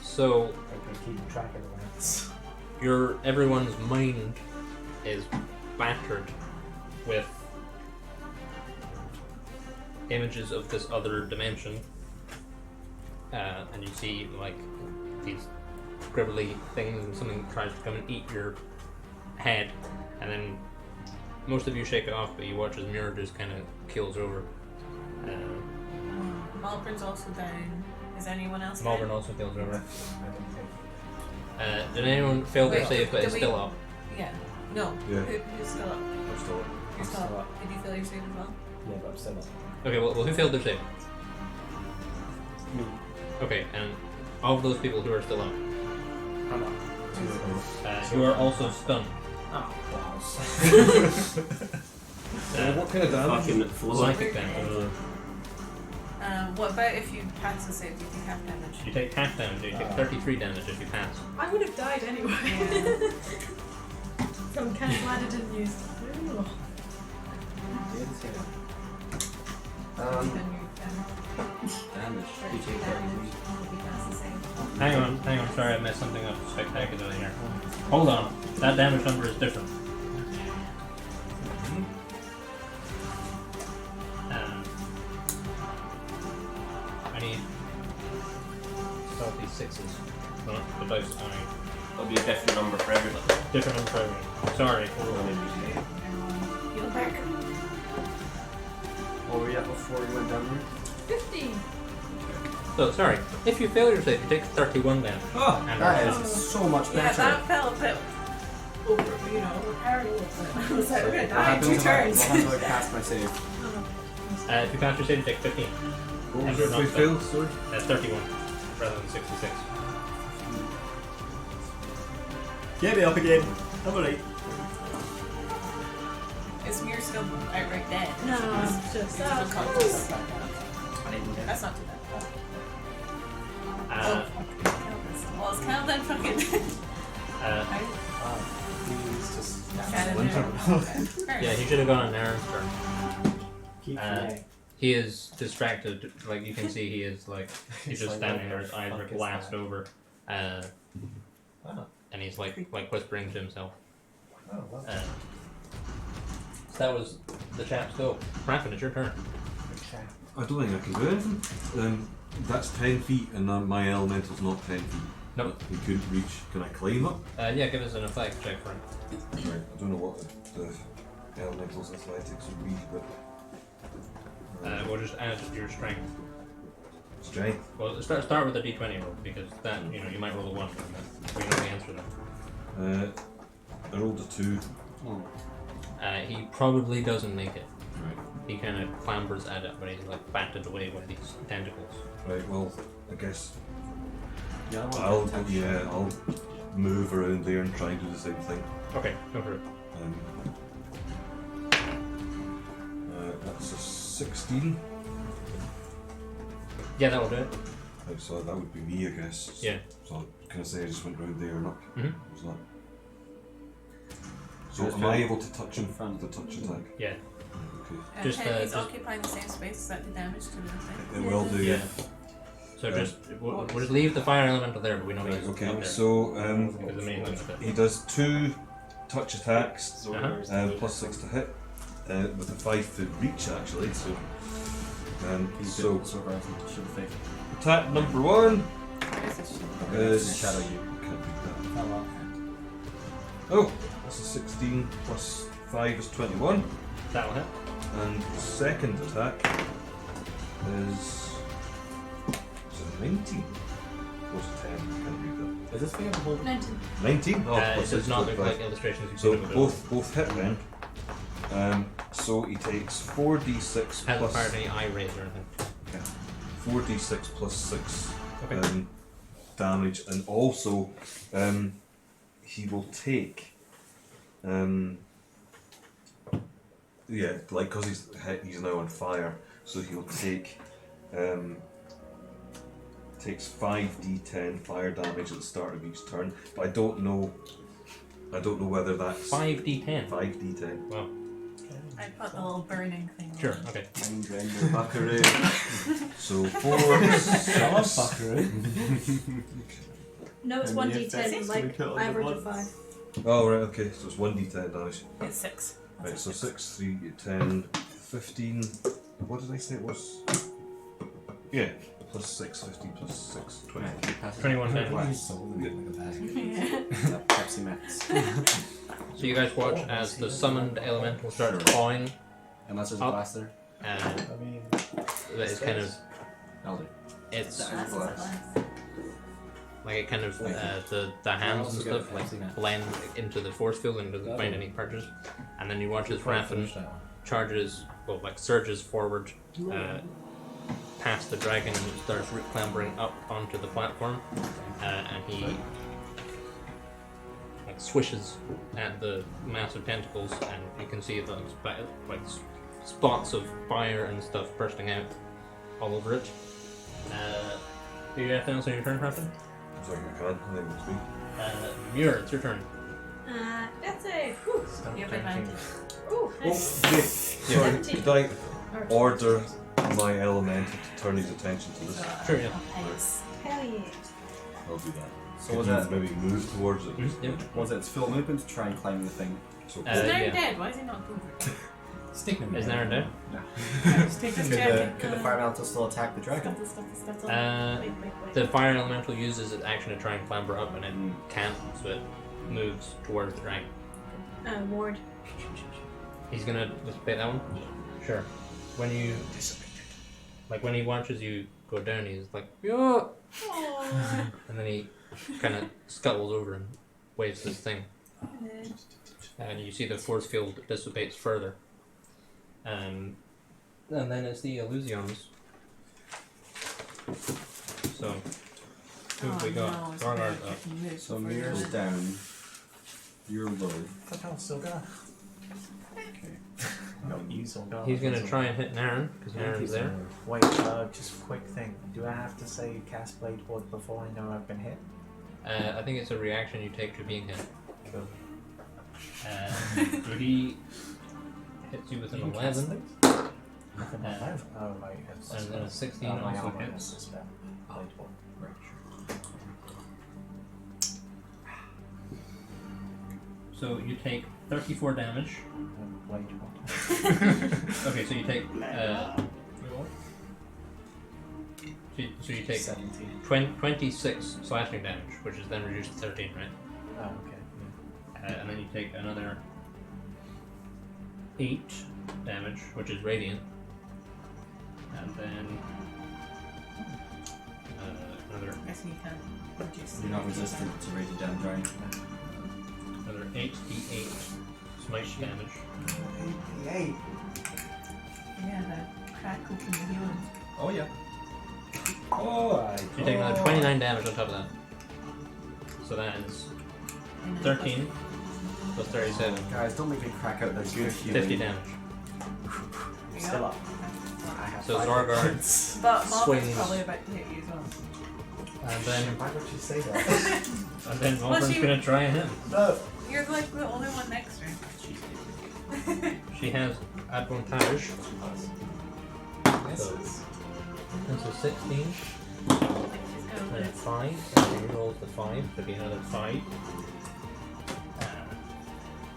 So I can keep track of the rounds. everyone's mind is battered with images of this other dimension, and you see like these scribbly things, and something tries to come and eat your head, and then most of you shake it off, but you watch as Mirror just kind of keels over. Malgren's also down. Is anyone else Malvern down? also keels over. I don't think. Did anyone fail their Wait, save but did is we- still up? Yeah. No. Yeah. Who's still up? I'm still up. You're still up. Did you fail your save as well? Yeah, but I'm still not. Okay, well who failed their save? Me. Okay, and of those people who are still up, I'm up. you are also stunned. Oh, wow. What kind of damage? Fucking floor. Psychic damage. What about if you pass the save? Do you take half damage? You take half damage, you take 33 damage if you pass. I would have died anyway. Yeah. So I'm kind of glad I didn't use it. Ooh. Um, Then you're damage. You take damage if you pass the save. Hang on, sorry I messed something up spectacularly here. Hold on, that damage number is different. I need stealthy sixes. No, the dice are It'll be a different number for everyone. different number for everyone. Sorry. Everyone, heal back. What were you at before you went down here? 15. So, sorry, if you fail your save, you take 31 damage. Oh, And that are- is so much Yeah, better. that fell a bit overpowered a little bit. I was like, we're gonna What die in happens 2 if I- turns. What happens if I pass my save? Oh, If you pass your save, you take 15. What was And it you're if I not stunned. failed? Sorry. That's 31 rather than 66. Get me up again. I'm alright. Is Muir still outright dead? No, He's it's just. still conscious. That's not too bad. Uh, Well, it's kind of then fucking. He's just yeah, he should have gone on Aaron's turn. keep He is distracted. Like you can see, he is like he's just like, standing there. what His the eyes are fuck is glassed that? over, and he's like whispering to himself. So that was the chap's go. Raffin, it's your turn. I don't think I can do anything. That's 10 feet, and my elemental's not 10 feet. Nope. He couldn't reach. Can I climb up? Yeah, give us an athletics check for him. Right. I don't know what the elemental's athletics would be, but. We'll just add your strength. Strength. Well, start with a d20 roll because that you might roll a 1 from that. We know the answer then. I rolled a 2. He probably doesn't make it. Right. He kind of clambers at it, but he's like batted away by these tentacles. Right. Well, I guess Yeah, I'll move around there and try and do the same thing. Okay, go for it. That's a 16. Yeah, that'll do it. Right, so that would be me, I guess. Yeah. So can I say I just went round there and up? Mhm. Was that? So Just am I able to touch him front. with the touch attack? Yeah. Okay. Just, he's just- occupying the same space. Is that the damage to the thing? It will do. Yeah. So we'll just leave the fire elemental there, but we know Right, he's okay. up there. So Because the main limit of it. he does 2 touch attacks, Uh-huh. plus 6 to hit, with a 5-foot reach actually. So So should fake. attack number 1 Where is this shit? is Shadow you. Can't read that. Oh, that's a 16 plus 5 is 21, That'll hit. and the second attack is a 19 plus 10. Can't read that. Is this thing a whole 19. 19. Oh, It plus does 6 not plus look 5. like illustrations you've So seen of it. both hit then. So he takes 4d6 Hasn't plus fired any eye rays or anything. 4d6 plus 6 Okay. damage, and also he will take like because he's now on fire, so he'll take takes 5d10 fire damage at the start of each turn, but I don't know whether that's 5d10. 5d10. Wow. I put the little burning thing. on. Sure. Okay. Buckaroo. So 4, 6, No, it's And the 1d10, effects like we put on the average of ones. 5. oh right, okay, so it's 1d10 damage. It's 6. That's Right, a so 6, 3, 10, 15. What did I say it was? Yeah, plus 6, 15, plus 6, 20. 21 damage. Yeah. Pepsi Max. So you guys watch as the summoned elemental starts clawing, Unless there's Up. a blaster. and I mean, it's kind of I'll do. it's That's a glass. like it kind of Thank you. the hands and also get stuff a like Pepsi Max. blend into the force field and doesn't find any partners. And then you watch as Raffin charges, well, like surges forward past the dragon and starts clambering up onto the platform, and he like swishes at the massive tentacles, and you can see the spots of fire and stuff bursting out all over it. Do you have anything else on your turn, Raffin? So I can, I think it's me. Muir, it's your turn. That's a. Whew. You have advantage. Ooh, Oh, sorry, 17. did I Or- order my elemental to turn his attention to this? Sure, yeah. Nice. Hell yeah. I'll do that. So Could was you that maybe move towards it? Yep. was it its full movement to try and climb the thing? So He's now yeah. dead. Why is he not moving? sticking Is Naren dead? Just Could checking. the fire elemental still attack the dragon? Wait. The fire elemental uses its action to try and clamber up, and it can't, so it moves towards the dragon. Ward. He's gonna dissipate that one? Sure. When you when he watches you go down, he's like, yeah, Aww. and then he kind of scuttles over and waves this thing, and you see the force field dissipates further. And then it's the Illusions. So, who have we got? Barnard up. So Mirror's down. You're low. What the hell, still go? No, use or go. He's gonna try and hit Naren, because Naren's there. Wait, just quick thing. Do I have to say cast Blade Ward before I know I've been hit? I think it's a reaction you take to being hit. Cool. So he hits you with an 11, Nothing like that. Oh, right. and then a 16 my also armor hits. is a spell. Blade Ward. Right, sure. So you take 34 damage. Blade Ward. Okay, so you take so you take 17. 26 slashing damage, which is then reduced to 13, right? Oh, okay. And then you take another 8 damage, which is radiant, and then another I guess you can reduce You're not resistant to radiant damage, right? another 8d8 smite damage. 88. Yeah, the crack open the healing. Oh yeah. Oh, So you take another 29 damage on top of that. So that is 13 plus 37, Guys, don't make me crack out that good healing. 50 damage. Still up. I have So 5 Zorgar, points. But Marvin's Swings. probably about to hit you as well. and then Why would you say that? Malvern's she- gonna try him. No. You're like the only one next to her. She has advantage. So this is 16. And 5, so she rolls the 5, so be another 5.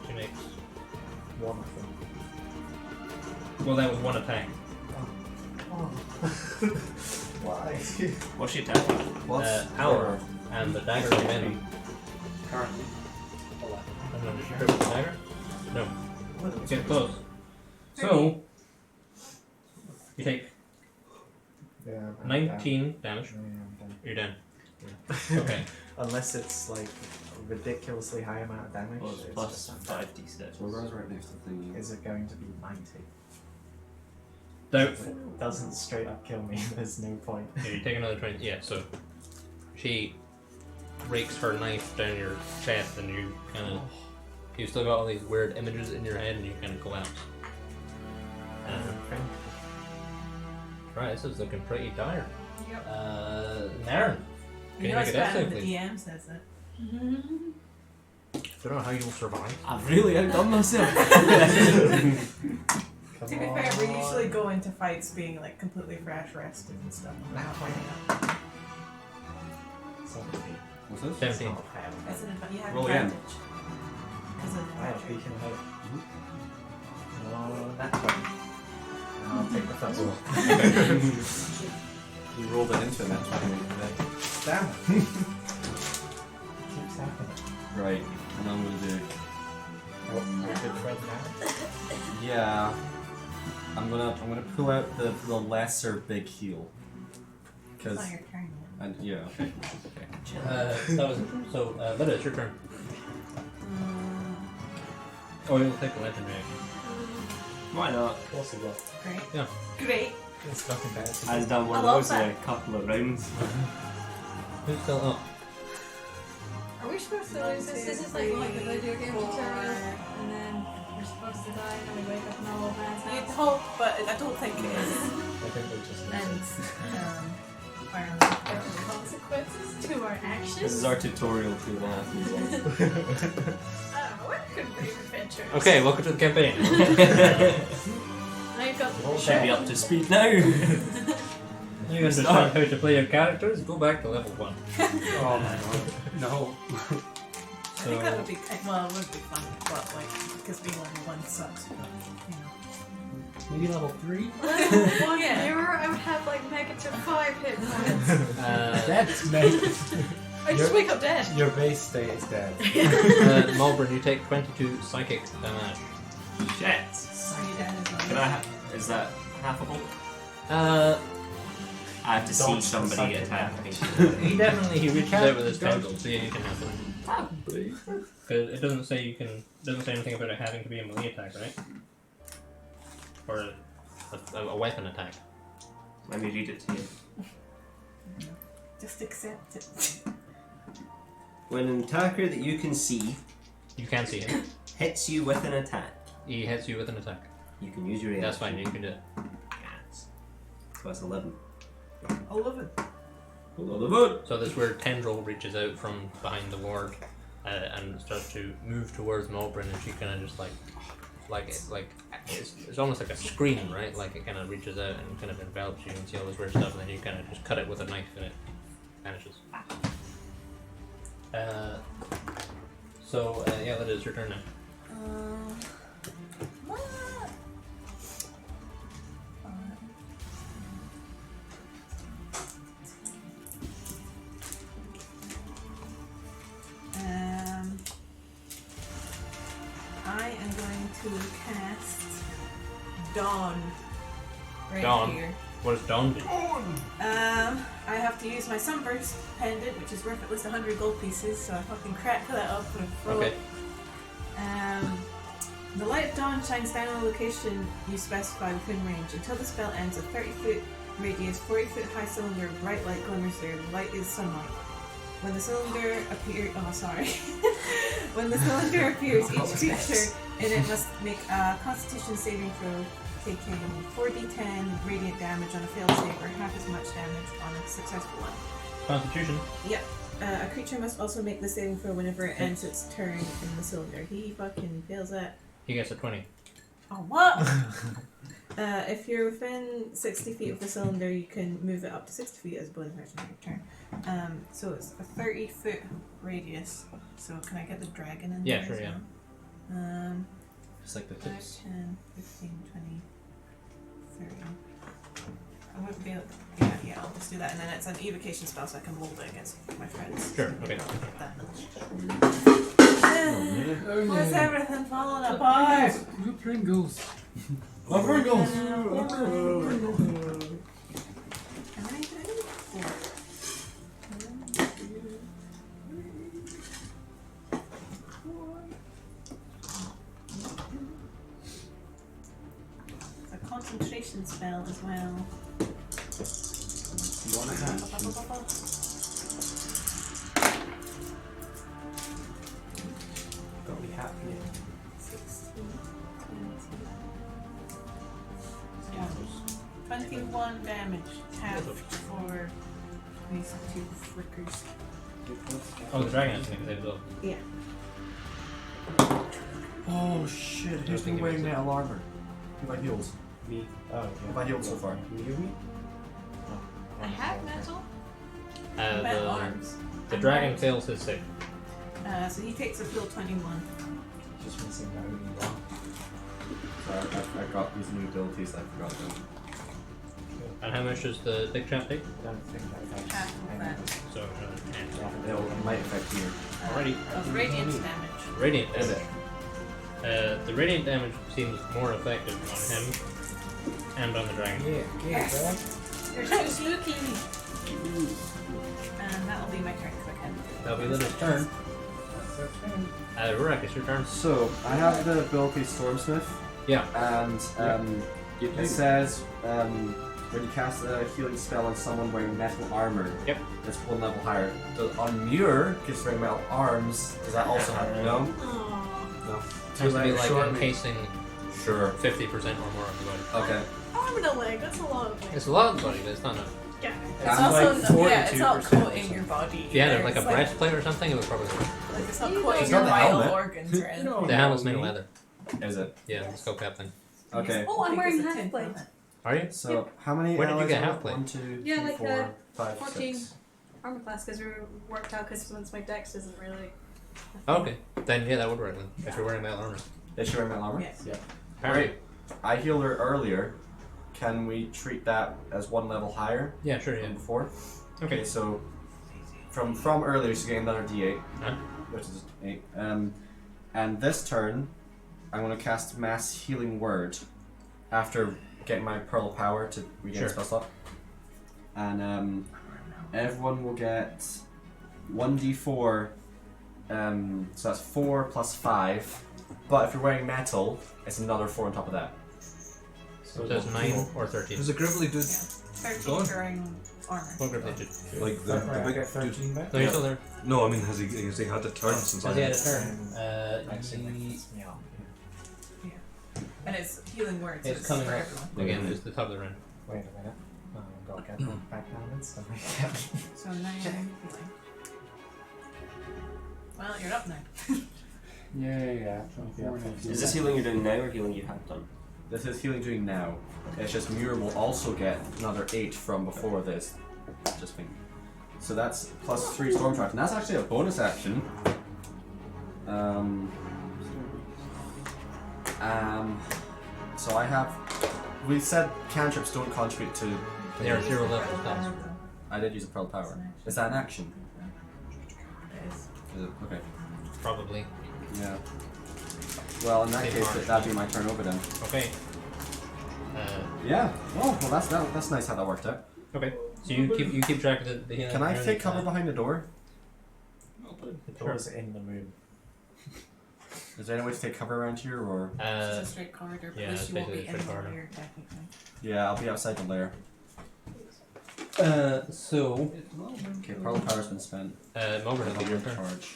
She makes One of them. well, that was one attack. Oh. Why? What's she attacking? What's Power, and the dagger is venom. Currently. I'm gonna just grip the dagger. No, get close. So you take Yeah, I'm 19 damage. down. Yeah, I'm down. You're done. Okay. Unless it's like a ridiculously high amount of damage. Well, it's it's plus just- 5d6. Zorgar's right next to the thing. Is it going to be 90? Doubtful. If it doesn't straight up kill me, there's no point. Yeah, you take another 20. Yeah, so she rakes her knife down your chest, and you kind of. You still got all these weird images in your head, and you kind of collapse. Right, this is looking pretty dire. Yep. Naren, can you know make it's a death bad save, when the please? DM says it. Don't know how you'll survive. I've really outdone myself. Come To be fair, we usually go into fights being like completely fresh, rested and stuff. We're not pointing up. 17. What's this? 17. Not fair. That's an advantage. You have Roll again. advantage. As an I have advantage. beacon of hope. Oh, that one. I'll take the first one. You rolled it into it, that's why Damn. Keeps happening. Right, and I'm gonna do. What, my good friend now? Yeah. I'm gonna pull out the lesser big heal. It's Cause not your turn yet. and yeah, okay. Chill. That was so. Lydia, it's your turn. Oh, you'll take the legendary. Why not? What's it got? Great. Yeah. Great. There's nothing better to Has do. done one I of love those in a that. couple of rounds. Who's still up? Are we supposed to lose this? This is like the video game tutorial, and then we're supposed to die, and then we wake up in our old man's You'd house. hope, but I don't think it is. I think we just And lose Ireland. There are consequences to our actions. This is our tutorial to what happens. I don't know, what could be adventures? Okay, welcome to the campaign. Now you've got Roll Should be up to speed now. You understand how to play your characters? Go back to level 1. Oh my god. No. I think that would be well, it would be fun, but like because being level 1 sucks. But, you know. Maybe level 3? one Yeah. mirror, I would have like negative 5 hit points. That's mate. I just wake up dead. Your base state is dead. Malvern, you take 22 psychic damage. Shit. Sorry, Dad is on. Can I is that halfable? I have to see Don't somebody psychic attack me. He reaches out with his tendrils, so yeah, you can have them. Probably. Because it doesn't say anything about it having to be a melee attack, right? Or a weapon attack. Let me read it to you. Just accept it. When an attacker that you can see You can see him. hits you with an attack, He hits you with an attack. you can use your reaction. That's fine. You can do it. Yes. So that's 11. 11. So this weird tendril reaches out from behind the ward and starts to move towards Malbrin, and she kind of just it's almost like a screen, right? Like it kind of reaches out and kind of envelops you and see all this weird stuff, and then you kind of just cut it with a knife and it vanishes. Yeah, that is your turn now. I am going to cast Dawn right Dawn? here. What does Dawn do? I have to use my Sunburst pendant, which is worth at least 100 gold pieces, so I fucking crack that up and throw Okay. it. The light of dawn shines down on a location you specify within range. Until the spell ends, a 30-foot radius, 40-foot high cylinder of bright light glimmers there. The light is sunlight. When the cylinder appears, when the cylinder appears, each creature in it must make a Constitution saving throw, taking 4d10 radiant damage on a failed save, or half as much damage on a successful one. Constitution. Yep. A creature must also make the saving throw whenever it ends its turn in the cylinder. He fucking fails that. He gets a 20. Oh, what? If you're within 60 feet of the cylinder, you can move it up to 60 feet as a bonus action on your turn. So it's a 30-foot radius. So can I get the dragon in Yeah, there sure, as yeah. well? Just like the 5, tips. 10, 15, 20, 30. I wouldn't be able yeah, I'll just do that. And then it's an evocation spell, so I can hold it against my friends. Sure, okay. That much. Oh, What's everything falling apart? No Pringles. Love Pringles! It's a concentration spell as well. You want to have? Gotta be happy. 16, 21 damage, half for these two flickers. Oh, the dragon has to make a save as well. Yeah. Oh shit, who's been wearing metal armor? Who have I healed? Me. Oh, who have I healed so far? Can you hear me? I have metal. Metal arms. The dragon fails his save. So he takes a full 21. Just missing that really long. Sorry, I got these new abilities I forgot them. And how much does the big trap take? I don't think that affects Half of any- that. So, It might affect you. Alrighty. Of radiant damage. Radiant Is damage. The radiant damage seems more effective on him and on the dragon. You're so spooky. And that'll be my turn because I can. That'll be Linda's turn. Rurik, it's your turn. So, I have the ability Stormsmith, Yeah. and it says when you cast a healing spell on someone wearing metal armor, Yep. it's one level higher. On Muir, because wearing metal arms, does that also happen? No? No. It has to be like encasing Sure. 50% or more of the body. Okay. Arm and a leg, that's a lot of It's a lot of the body, but it's not enough. Yeah. It's That's also like it's not 42% coating your body. If you had either. like a It's breastplate or something, it would probably work. Like it's not You coating It's your not the vital helmet. organs or anything. The helmet's made of leather. Is it? Yeah, the skull cap thing. Okay. Oh, I'm wearing Because of half tin plate. helmet. Are you? So, how many Where did you allies get are half there? plate? 1, 2, Yeah, 3, like, 4, 5, 14 6. armor class because we worked out because once my dex isn't really. Oh, okay. Then yeah, that would work then. If you're wearing metal armor. Is she wearing metal armor? Yes. Apparently. I healed her earlier. Can we treat that as one level higher Yeah, sure, yeah. than before? Okay. So from earlier, she's getting another D8, Huh? which is 8. And this turn, I'm going to cast Mass Healing Word after getting my Pearl of Power to regain Sure. spell slot. And everyone will get 1d4. So that's 4 plus 5. But if you're wearing metal, it's another 4 on top of that. So It says 9 or 13. There's a gribbly dude. 13 Gone? during armor. What group did you? Like the I big get dude. 13 back. No, you're still there. No, I mean, has he had the turn since I Has he had a had turn? Actually, that He- keeps me up. And it's healing words. so It's coming for up everyone. again. It's the top of the round. Wait a minute. Got to get them back down instantly. So 9 healing. Well, you're up now. Yeah. Is this healing you're doing now or healing you have done? This is healing doing now. It's just Muir will also get another 8 from before this. Just think. So that's plus 3 storm charge, and that's actually a bonus action. So I have. We said cantrips don't contribute to. They are 0 level spells. I did use a pearl power. Is that an action? It is. Is it? Okay. Probably. Yeah. Well, in that Same case, margin. that'd be my turn over then. Okay. Yeah. Oh, well, that's nice how that worked out. Okay. So you keep track of the healing. Can I round, take cover behind the door? The door's in the moon. Is there any way to take cover around here, or? It's a straight corridor, but yeah, at least it's you won't be basically a in the straight corridor. layer technically. Yeah, I'll be outside the lair. So Okay, pearl power's been spent. Mulgren, it'll be your turn. Charge.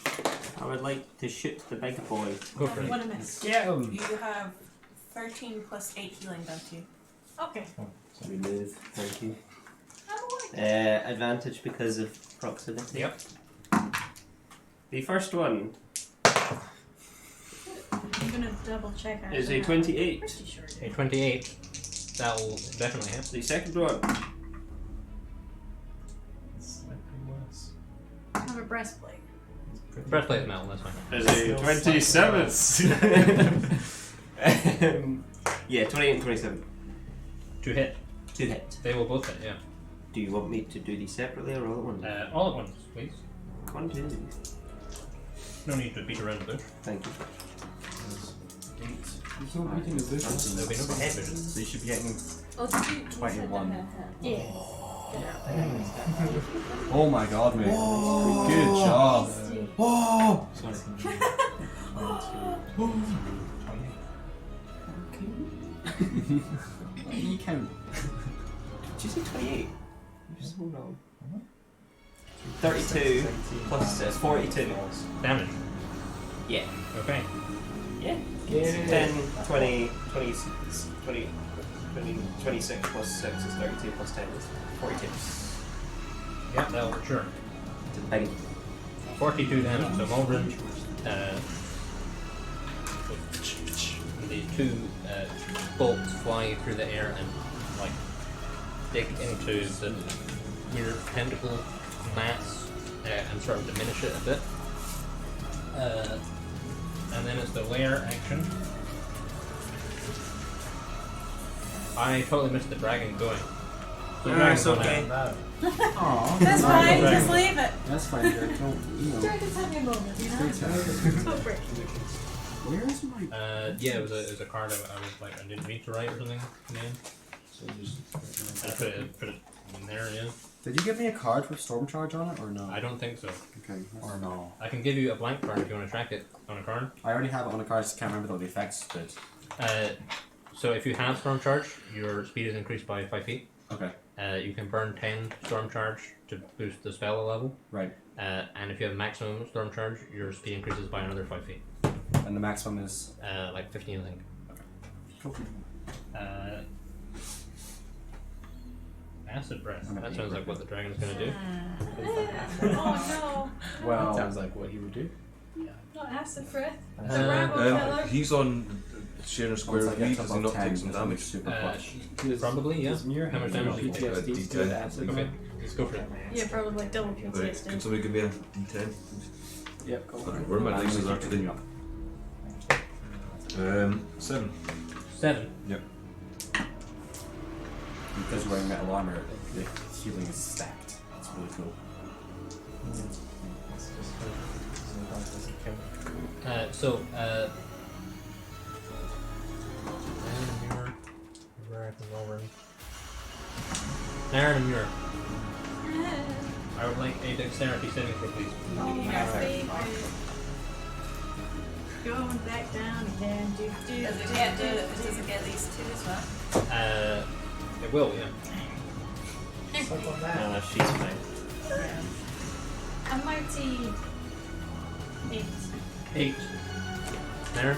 I would like to shoot the big boy. Go for it. What a miss. Get him! You have 13 plus 8 healing done to you. Okay. Remove. Thank you. I'm awake. Advantage because of proximity. Yep. The first one I'm gonna double check. is a actually. 28. Pretty sure it A is. 28. That will definitely hit. The second one It's like worse. I have a breastplate. Breastplate is metal. That's fine. is a Still 27. Yeah, 28 and 27. To hit. To hit. They will both hit. Yeah. Do you want me to do these separately or all at once? All at once, please. Continue. No need to beat around the bush. Thank you. There's no beating the bushes. There'll be no confusion. So you should be getting. Oh, did you? 21. Yeah. Oh my god, mate. Good job. Oh! You can. Did you say 28? You're so wrong. 32 plus 6, 42. Damage. Yeah. Okay. Yeah. Yeah. 10, 20, 26, 20, 26 plus 6 is 32 plus 10 is 42. Yeah, that'll for sure. It's a big 42 damage. So Mulgren, the two bolts fly through the air and like dig into the weird tentacle mass and sort of diminish it a bit. And then it's the lair action. I totally missed the dragon going. So the dragon's it's going okay. out. Aww. That's fine. Right. Just leave it. That's fine, Derek. Don't, you know. Dragons have your moment, you know. Go for it. Where is my. Yeah, it was a card I was like I didn't mean to write or something in the end. So just. I put it in there, yeah. Did you give me a card with storm charge on it, or no? I don't think so. Okay. Or no. I can give you a blank card if you want to track it on a card. I already have it on the card, I just can't remember what the effects did. So if you have Storm Charge, your speed is increased by 5 feet. Okay. You can burn 10 Storm Charge to boost the spell level. Right. And if you have maximum Storm Charge, your speed increases by another 5 feet. And the maximum is. Like 15, I think. Cool. Acid Breath. That sounds like what the dragon's gonna do. Oh Well. Sounds like what he would do. no. Not acid breath. The Uh, Rambo killer. He's on sharing a square Once I with me. get Does he above not 10, take some it's damage? Super clutch. Probably, yeah. Does Muir How much damage do you take? PTSD D10. to acid? Okay, let's go for it. Yeah, probably double Right, PTSD. can somebody give me a D10? Yep, go for it. Where are my I'm dice gonna are keep today? it up. 7. 7. Yep. Because you're wearing metal armor, the healing is stacked. It's really cool. It's just so the dog doesn't kill me. So, Mirror. Where can Mulgren? Naren and Mirror. I would like a dexterity saving throw, please. Oh, my Yeah. favorite. Going back down again. Does it get these two as well? It will, yeah. Suck on No, that. no, she's fine. A mighty 8. 8. There.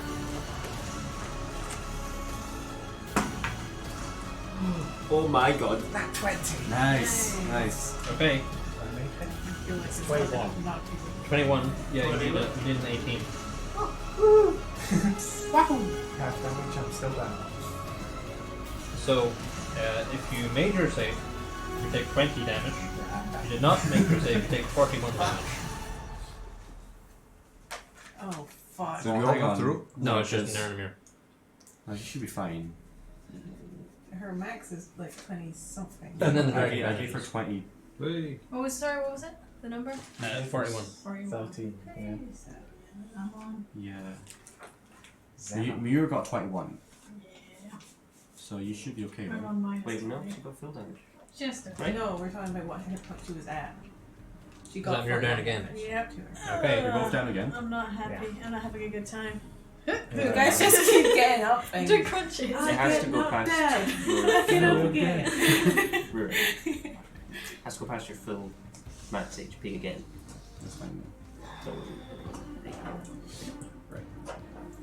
Oh my god. Nat 20. Nice, nice. Okay. I make it. I feel like it's 21. not people. 21. Yeah, you need an 18. Wahoo! Half damage, I'm still down. So, if you made your save, you take 20 damage. If you did not make your save, you take 41 damage. Oh, fuck. So we all hang go on. through? No, it's just because- an Eremir. No, you should be fine. Her max is like 20 something. And then the I dragon gave damage for is 20. Hey. What was it? The number? 41. 41. 13. Yeah. I'm on. Yeah. Zema. Miura got 21, Yeah. so you should be okay, I'm right? on minus Wait, no, 3. she got full damage. Just a Right. No, we're talking about what hit point she was at. She Is got that mirror down 41 again? damage Yep. to her. Okay, You're both down again. I'm not happy. I'm not having a good time. You guys just keep getting up and Do crunches. It has to go past I get up again. Rurik. Has to go past your full max HP again. That's fine. So,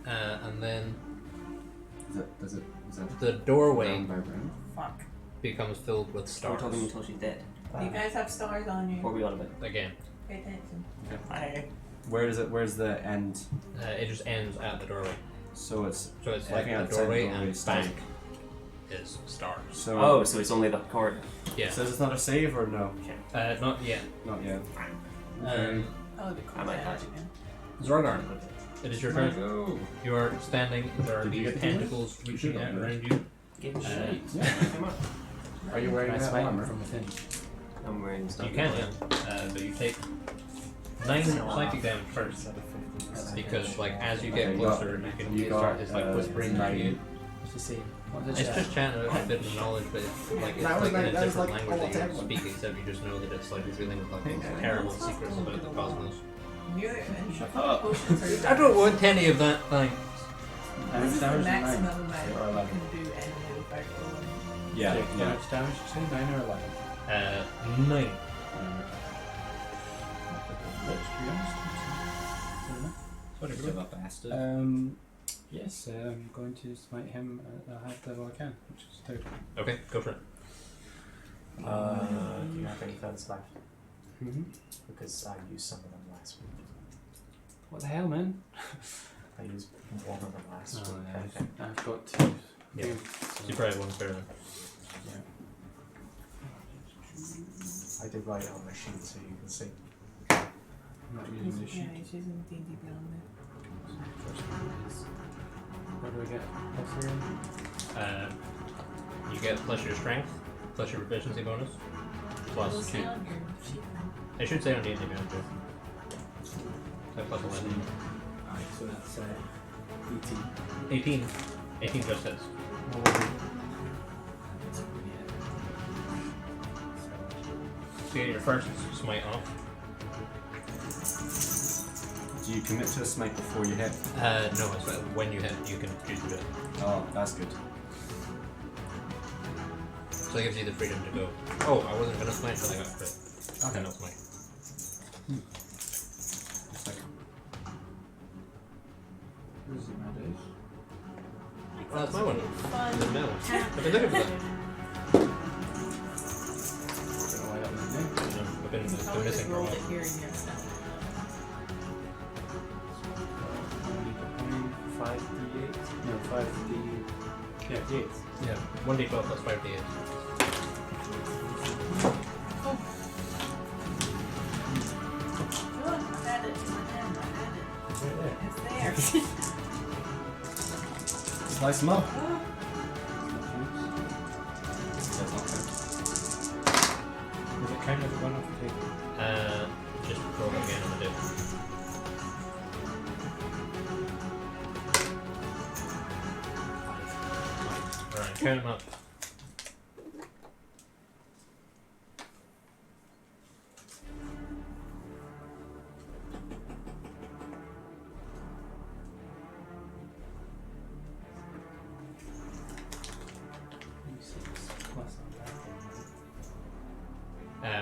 And then Is it the doorway round by round? Fuck. becomes filled with we're stars. talking until she's dead. You guys have stars on What are you. we on about? Again. Pay attention. Where is it? Where's the end? It just ends at the doorway. So it's So it's like Everything the outside doorway the doorway and is back stars. is stars. so. Oh, so it's only the corridor. Yeah. So is it not a save or no? Not yet. Not yet. Oh, the cool I might damage have. again. Zorgar, it is your turn. Go. You are standing. There are Did you these get the tentacles reaching did. out around you. Give me Yeah. Come on. Are you wearing Can I that smite him armor? from within? I'm wearing stuff. You can, yeah. But you take 9 psychic damage first. Instead of 50%. Because, like, as you Okay, get you got- closer, you can you start got, this, like, whispering to 9. you. It's the same. What did It's you just chanting a bit of knowledge, but it's like it's That was like in like- a that was different like language all that you don't terrible. speak, except you just know that it's like revealing like terrible secrets about the cosmos. Potions I don't want any of that thing. This is the Damage is maximum 9. amount Or you 11. can do annually by rolling. Yeah. How Yeah. much damage you say? 9 or 11? 9. What a good bastard. Yes, I'm going to smite him at the highest level I can, which is 2. Okay, go for it. Do you have any feathers left? Mm-hmm. Because I used some of them last week. What the hell, man? I used one of them last Oh, week. yeah, I've got 2. Yeah. Two, So you probably have one spare then. I did write it on my sheet so you can see. I'm not using the sheet. Yeah, she's in D&D Beyond there. What do I get? Plus 3? You get plus your strength, plus your proficiency bonus, plus 2. It should say on D&D Beyond too. So plus 11. Alright, so that's 18. 18. 18 just hits. So you get your first smite off. Do you commit to a smite before you hit? No, it's when you hit, you can choose to do it. Oh, that's good. So it gives you the freedom to go, oh, I wasn't gonna smite until I got crit. Okay, no smite. Just like, Where's it, my days? Well, that's my one. Fun. The middle. I've been looking for that. Don't know why that was new. I've been How missing for a rolled while. it here in your stuff? 5d8? No, 5d... Yeah, d8. Yeah, 1d12 plus 5d8. Look, I had it in my hand. I had it. Right there. It's there. slice them up. Oh, That's not good. Does it count as one off the table? Just roll again on the dip. Alright, count them up.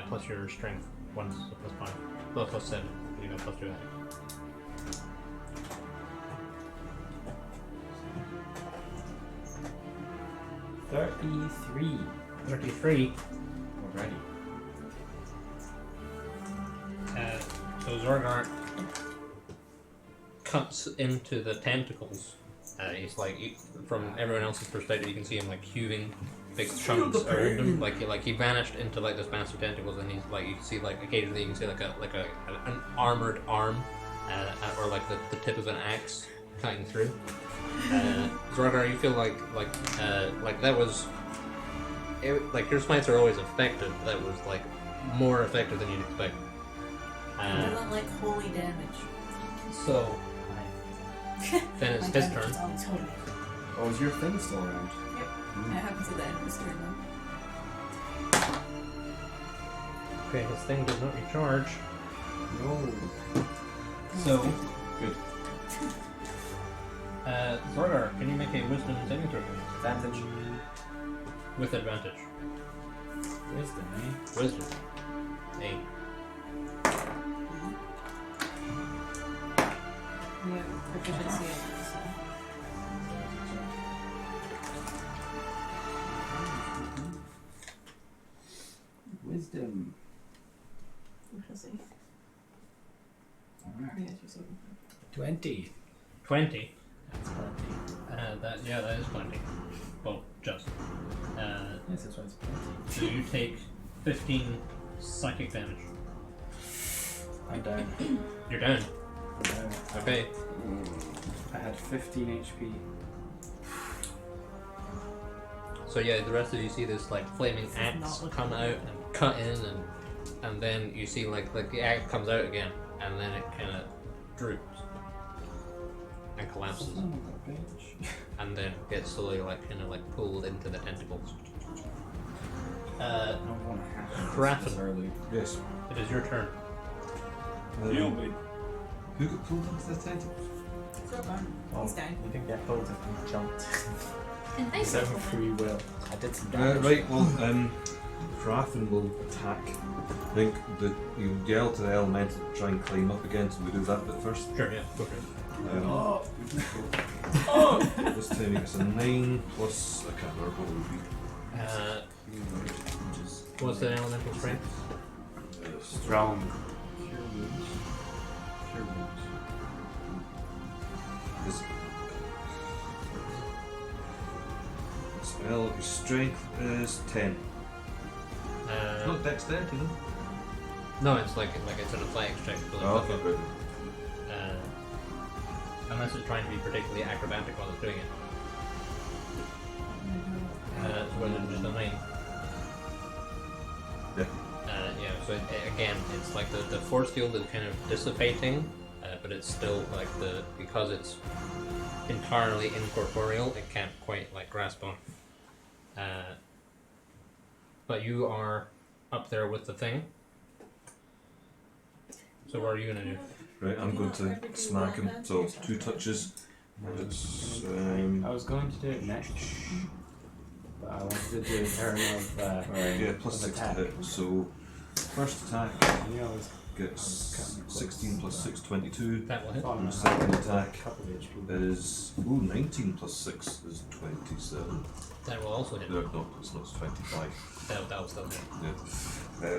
plus your strength. One's a plus 5. Plus 7. You got plus 2 added. $33 33. already. So Zorgar cuts into the tentacles. He's like, from everyone else's perspective, you can see him like hewing big chunks around him. Like he vanished into like this massive tentacles, and he's like, you can see like occasionally you can see like an armored arm, or like the tip of an axe cutting through. Zorgar, you feel like that was, like your smites are always effective. That was like more effective than you'd expect. I don't like holy damage. So then it's his turn. Oh, is your thing still around? It happens at the end of his turn though. Okay, his thing does not recharge. No. So, Good. Zorgar, can you make a wisdom saving throw? Advantage. With advantage. Wisdom, eh? Wisdom. 8. Yeah, proficiency in it, so. Wisdom. We shall see. Alright. Yeah, she's saving. 20. 20. That's plenty. That is 20. Well, just. Yes, that's why it's plenty. So you take 15 psychic damage. I'm down. You're down. I'm down. Okay. I had 15 HP. So yeah, the rest of you see this like flaming axe come out and cut in, and then you see like the axe comes out again, and then it kind of droops and collapses, Son of a bitch. and then gets slowly like kind of like pulled into the tentacles. I don't want to have Raffin, Early. Yes. it is your turn. Who got pulled into the tentacles? Zorgar. He's down. You didn't get pulled if you jumped. And they Some said free will. I did some damage. Right, well, Rathan will attack. I think that you yell to the elemental to try and climb up again, so we do that bit first. Sure, yeah, go for it. This time it's a 9 plus, I can't remember what it would be. What's the elemental strength? Strong. Cure wounds. Cure wounds. This spell, strength is 10. Not dexterity, no? No, it's like it's an athletics check. So Oh, okay, good. Unless it's trying to be particularly acrobatic while it's doing it. So was it just a 9? Yeah. Yeah, so again, it's like the force field is kind of dissipating, but it's still like because it's entirely incorporeal, it can't quite like grasp on. But you are up there with the thing. So what are you gonna do? Right, I'm going to smack him. So 2 touches. It's I was going to do it next, but I wanted to do a turn of yeah, plus of 6 to attack. hit. So first attack You know, I was gets 16 plus 6, 22. That will hit. thought And I second had attack a couple of HP. is 19 plus 6 is 27. That will also hit. No, it's not, it's 25. That will still hit. Yeah.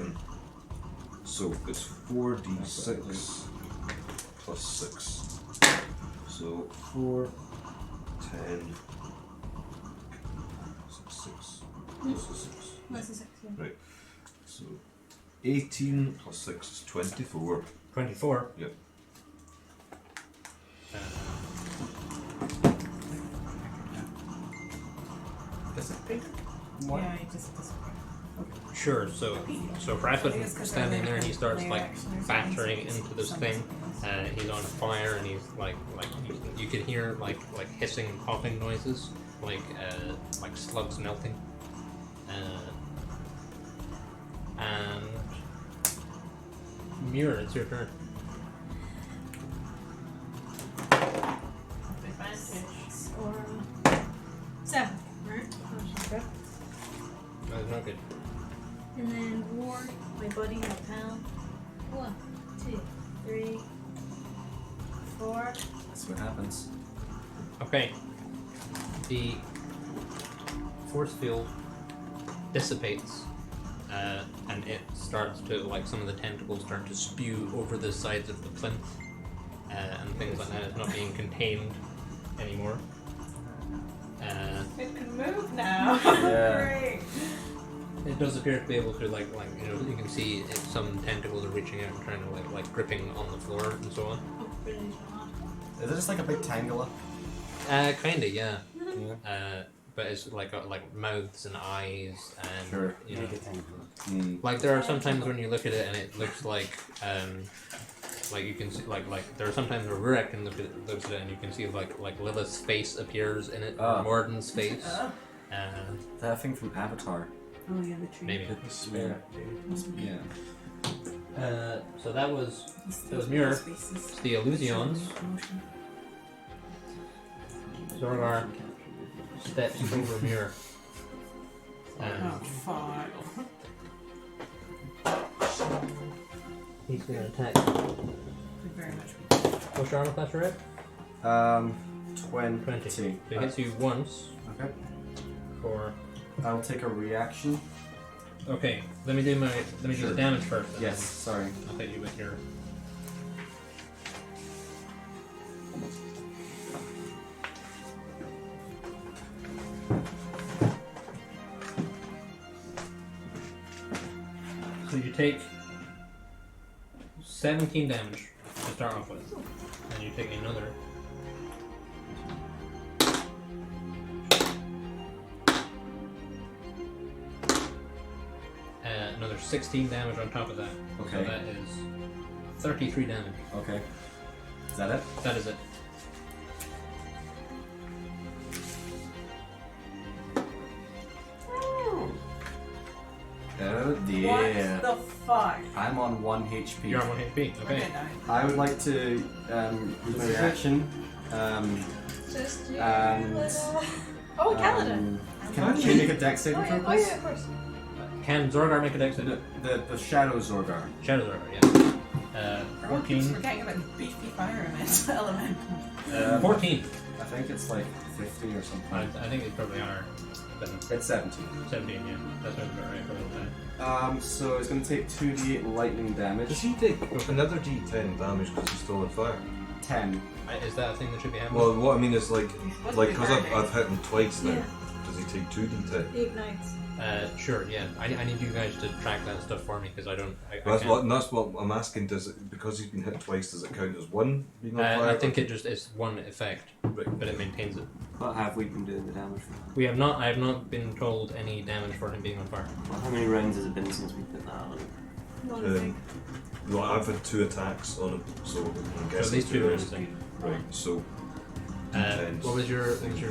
So it's 4d6 plus 6. So 4, 10, 6, plus 6. That's a 6, yeah. Right. So 18 plus 6 is 24. 24. Yep. Dissipate? Yeah, he just disappeared. Sure. So Rapid standing there, and he starts like battering into this thing. He's on fire, and he's like you can hear like hissing and popping noises, like slugs melting. And Muir, it's your turn. Advantage. Or 7, right? No, it's not good. And then Ward, my buddy, my pal. 1, 2, 3, 4. That's what happens. Okay. The force field dissipates, and it starts to, like, some of the tentacles start to spew over the sides of the plinth, and things like that. It's not being contained anymore. It can move now. Yeah. Great. It does appear to be able to, like you know, you can see some tentacles are reaching out and trying to like gripping on the floor and so on. Oh, British one. Is it just like a big tangela? Kinda, yeah. Yeah. But it's like mouths and eyes and Sure. you know, Mm. like there are sometimes when you look at it and it looks like you can see like there are sometimes where Rurik can looks at it and you can see like Lilith's face appears in it, or Morden's face. That thing from Avatar. Oh yeah, the tree. Maybe. Yeah. Yeah. So that was Muir. It's the Illusions. Zorgar steps over Muir. Oh fuck. He's gonna attack. Could very much be. What's your armor class, right? 20. 20. So it hits you once. Okay. For I'll take a reaction. okay, let me do the damage first. then. Yes, sorry. I'll hit you with your. So you take 17 damage to start off with, and you take another. Another 16 damage on top of that. Okay. So that is 33 damage. Okay. Is that it? That is it. Oh dear. What the fuck? I'm on 1 HP. You're on 1 HP. We're Okay. gonna die. I would like to use my reaction. Just you. And Oh, Kaladin. Can you make a dex saving throw, Oh, please? yeah, of course. Can Zorgar make a dex save? The Shadow Zorgar. Shadow Zorgar, yeah. Everyone keeps 14. forgetting about beefy fire element. 14. I think it's like 50 or something. I think it's probably higher than It's 17. 17, yeah. That sounds about right for the time. So it's going to take 2d8 lightning damage. Does he take another d10 damage because he's still on fire? 10. Is that a thing that should be happening? Well, what I mean is like supposed like to be because burning. I've hit him twice now. Yeah. Does he take 2d10? Ignites. Sure, yeah. I need you guys to track that stuff for me because I don't. I That's can't. that's what I'm asking. Does it, because he's been hit twice? Does it count as one being on fire? I think it just is one effect, but it maintains it. What have we been doing the damage for? We have not. I have not been told any damage for him being on fire. Well, how many rounds has it been since we put that on? One, I think. Well, I've had 2 attacks on him, so I'm guessing So these 2 rounds. rounds then. Right. So d10s. What was your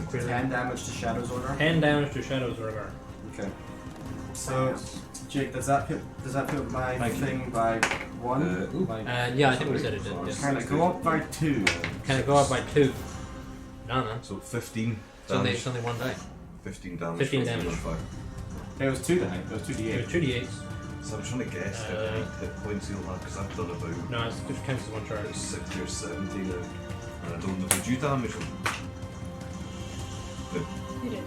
query? 10 damage to Shadow Zorgar. 10 damage to Shadow Zorgar. Okay. So, Jake, does that put my Thank you. thing by 1? Ooh. Yeah, I think we said it did. Yes. Can it go up by 2? Can it go up by 2? No. So 15 It's damage. only one die. 15 damage. 15 for being damage. on fire. It was 2 die. It was 2d8. It was 2d8s. So I'm trying to guess how many hit points he'll have because I've done about No, it counts as one charge. 60 or 70 now, and I don't know. Did you damage him? You did.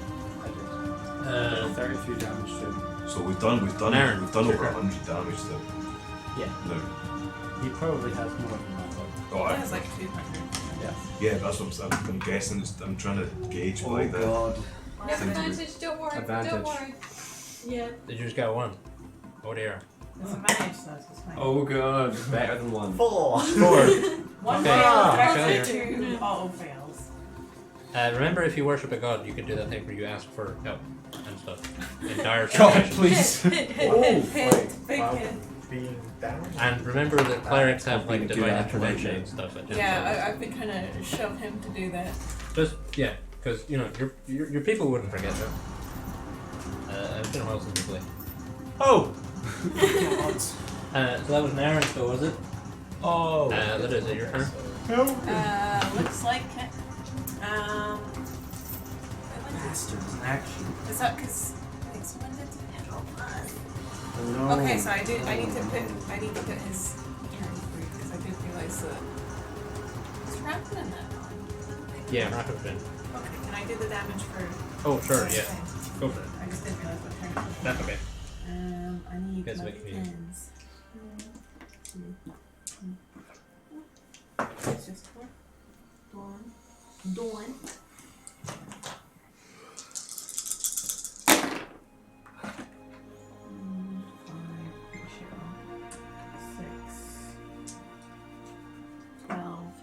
33 damage to him. So we've done Aaron, over sure. 100 damage to him. Yeah. No. He probably has more than that. Oh, That was like 200. yeah, that's what I'm guessing. I'm trying to gauge by the. God. No advantage, don't worry. Advantage. Don't worry. Yeah. Did you just get 1? Oh dear. It's a manage, so it's fine. Oh god, better than 1. 4! One Okay. fails, Okay. versus 2 auto fails. Remember, if you worship a god, you can do that thing where you ask for help and stuff in dire God, situations. please. Hit, big Wow. hit. Being down. And remember that clerics have hoping like to do divine that intervention today. and stuff. At Yeah, I've been trying to shove him to do that. Just yeah, because you know your people wouldn't forget that. It's been a while since we played. Oh. So that was an Aaron go, was it? Oh! That is it. Your turn. Looks like it. Bastards in action. Is that because Someone did No. Okay, so I need to put his turn free because I did realize that it's Rapid in that one. Yeah, Rapid Fin. Okay, can I do the damage for? Oh, sure, for yeah. thing? Go for it. I just didn't realize what turn. it was. That's okay. I need Guys my make me- pens. It's just four. Dawn. Five, ratio. 6.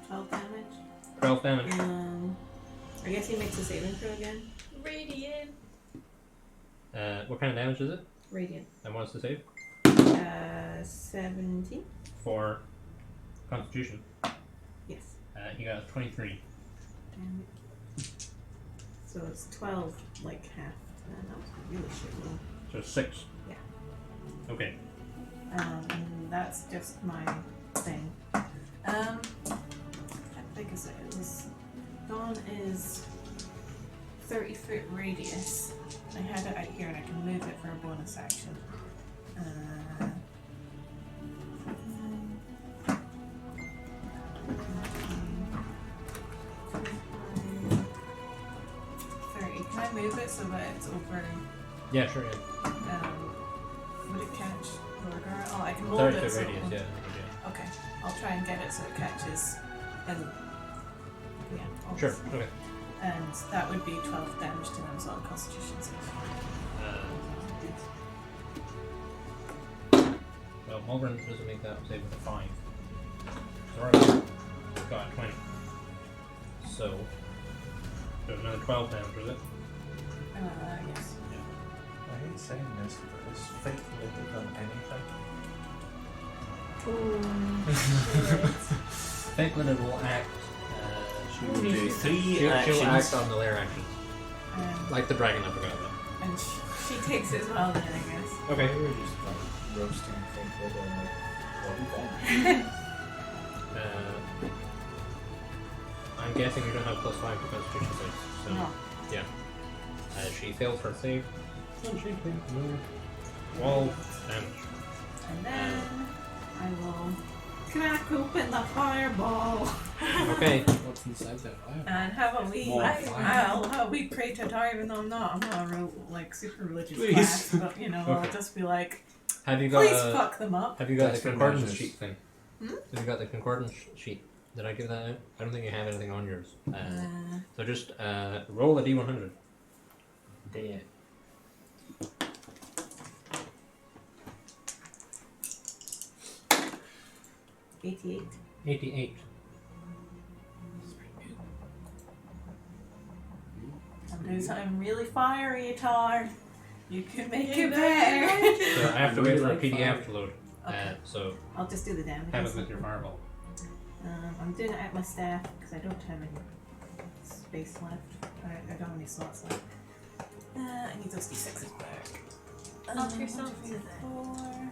12 damage. 12 damage. I guess he makes a saving throw again. Radiant. What kind of damage is it? Radiant. And what's the save? 17. For Constitution. Yes. He got 23. Damn it. So it's 12, like half. Man, that was really shit roll. So 6. Yeah. Okay. And that's just my thing. How big is it? It was. Dawn is 30-foot radius. I had it out here and I can move it for a bonus action. 30. Can I move it so that it's over? Yeah, sure, yeah. Would it catch Gorgar? Oh, I can hold 30 it. foot So radius, yeah. I think you do. Okay, I'll try and get it so it catches. And yeah. Sure, obviously. okay. And that would be 12 damage to them as well. Constitution save. Well, Mulgren doesn't make that save with a 5. So Arthur got a 20. So, there's another 12 damage, was it? Yes. I hate saying this, but has Fate Litter done anything? Fake Litter will act. She will do 3 She'll actions. act on the lair action. Like the dragon, I forgot about. And she takes it as well then, I guess. Okay. We were just like roasting Fate Litter and like, what I'm guessing you don't have +5 to Constitution saves, so No. yeah. She failed her save, so she takes 12 damage. And then I will crack open the fireball. Okay. What's inside that fire? And have a wee, More I'll have a wee pray to die, even though I'm not a real, like, super religious Please. class, but, you know, Okay. I'll just be like, Have you got please fuck them up. Have you got That's the for concordance measures. sheet thing? Hmm? Have you got the concordance sheet? Did I give that out? I don't think you have anything on yours. So just roll a d100. Dead. $88. 88. I'm doing something really fiery, Tar. You can make You it know better. So I have to I wait really for a like PDF fire. to load. Okay. So I'll just do the damage. have it with your fireball. I'm doing it at my staff because I don't have any space left. I don't have any slots left. I need those d6s back. Help yourself to that. 4,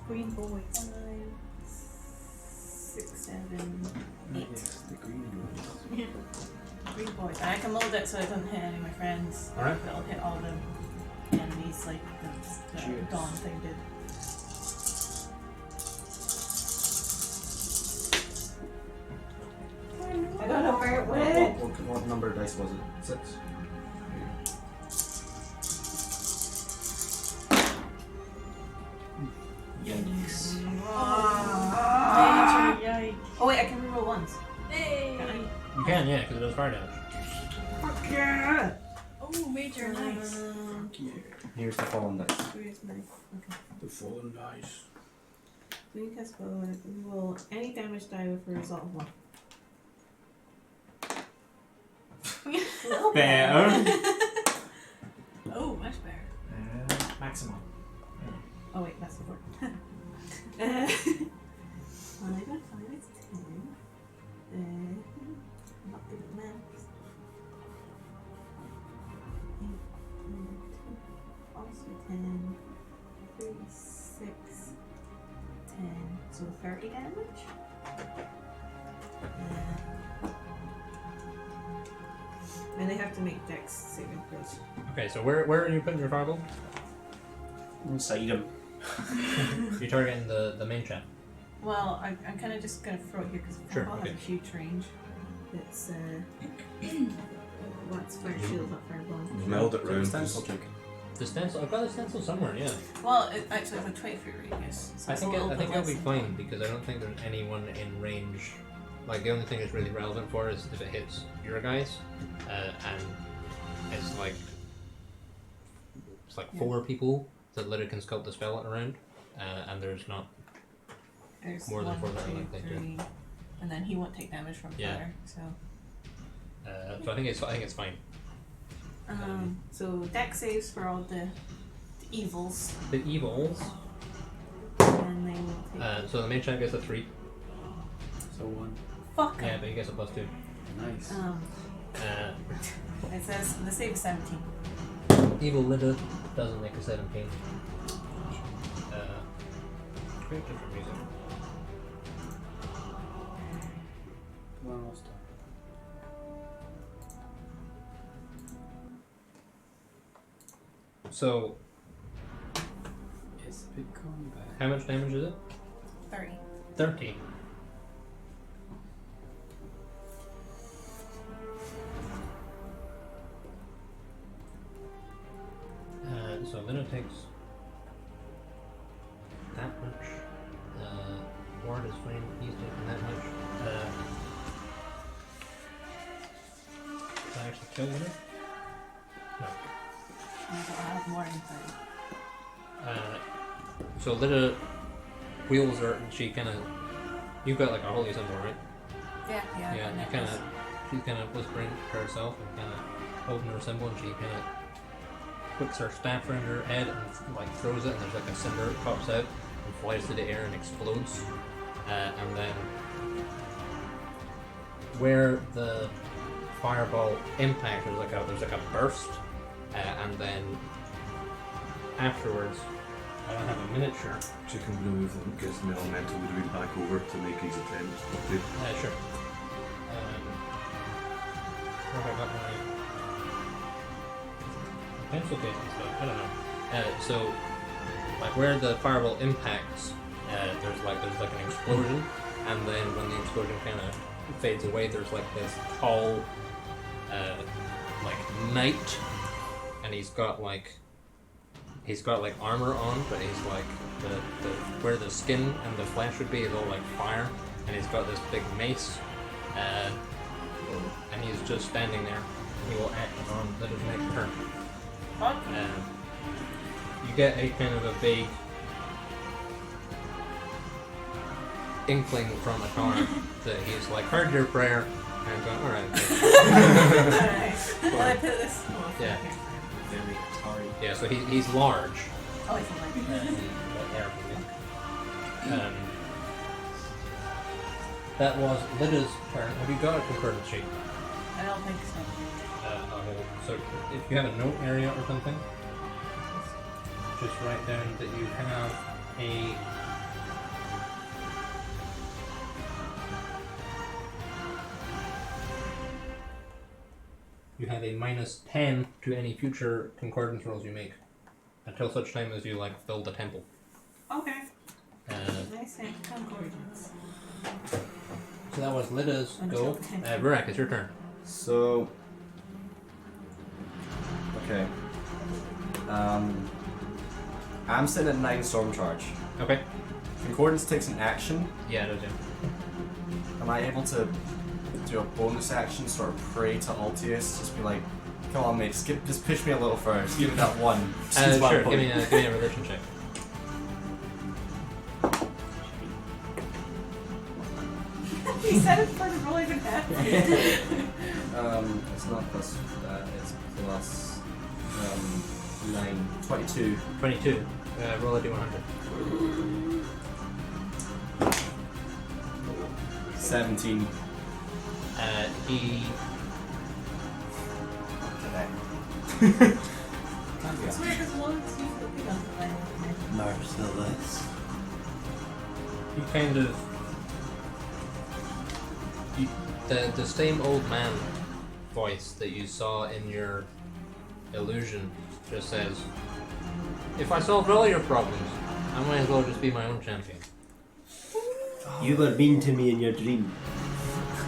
Green boys. 5, 6, 7, 8. Yes, the green ones. Green boys. And I can load it so it doesn't hit any of my friends. Alright. But it'll hit all the enemies like the Cheers. Dawn thing did. I don't know where it went. What number of dice was it? 6? Yikes. Ah. Major yikes. Oh wait, I can reroll ones. Hey. Can I? You can, yeah, because it does fire damage. Fuck yeah! Oh, major nice. Here's the fallen dice. Where's my? Okay. The fallen dice. Green test forward. Roll any damage die with a result of 1. Better. Oh, much better. Maximum. Oh wait, that's the word. 5 and 5 is 10. I'm not good at math. 8, 2, also 10. 3, 6, 10. So 30 damage. And they have to make dex saving throws. Okay, so where are you putting your fireball? Inside him. You're targeting the main chap. Well, I'm kind of just going to throw it here because Sure, Fireball okay. has a huge range. It's what's fire shield, not fireball. We've mailed it round. Stencil check. The stencil, I've got a stencil somewhere, yeah. Well, it actually has a 20-foot radius. So I it's think a little I think bit it'll be less fine because I don't think there's anyone in range. Like the only thing it's really relevant for is if it hits your guys, and it's like 4 people that Lyra can sculpt the spell around, and there's not. There's More than 1, 4 that are 2, likely to. 3, and then he won't take damage from Yeah. fire. So, So I think it's fine. so deck saves for all the evils, The evils. and they will take. So the main champ gets a 3. So 1. Fuck. Yeah, but he gets a +2. Nice. It says the save is 17. Evil Lyra doesn't make a 17. Great different music. Come on, I'll stop. So It's a big combat. how much damage is it? 30. 30. So Lyra takes that much. Ward is fine. He's taking that much. Did I actually kill Lyra? No. I have more than 30. So Lyra wheels her. She kind of. You've got like a holy symbol, right? Yeah. Yeah. You kind of. She's kind of whispering to herself and kind of holding her symbol, and she kind of puts her staff around her head and like throws it, and there's like a cinder that pops out and flies through the air and explodes. And then where the fireball impact, there's like a burst, and then afterwards, I don't have a miniature. So you can remove them, gets the elemental moving back over to make his attempt. Okay. Sure. Where have I got my pencil case and stuff? I don't know. So, like where the fireball impacts, there's like an explosion, and then when the explosion kind of fades away, there's like this tall, like knight, and he's got like armor on, but he's like the where the skin and the flesh would be is all like fire, and he's got this big mace, and he's just standing there. He will act on the next turn. You get a kind of a vague inkling from Atar that he's like heard your prayer and going, alright. Alright. Well, I put this. Yeah. Very Atari. Yeah, so he's large. Oh, it's like that was Lyda's turn. Have you got a concordance sheet? I don't think so. So if you have a note area or something, just write down that you have a -10 to any future concordance rolls you make until such time as you like build a temple. Okay. Nice concordance. So that was Lyda's Until go. the temple. Rurak, it's your turn. So, okay. I'm sitting at 9 storm charge. Okay. Concordance takes an action. Yeah, it is. Am I able to do a bonus action, sort of pray to Altius, just be like, come on, mate, just push me a little further, just give me that one. Just use one Sure. point." Give me a religion check. He said it for the roll even better. It's not plus that, it's plus 9, 22. 22. Roll a d100. 17. He It's weird because loads usually be on the line. Merciless. kind of the same old man voice that you saw in your illusion just says, if I solved all your problems, I might as well just be my own champion. You were mean to me in your dream.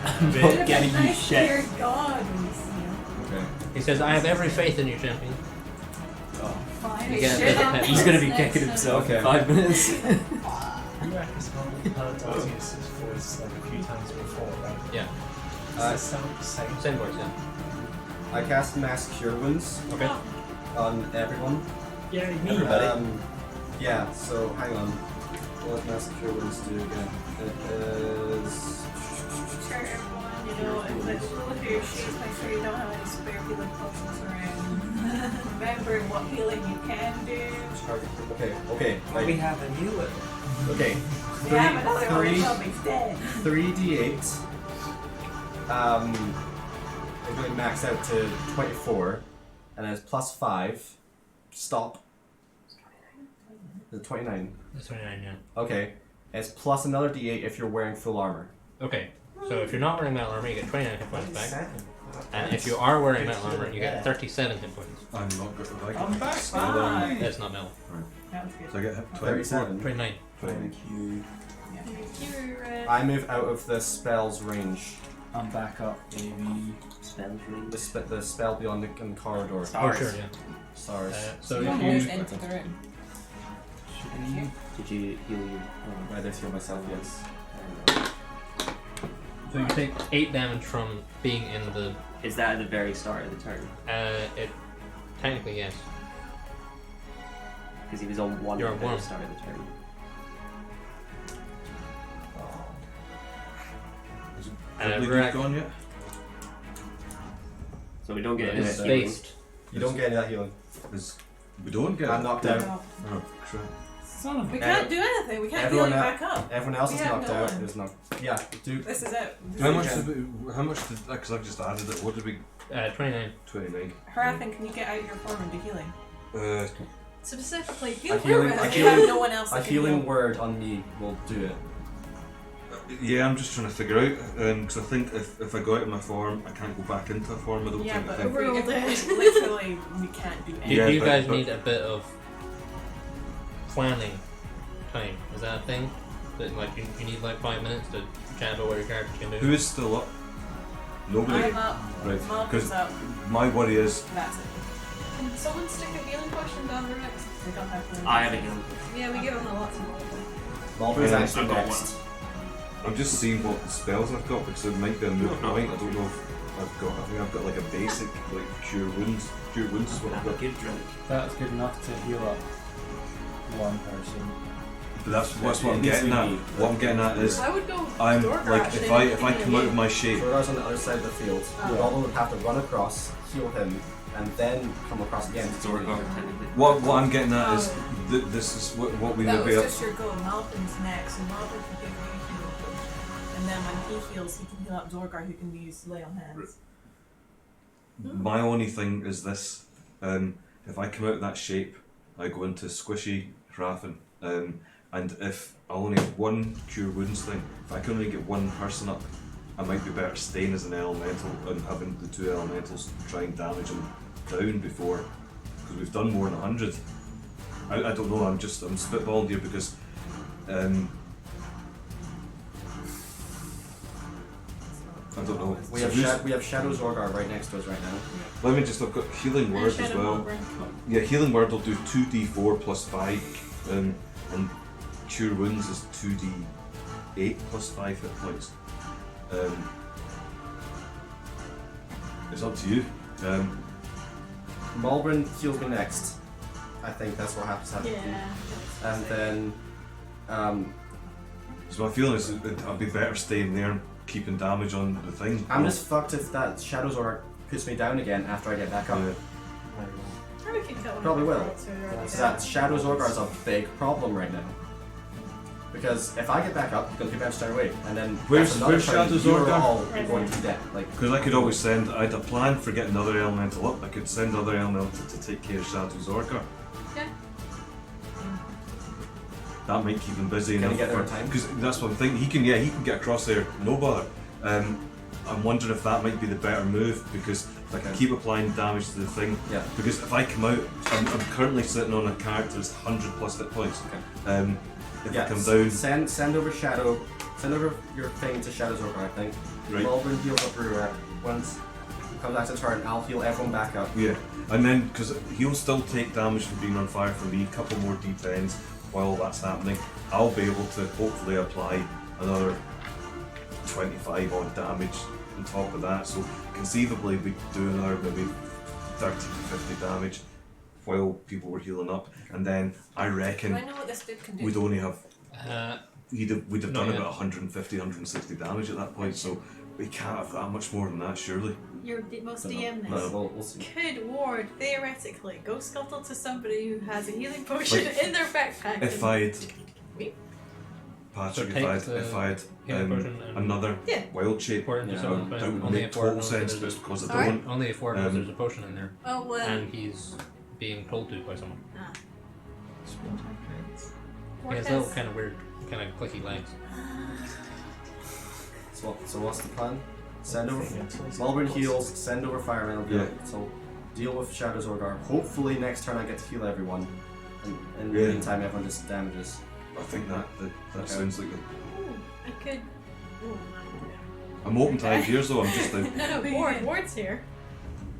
I'm Would've not been getting you nice to hear shit. God when you see him. Okay. He says, I have every faith in you, champion. Fine. You get a Shit bit of on pep. He's gonna be next kicking time. himself Okay. in 5 minutes. You reckon Paladatius' voice like a few times before, right? Yeah. Is this the same? Same voice, yeah. I cast Mass Cure Wounds Okay. on everyone. Yeah, Everybody. Yeah, so hang on. What does Mass Cure Wounds do again? It is. Sure, everyone, you know, if it's with your sheets, make sure you don't have any spare healing potions around. Remember what healing you can do. Okay, We right. have a healer. Okay. We have another one, three- somebody's dead. 3d8. I'm going max out to 24, and then it's plus 5. Stop. Is it 29? That's 29, yeah. Okay. It's plus another d8 if you're wearing full armor. Okay, so if you're not wearing metal armor, you get 29 hit points back. And if you are wearing metal armor, you get 37 hit points. I'm not good. I I'm get back. Fine. That's not metal. That was good. So I get 37. 29. Thank you. I move out of the spell's range. I'm back up, baby. Spell free. The spell beyond the corridor. Oh, sure, yeah. Stars. So You if almost you. entered the room. Did you heal your? I did heal myself, yes. So you take 8 damage from being in the. Is that at the very start of the turn? It. Technically, yes. Because he was on 1 You're at on the 1. start of the turn. Have Rack gone yet? So we don't get any is of that healing. spaced. You don't get any of that healing. We don't get I'm it? knocked out. Oh, crap. Son of We can't do anything. We can't heal Everyone you else- back up. Everyone else We is have knocked no out. one. There's no. Yeah, do. This is it. How much Okay. did we, how much did, because I've just added it, what did we, 29. 29. Harathon, can you get out of your form into healing? Specifically, A heal healing- her. a We healing- have no one else A that can healing heal. word on me will do it. Yeah, I'm just trying to figure out, because I think if I go out of my form, I can't go back into a form, I don't Yeah, think. but I think. if we, all if dead. we literally we can't do Do anything. Yeah, you but- guys but- need a bit of planning time? Is that a thing? That like you need like 5 minutes to chat about what your character can do? Who is still up? Nobody. I'm up. Right, Mark because is up. my worry is, That's it. Can someone stick a healing potion down Rex? We don't have to. I have a healing. Yeah, we give him a lot of multiple. Mulberry's Yeah, actually I've got next. I'm just seeing what the spells I've got, because it might be a moot point, I don't know if I think I've got like a basic, like, cure wounds is what I've Have a got. good drink. That's good enough to heal up one person. But that's what I'm getting at. What I'm getting at is, I would go I'm, Dorgar, like, actually, if I come out of my shape, Jorgar's on the other side of the field. Oh. Ronaldo would have to run across, heal him, and then come across again. Zorgar, technically. what I'm getting at is, this is what we That would was be up. just your goal. Malcolm's next, and Malcolm can give you a healing potion. And then when he heals, he can heal up Zorgar, who can be used to lay on hands. My only thing is this: if I come out of that shape, I go into squishy Hrathen, and if I only have one cure wounds thing, if I can only get one person up, I might be better staying as an elemental and having the 2 elementals try and damage him down before, because we've done more than 100. I don't know. I'm spitballing here because. I don't know. We So have who's- we have Shadow Zorgar right next to us right now. Let me just. I've got healing word as Shadow well. Malbrin. Yeah, healing word will do 2d4 plus 5, and cure wounds is 2d8 plus 5 hit points. It's up to you. Malbrin heals me next. I think that's what happens. Yeah. And then, So my feeling is that I'd be better staying there and keeping damage on the thing. I'm just fucked if that Shadow Zorgar puts me down again after I get back up. Yeah. Probably could kill one Probably of the will. girls who are already So that dead. Shadow Zorgar is a big problem right now. Because if I get back up, you can prevent straight away, and then Where's after another turn, Shadow you're Zorgar? all going to be dead. Like, Because I could always send. I had a plan for getting another elemental up. I could send other elemental to take care of Shadow Zorgar. Yeah. That might keep him busy Can he enough. get there in time? Because that's one thing. He can get across there, no bother. I'm wondering if that might be the better move, because If I can keep applying damage to the thing. Yeah. Because if I come out, I'm currently sitting on a character that's 100 plus hit points. Okay. If I come down. Send over Shadow. Send over your thing to Shadow's Order, I think. Right. Malvern heals up Rurak. Once it comes back to turn, I'll heal everyone back up. Yeah. And then, because he'll still take damage from being on fire for me, a couple more d10s while that's happening, I'll be able to hopefully apply another 25 odd damage on top of that. So conceivably we do another maybe 30 to 50 damage while people were healing up. And then I Do reckon I know what this dude can do? we'd only have we'd have Not done yet. about 150, 160 damage at that point, so we can't have that much more than that, surely. You're most Don't know. DM No, this. we'll see. Could Ward theoretically go scuttle to somebody who has a healing potion Like, in their backpack? If and- I'd Me? Patrick, So if I'd, take the if I'd healing potion and another Yeah. wild shape, pour it into Yeah, someone, that but would only make if Ward total knows that sense, there's but because I Alright. don't. only if Ward knows Um, there's a potion in there, Oh well. and he's being told to by someone. Ah. He Ward has little has- kind of weird, kind of clicky legs. So what's the plan? Send over Malvern heals, send over Fire Elemental. Yeah. So deal with Shadow's Order. Hopefully next turn I get to heal everyone. And in the Yeah. meantime everyone just damages. I think that Okay. sounds like Ooh, I could. Ooh, I'm open to ideas though. I'm just like, no, Ward. Ward's here.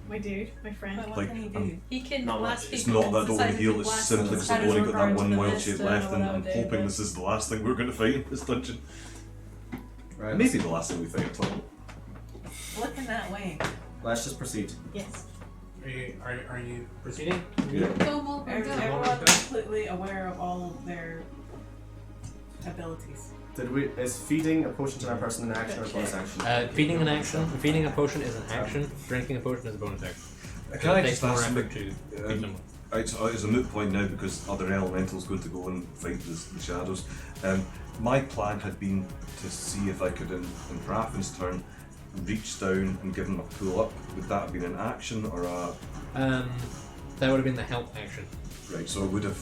My dude, my friend. But what Like, can he do? He can Not blast much. people. it's not that I don't want to inside heal. the It's blast simply them. because I've only got that Shadow's one Order wild into shape the left, and mist, I'm whatever, hoping but- this is the last thing we're going to fight in this dungeon. Right. Maybe the last thing we fight at all. Looking that way. Let's just proceed. Yes. Are you proceeding? Yeah. Go, Mulder, go. Everyone's completely aware of all their abilities. Is feeding a potion to that person an action or a bonus action? Feeding an action. Feeding a potion is an action. Drinking a potion is a bonus action. Can I It takes just more ask effort something? to feed someone. It's a moot point now because other elementals going to go and fight the shadows. My plan had been to see if I could, in Raffin's turn, reach down and give him a pull up. Would that have been an action or a That would have been the help action. right? So I wouldn't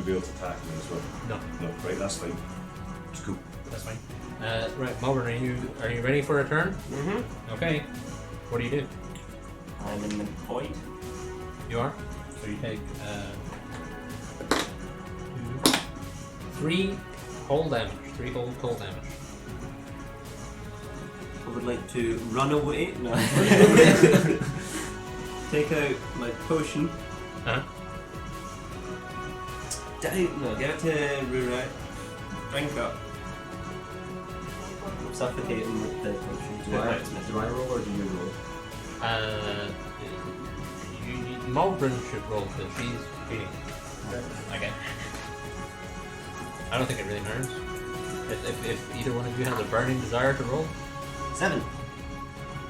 be able to attack him as well. No, No, right, that's fine. It's cool. that's fine. Right, Malvern, are you ready for a turn? Mm-hmm. Okay. What do you do? I'm in the void. You are. So you take 3 cold damage. 3 cold damage. I would like to run away. No. Take out my potion. Huh? Give it to Rurak. Drink up. Suffocating with the potion. Do I roll or do you roll? Malvern should roll because she's feeding. Okay. I don't think it really matters. If either one of you has a burning desire to roll. 7.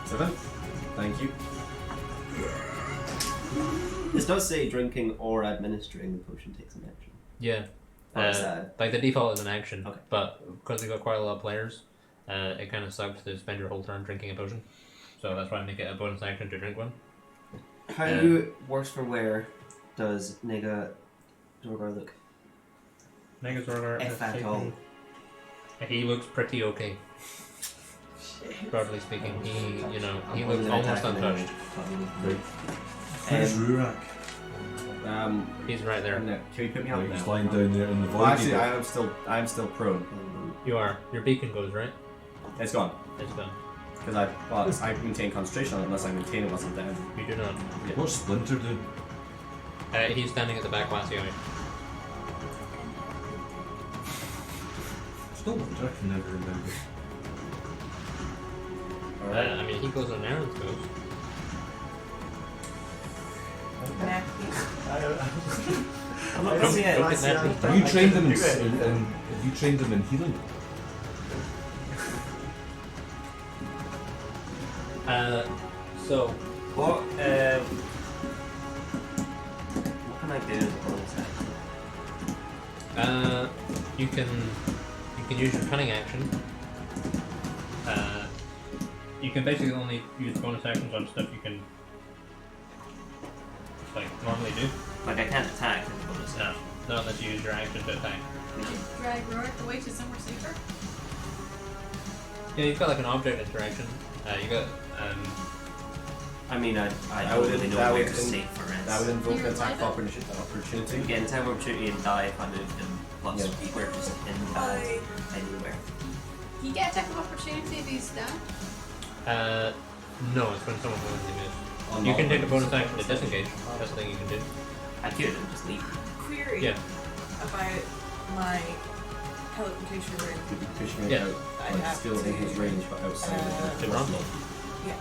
7? Thank you. This does say drinking or administering the potion takes an action. Yeah. Oh, is that- Like the default is an action, Okay. but because we've got quite a lot of players, it kind of sucks to spend your whole turn drinking a potion. So that's why I make it a bonus action to drink one. How worse for wear does Nega Dorgar look? If at all. He looks pretty okay. Broadly speaking, he I'm looks gonna almost attack him untouched. anyway. Where's Rurak? He's right there. No, can you put me up He's now? lying down there in the void. Well, actually, I'm still prone. You are. Your beacon goes right. It's gone. It's done. Because I maintain concentration on it unless I maintain it wasn't dead. You do not. What's Splinter do? He's standing at the back last year. Still wonder, I can never remember. I mean, he goes on Aaron's goes. I'm not busy yet. Look at that. Have you trained them in healing? So What can I do as a bonus action? you can use your cunning action. You can basically only use bonus actions on stuff you can normally do. Like I can't attack as a bonus No, action. not unless you use your action to attack. Drag Rorik away to somewhere safer. Yeah, you've got an object interaction. You got I mean, I That don't would- really know that where would to in- save for rest. That would invoke an You're attack alive? opportunity. Get an attack of opportunity and die if I moved him. Plus, Yeah. where just in bad anywhere. You get attack of opportunity if he's down. No, it's when someone moves you move. On You can take a Malvern. bonus action to disengage. That's the thing you can do. I could and just leave. Query Yeah. about my teleportation ring. You'd be pushing it Yeah. out, I like have still in his to, range, but outside of To the run? Yeah.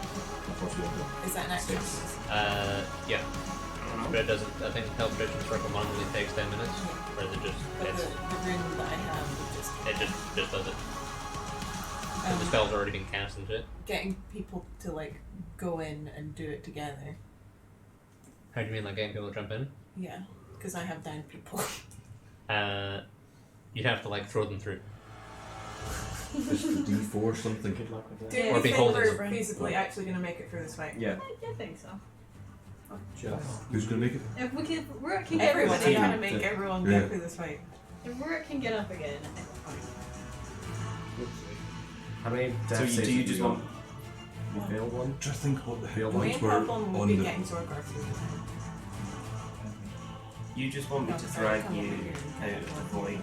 Unfortunately. Is that an action? Six. Yeah. But it doesn't. I think teleportation circle normally takes 10 minutes, whereas it just But the rune that I have would just it just does it. So the spell's already been cast into it. getting people to like go in and do it together. How do you mean, like getting people to jump in? Yeah, because I have down people. You'd have to like throw them through. Just the D4 something. Good luck with Do that. you Or be think holding we're them. feasibly actually going to make it through this fight? Yeah. I think so. Just. Who's gonna make it? If we can, Rourke can get Everyone's everybody trying up. to make everyone Yeah. get through this fight. If Rourke can get up again, I think we're fine. How many death So saves do you have just got? want? You failed one? I'm trying to think what the hell The main ones were problem would on be the. getting Zorgar through the fight. You just want me to No, drag come you over here and out of the void,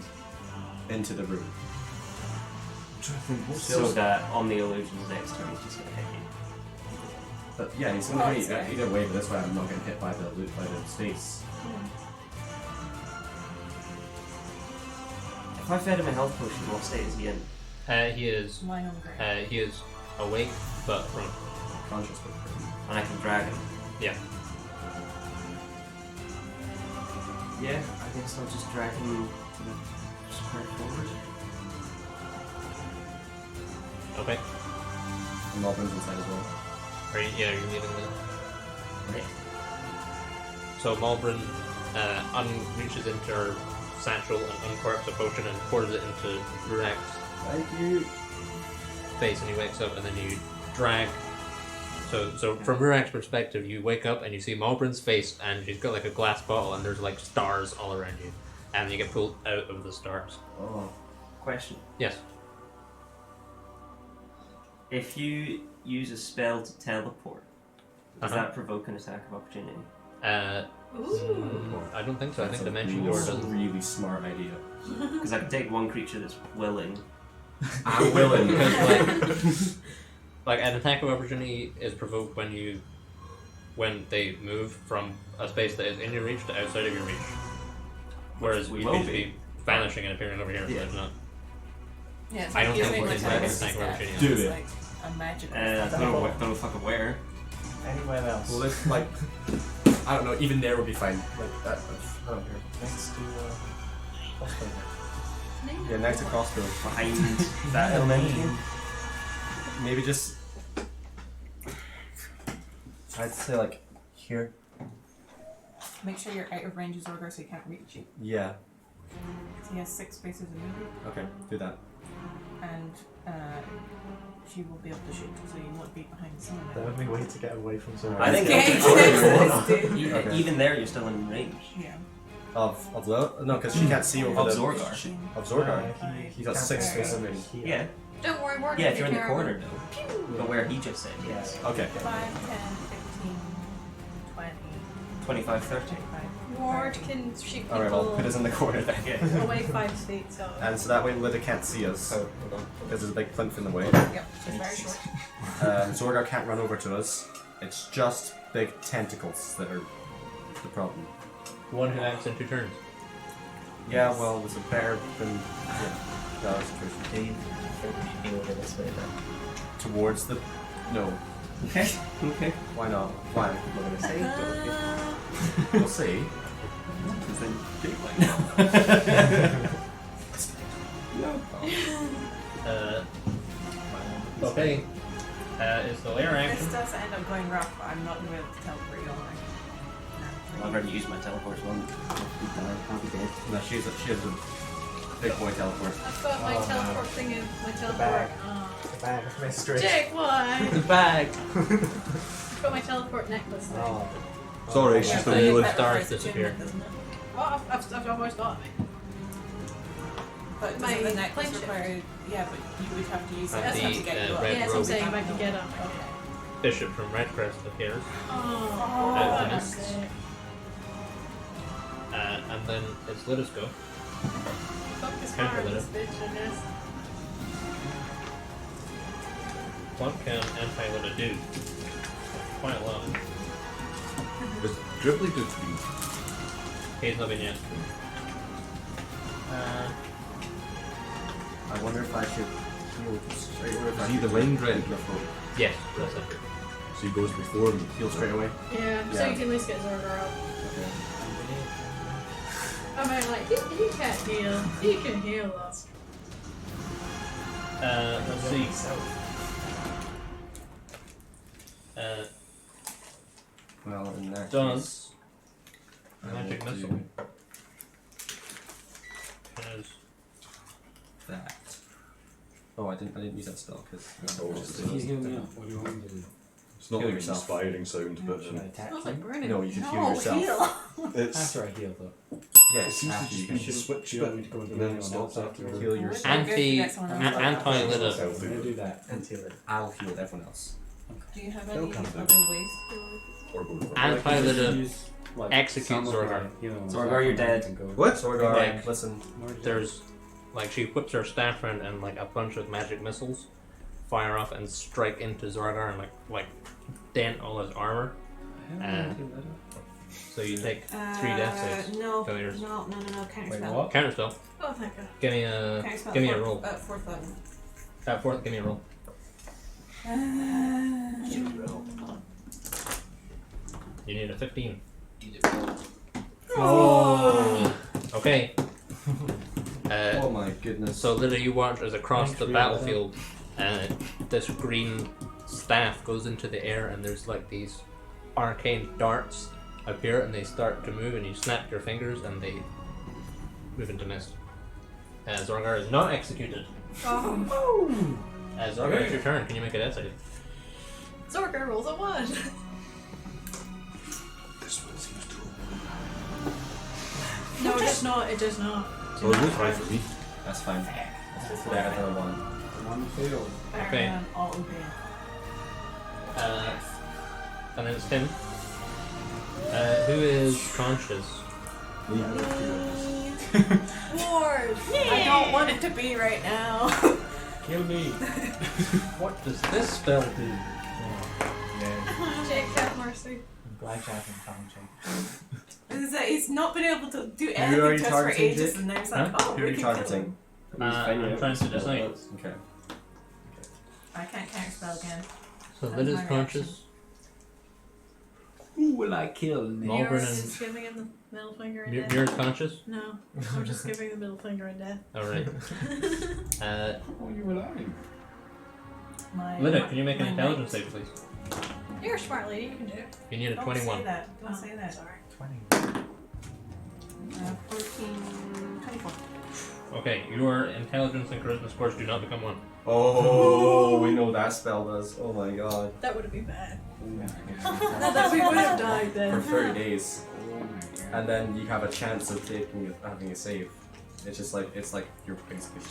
Into the room. I'm trying to think what's so that on the illusions next turn he's just gonna hit you. But yeah, he's gonna Well, hit it's you. fine. Either way, but this way I'm not getting hit by the space. If I fed him a health potion, what state is he in? He is Lying on the ground. he is awake but prone. Conscious but prone. And I can drag him. Yeah. Yeah, I guess I'll just drag him to the square forward. Okay. And Malvern's inside as well. Are you leaving with it? Right. So Malbrin reaches into her satchel and uncorks a potion and pours it into Rurak's Thank you. face, and he wakes up, and then you drag. So from Rurak's perspective, you wake up and you see Malbrin's face, and she's got like a glass bottle, and there's like stars all around you, and you get pulled out of the stars. Oh. Question. Yes. If you use a spell to teleport, does Uh-huh. that provoke an attack of opportunity? Ooh. I don't think so. I think That's a Dimension really, Door does. really smart idea. Because I can take one creature that's willing. I'm willing. Like an attack of opportunity is provoked when they move from a space that is in your reach to outside of your reach. Whereas We we will will be. be vanishing and appearing over here, Yeah. so it's not. Yeah, it's I don't using think we're like inside a this staff. thing, we're Do It's it. like a magical I staff. don't know fucking where. Anywhere else? Well, it's like I don't know. Even there would be fine. Like that. I don't care. Next to hospital. Yeah, next to crossbow. Behind that elemental. Maybe just. I'd say like here. Make sure you're out of range of Zorgar so he can't reach you. Yeah. He has 6 spaces of movement, Okay. Do that. and she will be able to shoot, so you won't be behind someone. The only way to get away from Zora. I think Okay, even, Okay. even there, you're still in range. Yeah. Of no, because she can't see over Of the Zorgar. Of Zorgar. He's got 6 can't spaces see. of range. Yeah. Don't worry, we're Yeah, if you're in the take care of corner, him. though. But where he just said, yes. Okay. 5, 10, 15, 20, 25, 30. 25. Ward can shoot people All right. I'll put us in the corner then. Yeah. away 5 feet, so. And so that way Lyda can't see us Oh, hold on. because there's a big plinth in the way. Yep, she's very short. Zorgar can't run over to us. It's just big tentacles that are the problem. One who acts in 2 turns. Yeah, well, there's a bear than yeah. No, that's true. Do you think over this way then? Towards the no. Okay. Okay. Why not? Why? I'm not gonna say it, We'll see. because then you might know. No. Okay. Is the layer If action? this does end up going rough, I'm not going to be able to teleport you on. I've already used my teleport one. I'll be dead. No, she has a big boy teleport. I've got my Oh, teleport thing in my teleport. bag. Oh. The bag of mystery. Jake, why? The bag. I've got my teleport necklace thing. Oh. Sorry, it's Yeah, just but a wheeling. that Stars requires disappear. attunement, doesn't it? Oh, I've almost got it. But My doesn't the necklace flame require... Yeah, but you would have to use And that the, to get you up. red Yeah, that's what I'm robe. saying, if I can get up. Okay. bishop from Redcrest appears Oh, out of the that's mists. it. And then it's Lyta's go. Focus Counter fire on this Lyta. bitch, I guess. What can anti-Lyta do? Quite a lot. Does Dribbly do 3? He's not been yet. I wonder if I should heal straight away. Is he the Rain Dread? Yes, that's it. So he goes before and Heal straight away. Yeah, so Yeah. you can at least get Zorgar up. Okay. I mean, like, he can't heal. He can heal us. Let's see. Well, in that Does case, I magic will missile do has that. Oh, I didn't use that spell because. Can you heal me up? What do you want me to do? it's not Heal like an yourself. inspiring sound, but Should I attack Smells like him? burning. No, you should heal No, yourself. heal. it's After I heal though. Yes, seems to after just you be can switch Do you want me to go bit into and then anyone stops else after. heal yourself. anti-Lyta. Self I'm gonna do that. I'll heal everyone else. Do you have Still any can't do other it. ways to Or go for Anti-Lyta executes some of my Zorgar. healing Zorgar, stuff you're and dead. I can go- What? Sorgar, Like, listen. There's like she whips her staff around and like a bunch of magic missiles fire off and strike into Zorgar and like dent all his armor. So you take 3 death saves. No, Failures. no, counter Wait, spell. what? Counterspell. Oh, thank God. Give me a Counter spell. give me a fourth- roll. Fourth level. Fourth, give me a roll. You need a 15. Oh. Okay. Oh my goodness. So literally you watch as across Thanks the for battlefield this green staff goes into the air and there's like these arcane darts appear and they start to move and you snap your fingers and they move into mist. Zorgar is not executed. Oh. Zorgar, it's your turn. Can you make a death save? Zorgar rolls a 1. This one seems to. No, it does not. It does not. Oh, it's high for me. That's fine. Let's just put out another one. One failed. Okay. All open. And then it's him. Who is conscious? Ward! I don't want it to be right now. Kill me. What does this spell do? Yeah, Jake, have mercy. I'm glad you haven't found Jake. It's like he's not been able to do are you anything to us for targeting, ages, Jake? and now he's like, Huh? oh, Who are we you can kill him. targeting? I'm trying to decide. Okay. I can't counter spell again. So That's Lyd is my conscious. Who will I kill Malvern You're and just giving him the middle finger and death. Muir's conscious. No, I'm just giving the middle finger and death. Alright. Oh, you were lying. Lyda, can you make an my intelligence knight. save, please? You're a smart lady. You can do it. You need a Don't 21. say that. Don't say that. Sorry. 20. 14, 24. Okay, your intelligence and charisma scores do not become 1. Oh, we know what that spell does. Oh my god. That would have been bad. Oh That we would have died For then. 30 days. my god. And then you have a chance of having a save. It's just like, you're basically.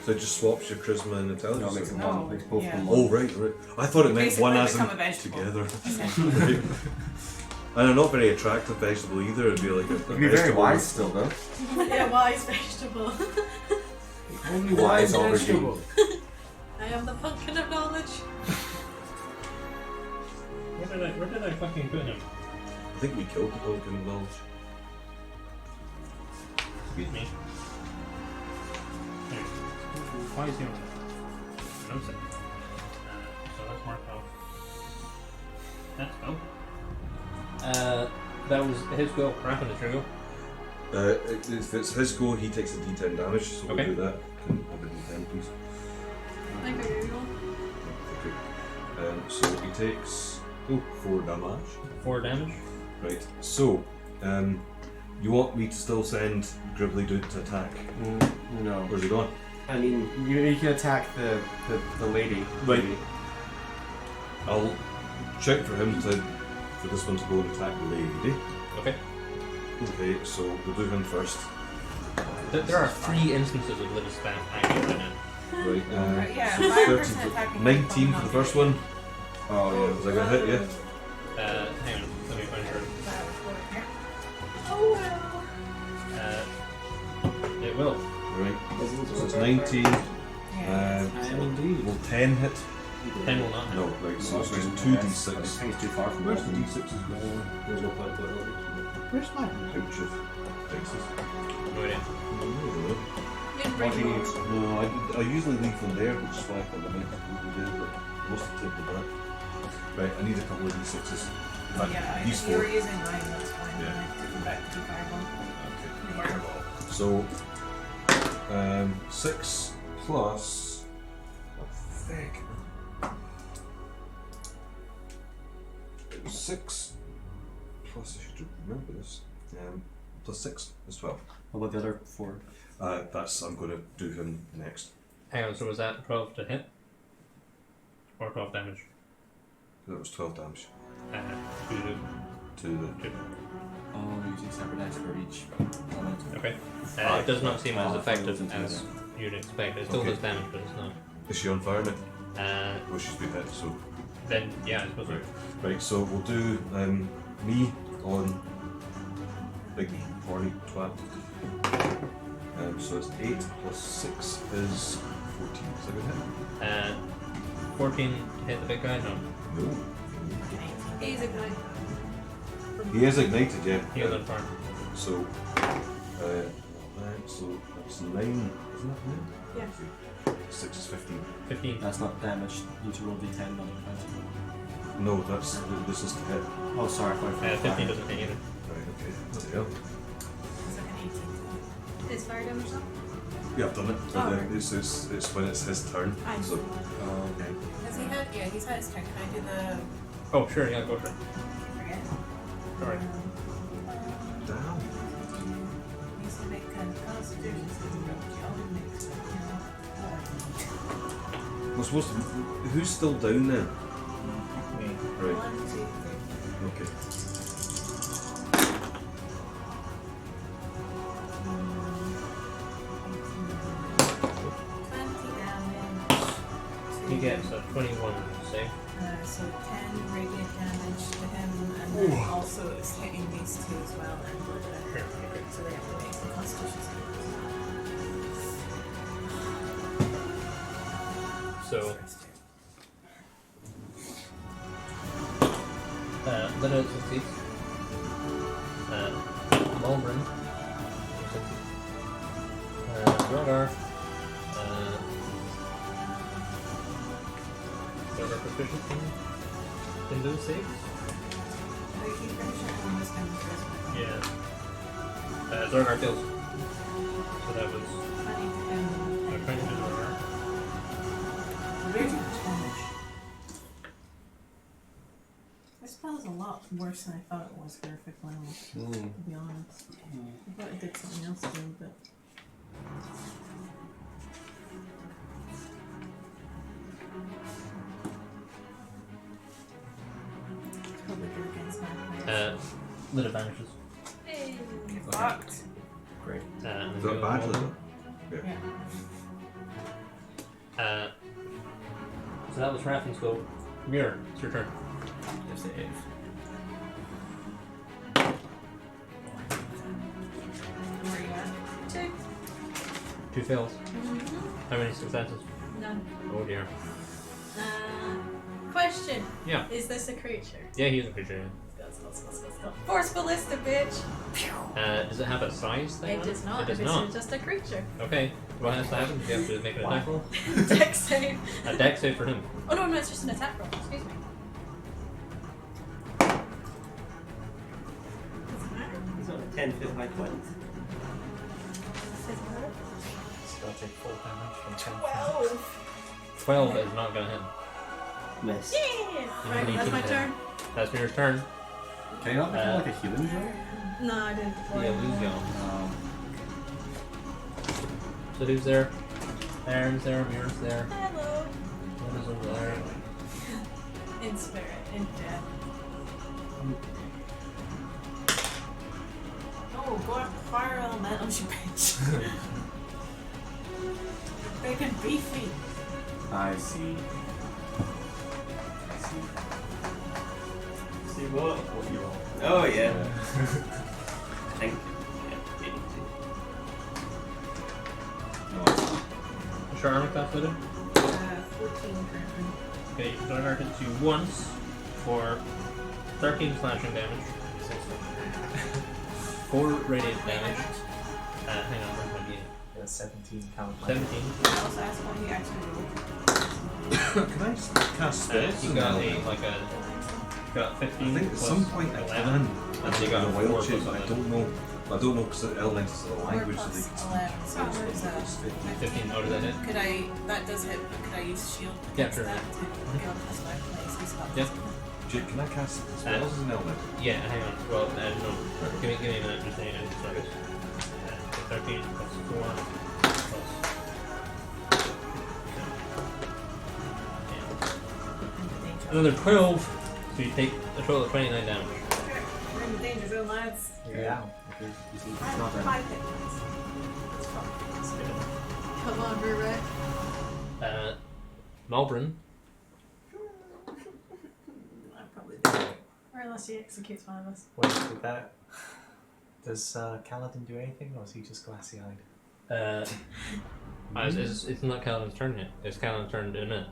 So it just swaps your charisma and No, intelligence. it makes it No, one. Makes both of them yeah. one. Oh right, right. I thought it meant Basically one as in become a vegetable. together. Okay. Right. And I'm not very attractive vegetable either. It'd be like a You'd be very vegetable. wise still, though. Yeah, wise vegetable. Only wise aubergine. I am the pumpkin of knowledge. Where did I fucking put him? I think we killed the pumpkin knowledge. Excuse me. Here. Why is he on that? No set. So that's marked off. That's go. That was his go. Rapid is your go. If it's his go, he takes a D10 damage, so we'll Okay. do that. Can you have a D10, please? Like our usual. Okay. So he takes 4 damage. 4 damage. Right. So, you want me to still send Gribbly Dude to attack? No. Where's he gone? I mean, you can attack the lady. Right. I'll check for him for this one to go and attack the lady. Okay. Okay, so we'll do him first. There are 3 instances of Lydia's spam active right now. Right, Yeah, so 5% 13 attacking 19 for the first one. Oh yeah. Was I gonna hit you? Hang on, let me find her. Oh well. It will. Right. So it's 19. Yeah. I am indeed. Will 10 hit? 10 will not hit. No, right, so it's That's 2d6. I think it's too far from Where's the bottom. d6s going? There's no point to it. Where's my pouch of dices? No idea. What do you need? No, I usually leave them there, which is why I thought I might do, but most of the time they don't. Right, I need a couple of d6s. In fact, Yeah, these if you were 4. using mine, that's fine. Yeah. I took them back to the fireball. Okay. So, 6 plus. What the heck? It was 6 plus. I should remember this. Plus 6 is 12. What about the other 4? I'm going to do him next. Hang on, so was that 12 to hit? Or 12 damage? That was 12 damage To the to the. two. Oh, using separate dice for each element. Okay. It does not seem as effective as you'd expect. It still Okay. does damage, but it's not. Is she on fire now? Uh, Well, she's been hit, so. then, yeah, I suppose so. Right, so we'll do me on big horny twat. So it's 8 plus 6 is 14. Is that a hit? 14 to hit the big guy? No. No. He's a good. He is ignited, yeah. He was on fire. So, so that's 9, isn't that 9? Yeah. 6 is 15. 15. That's not damage. You need to roll d10, not d20. No, this is the hit. Oh, sorry, 15 doesn't hit either. Right, okay. Bloody hell. It's like an 18. Is fire damage up? Yeah, I've done it. Oh, But right. it's when it's his turn. I So, see. Oh, okay. Has he had? Yeah, he's had his turn. Can I do the? Oh, sure, yeah, go for it. Forget. Sorry. damn. Needs to make kind of constitution saving throw. She always makes it. We're supposed to. Who's still down then? Me. Right. 1, 2, 3. Okay. He gets a 21 save. So 10 radiant damage to him, and then also it's hitting these two as well, and Sure, okay. so they have to make some constitution So, Lida succeeds. Malbrin succeeds. Rodar. Rodar proficiency in those saves? Wait, you finish it on this time first. Yeah. Zordar fails. So that was 20 to him. 20 to Zordar. Radiant damage. This spell's a lot worse than I thought it was for a fifth level, to be honest. I thought it did something else too, but. It's probably good against my Lida vanishes. Hey. Fucked. Great. And Is then that bad, go Lida? on. Yeah. So that was Raffin's go. Mirror, it's your turn. Yes, they have. Where are you at? 2. 2 fails. How many successes? None. Oh dear. Question. Yeah. Is this a creature? Yeah, he is a creature. Let's go. Force ballista, bitch. Does it have a size thing? It on does not. It does It's not. just a creature. Okay. What has to happen? Do you have to make an attack roll? Dex save. A dex save for him. Oh no, it's just an attack roll. Excuse me. Doesn't matter. He's on a 10-foot high point. Doesn't matter. It's gonna take full damage from 10. 12 is not gonna hit. Miss. Yeah. Right, need that's to my hit. turn. That's Mirror's turn. Can you not make it like a healing drill? No, I didn't deploy. The illusion. Um, So who's there? Aaron's there, Mirror's there. Hello. Lida's over there. In spirit, in death. Oh, go after fire elemental, you bitch. Big and beefy. I see. See what? What you all? Oh yeah. I think. Yeah, What's your armor class, Lydia? 14 currently. Okay, so I hits you once for 13 slashing damage, 4 radiant damage. Hang on, where's my D8? 17 count. 17. I also asked why he actually rolled. Can I just cast spells? You got got 15. I think at plus some point I 11. can. And so you got a 4 wild shape, plus but I 11. don't know. I don't know because elementals are a 4 language, so they plus can 11. So it's 15 out of that hit. Could I? That does hit, but could I use shield Yeah, against sure. that to get on plus 5 place? He's got Yeah. Jake, can I cast spells as an elemental? Yeah, hang on. Well, no. Give me a minute. Just saying. Sorry. 13 plus 4 plus. Another 12. So you take a total of 29 damage. We're in the danger zone, lads. Yeah. Okay, you see, I it's not have that. 5 hit points. It's fine. Come on, Rurek. Malbrin. I probably do. Or unless he executes one of us. Wait, did that? Does Kaladin do anything, or is he just glassy-eyed? It's not Callum's turn yet. It's Callum's turn in a minute.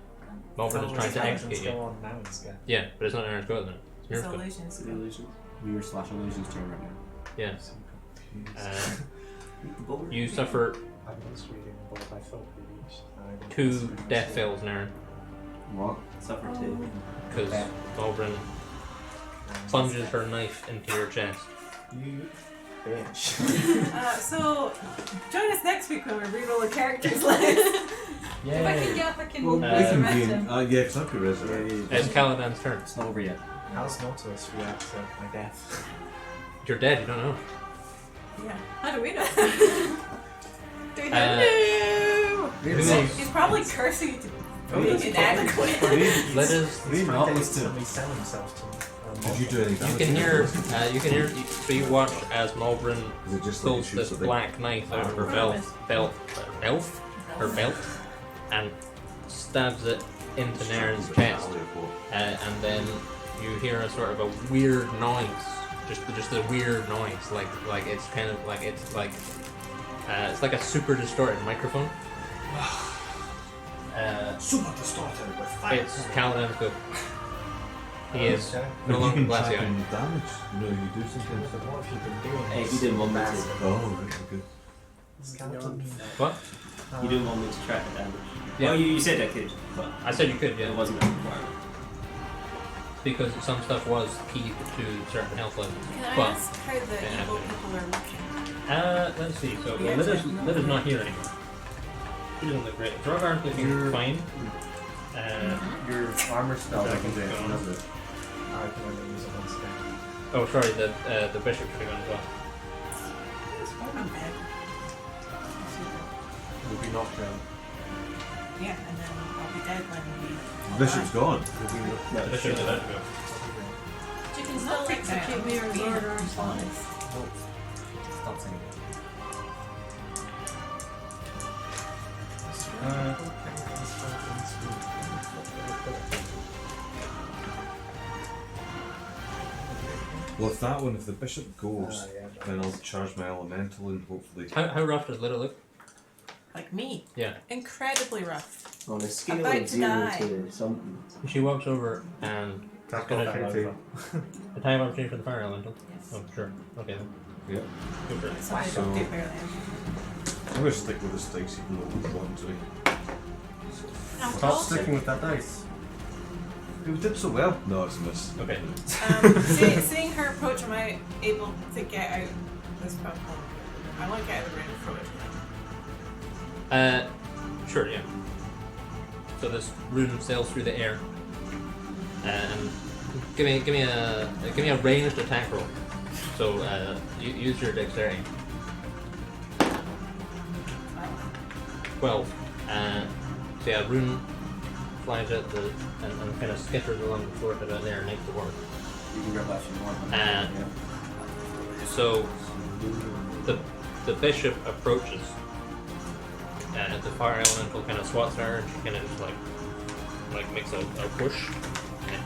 Malbrin is Oh, trying to Kaladin's execute still you. on now, it's good. Yeah, but it's not Aaron's go at the minute. It's It's Mir's go. illusion. Is it illusion? Weird slash illusion's turn right now. Yeah. So confused. You suffer I was reading what I thought we reached. I didn't 2 necessarily death see. fails in Aaron What? Suffer 2. because Malbrin plunges her knife into your chest. You bitch. So, join us next week when we reroll a character's list. If I can get up, I can Well, we Uh, can resurrect be. him. Yeah, because I could resurrect. It's Caladan's turn. It's not over yet. How's Nautilus react to my death? You're dead. You don't know. Yeah. How do we know? Do we Uh, know? Who is- He's probably cursing you to be inadequate. Let us. We He's not trying to used to. instantly sell himself to me. Did you do any You damage? can hear. So you watch as Malbrin Is it just like pulls he this shoots a big- black knife out of her belt, and stabs it into Naren's chest. And then you hear a sort of a weird noise, just a weird noise, like it's kind of like it's like a super distorted microphone. Super distorted with fire. It's Caladan's go. He is Okay. no You longer can glassy track eyed. in damage. You know, you do something. So what have you been doing? Hey, you didn't want me to. Oh, right, good. Skeleton. What? You didn't want me to track the damage. Yeah. Oh, you said I could, but I said you could, yeah. it wasn't a requirement. Because some stuff was key to certain health levels. Can I But ask how the Yeah. evil people are looking? let's see. So Yeah, let us not hear anymore. He doesn't look great. Drogarth looking fine. Your armor spell Dragon doesn't do it, Stone. does it? I can only use it once again. Oh, sorry, the bishop should have gone as well. I'm dead. You'll be knocked out. Yeah, and then I'll be dead when we. The bishop's gone. No, The bishop is about to go. You can still execute me or Lord or something. Stop singing. Well, if the bishop goes, Yeah, then I'll charge my elemental and hopefully. How rough does Little look? Like me. Yeah. Incredibly rough. On a scale About of to 0 die. to something. She walks over and is gonna shoot a time opportunity for the fire elemental. Yes. Oh, sure. Okay then. Yeah. Go for it. Somebody So- don't do barely. I'm gonna stick with this dice even though I want to. Stop sticking with that dice. It did so well. No, it's a miss. Okay. Seeing her approach, am I able to get out this problem? I want to get out of the room approach. Sure, yeah. So this rune sails through the air. And give me a ranged attack roll. So use your dexterity. 12. So yeah, rune flies out and kind of skitters along the floor to about there and makes the work. You can grab that if you want. And Yeah. so the bishop approaches The fire elemental kind of swats her, and she kind of just like makes a push, and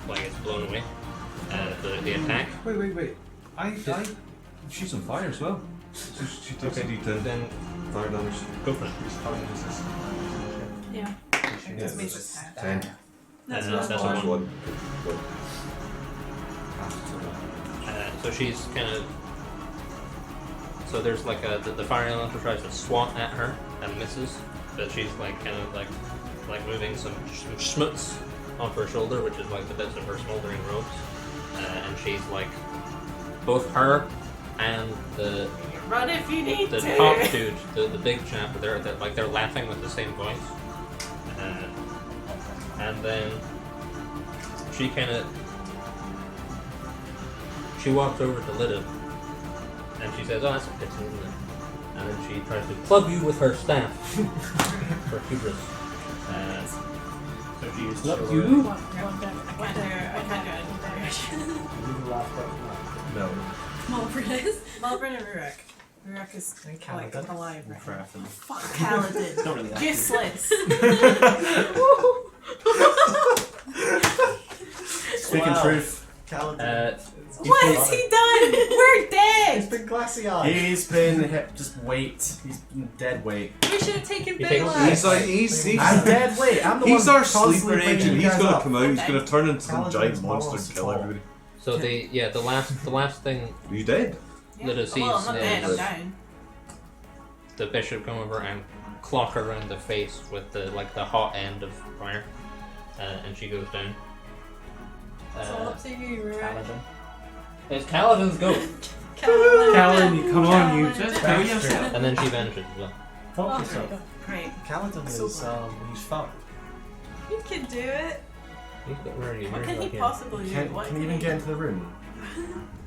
like it's blown away. The attack. Wait. She's on fire as well. So she takes a D10 Then fire damage. go for it. Yeah. Just makes us half. 10. That's That's what a I one. want. One. So she's kind of. So there's like the fire elemental tries to swat at her and misses, but she's like kind of like moving some schmutz off her shoulder, which is like the bits of her smoldering robes, and she's like both her and the Run if you need the to. top dude, the big chap, they're laughing with the same voice, and then she kind of walks over to Lida, and she says, "Oh, that's a pity, isn't it?" And then she tries to club you with her staff for hubris. So she uses her- I can't do it. No. Malvern and Rurik. Rurik is like Kaladin. alive right now. Craft. Fuck Kaladin. Don't really like Useless. Speaking truth. Kaladin. What has he done? We're It's dead. been glassy eyed. He's been just weight. He's been dead weight. We should have taken You take- Baylax. He's I'm dead weight. I'm the he's one our constantly sleeper bringing agent. you He's guys gonna up. come out. He's gonna turn into some Kaladin's giant moral monster and kill support. everybody. So the last thing Are you dead? Lida sees Well, I'm not dead. I'm is down. the bishop come over and clock her around the face with the hot end of fire, and she goes down. It's all up to you, right? Kaladin. It's Kaladin's go, Callan, you come on, you Kaladin. just kill yourself. and then she vanishes as well. Fuck yourself. Great. Kaladin is, he's fucked. You can do it. He's got very, What very can he lucky. possibly do? Can What he even get into the room?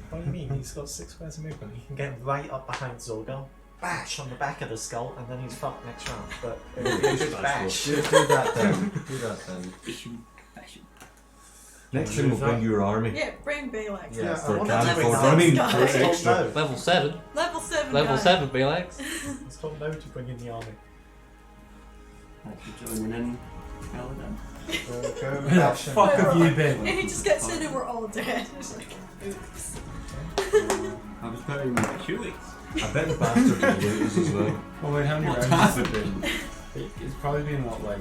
What do you mean? He's got 6 squares of movement. He can get right up behind Zorgal, bash on the back of the skull, and then he's fucked next round. But it would be a good bash. Do that then. Do that then. Next thing we'll bring you your army. Yeah, bring Baylax. Yeah, For I Canfor. want I mean, guys. for It's told extra. no. Level 7. Level 7. Level guys. 7, Belax. It's told no to bring in the army. Thank you, joining in, Kaladin. Go Where the bash him. fuck have you been? And he just gets in and we're all dead. It's like, oops. I was putting my shoelace. I bet the bastard will lose as well. Oh wait, how many What rounds has it been? It's probably been what, like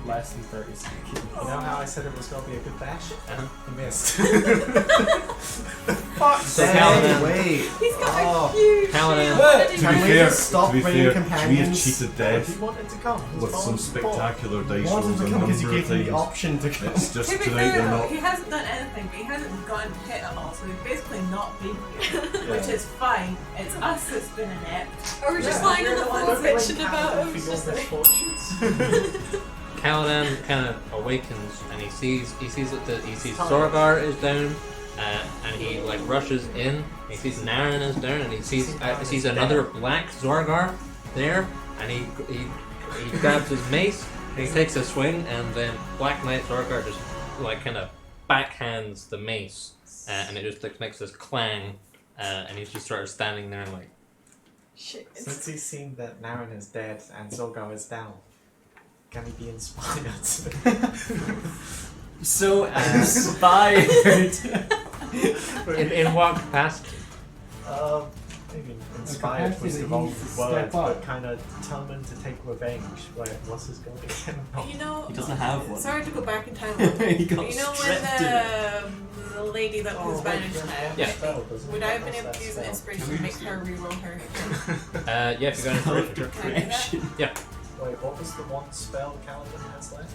less than 30 seconds. You know how I said it was going to be a good bash? Uh-huh. He missed. Fuck So Kaladin- wait. He's got Oh. a huge Kaladin- shield. What did To he be Can we do? fair, just stop to be bringing fair, companions? we have cheated He death wanted to come. His with balls some was full. spectacular dice Wanted rolls to a come because you number of gave me the times. option to come. It's just To be tonight fair, they're though, not. he hasn't done anything, but he hasn't gotten hit at all, so he's basically not been here, which Yeah. is fine. It's us that's been inept. Or we're just Yeah, lying on we're the the floor ones that bitching about him. For It's your just like, misfortunes. Kaladin kind of awakens and he sees Zorgar is down, and he like rushes in. He sees Naren is down, and he sees another black Zorgar there, and he grabs his mace and he takes a swing, and then Black Knight Zorgar just like kind of backhands the mace, and it just like, makes this clang, and he's just sort of standing there like. shit. Since he's seen that Naren is dead and Zorgar is down, can he be inspired? So inspired. In what capacity? Maybe inspired was the wrong He needs to word, step up. but kind of determined to take revenge. Wait, what's his goal again? You know, He doesn't have one. sorry to go back in time a little bit. He got But you know stripped when the lady that was banished now, Yeah. would I have been able to use an inspiration to make her reroll her hit? Yeah, if you got inspiration. Can I do that? Wait, what was the one spell Kaladin has left?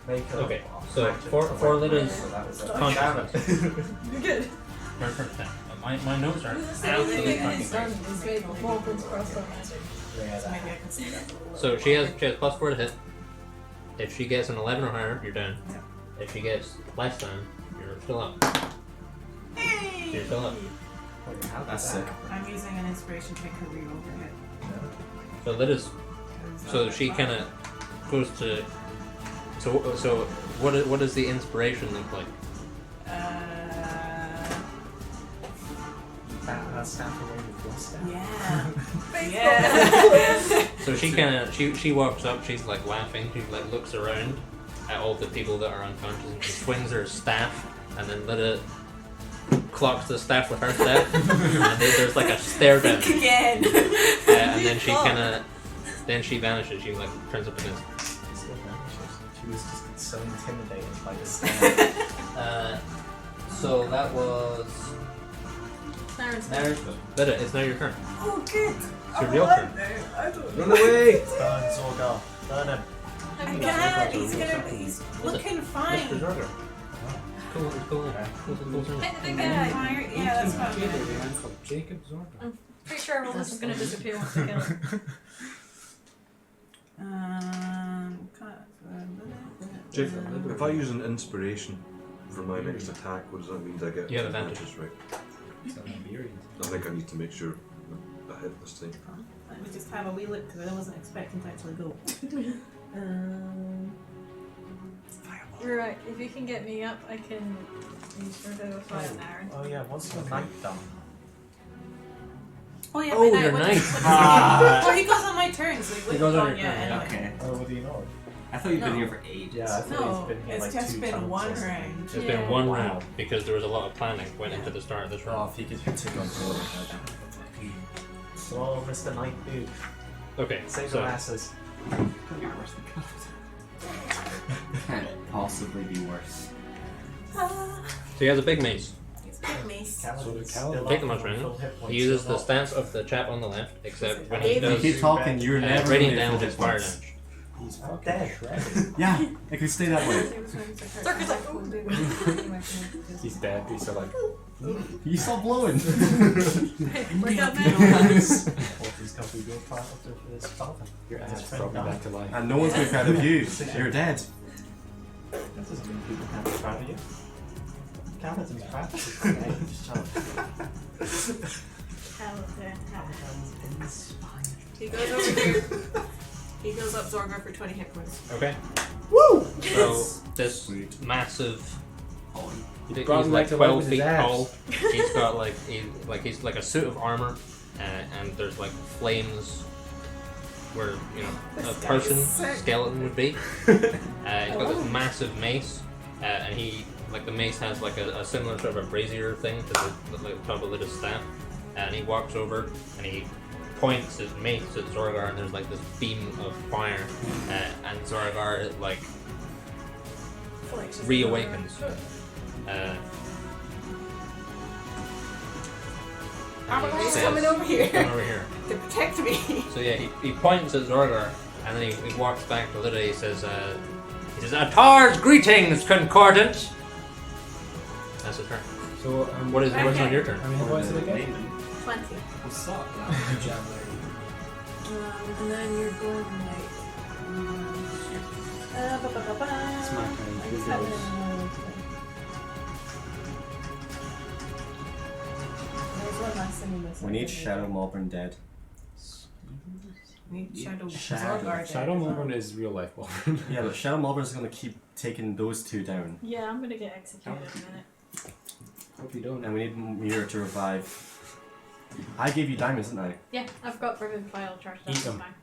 Make a Okay, so magic for weapon. Lida's So that was it. consciousness. You're good. My notes are absolutely fucking great. Yeah, So that. maybe I can see that. So she has +4 to hit. If she gets an 11 or higher, you're down. If she gets less than, you're still up. Hey! You're still up. Wait, how did That's that sick. happen? I'm using an inspiration to make her reroll her hit. So Lida's. So she kind of goes to. So what does the inspiration look like? Bat her staff away with your staff. Yeah. Yeah. So she walks up. She's like laughing. She like looks around at all the people that are unconscious and she swings her staff, and then Lita clocks the staff with her staff, and there's like a stare down. Again. And then she vanishes. She like turns up against. She was just so intimidated by the stand. So that was. There's Lita, it's now your turn. Oh, good. It's your real turn. Run away! Burn Zorgar. Burn him. I can't. He's looking fine. Mr. Zorgar. Cool, it's cool. Cool turn. Fire. Yeah, that's what I'm Jacob, gonna a man called Jacob Zorba. I'm pretty sure everyone else is going to disappear once I kill him. Jacob, if I use an inspiration for my next attack, what does that mean? Do I get You have advantage. right? So Iberian. I think I need to make sure I hit this thing. Let me just have a wee look because I wasn't expecting to actually go. You're right. If you can get me up, I can use Revivify on Aaron. Oh yeah, what's your night done? Oh yeah, Oh, my you're night. nice. Oh, he goes on my turn, so he He wouldn't goes have on gone your yet. turn, yeah. Anyway. Okay. Oh, what do you know? I thought you'd been No. here for ages. Yeah, I thought No, he's been here it's like just 2 been times one or something. round. It's Yeah. been one Wow. round because there was a lot of planning went into the start of this Oh, round. if you could take on board. So, Mr. Night Dude, Okay, save so your asses. Can't possibly be worse. so he has a big mace. It's big mace. Callum, Callum- Take the much right now. He uses the stance of the chap on the left, except when he If you does keep talking, you're never radiant gonna damage get is fire points. damage. He's dead. Yeah, it could stay that way. Circle's like, He's dead. He's still like, You stop blowing. wake up, man. What is going to be your part of this dolphin? your His ass friend brought me died. back to life. And no one's been proud of you. You're dead. That doesn't mean people can't be proud of you. Callum's proud of you. Yeah, just shut up. He goes over here. He heals up Zorgar for 20 hit points. Okay. Woo! So this massive. He's brought him like back to life 12 with feet his ass. tall. He's got like he's like a suit of armor, and there's like flames where a This guy person is sick. skeleton would be. He's got this massive mace, and he like the mace has like a similar sort of a brazier thing to the like, top of Lita's staff, and he walks over and he points his mace at Zorgar, and there's like this beam of fire, and Zorgar like reawakens. He's says- coming over here Come over here. to protect me. So yeah, he points at Zorgar, and then he walks back to Lita. He says, "Atar's greetings, concordant." That's his turn. So, What's on your turn? I mean, what is it again? 20. What's up? And then you're going like. It's my turn. Like Who 7 goes? There's one last thing in this. We need Shadow Malvern dead. We need Shadow Shadow. Zorgar. Shadow Malvern is real life Malvern. Yeah, but Shadow Malvern's gonna keep taking those two down. Yeah, I'm gonna get executed in a minute. Hope you don't. And we need Mirror to revive. I gave you diamonds, didn't I? Yeah, I've got Revivify all charged up. Eat them. Fine.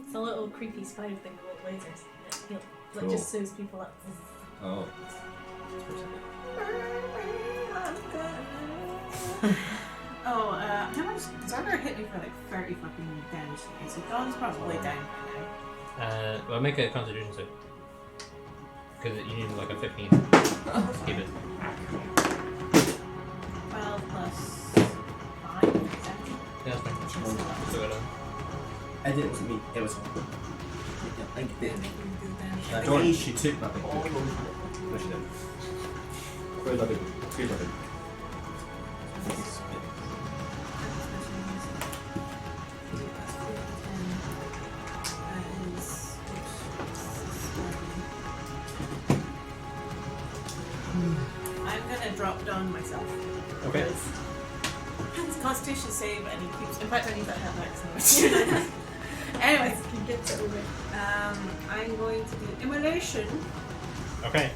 It's a little creepy spider thing with little lasers. That Cool. just shows people up. Oh. Oh, how much? Zorgar hit me for like 30 fucking damage. So Dawn's probably down by now. Well, make a Constitution save. Because you need like a 15. Keep it. 12 plus 5. Yeah, that's fine. So it, It wasn't me. It was. They make me do damage. Dawn, she took my big boot. No, she didn't. Where's that big boot? Where's that big boot? I'm gonna drop down myself. Okay. It's Constitution save, and he keeps. In fact, I need that help next. Anyways, Can get to over. I'm going to do immolation Okay.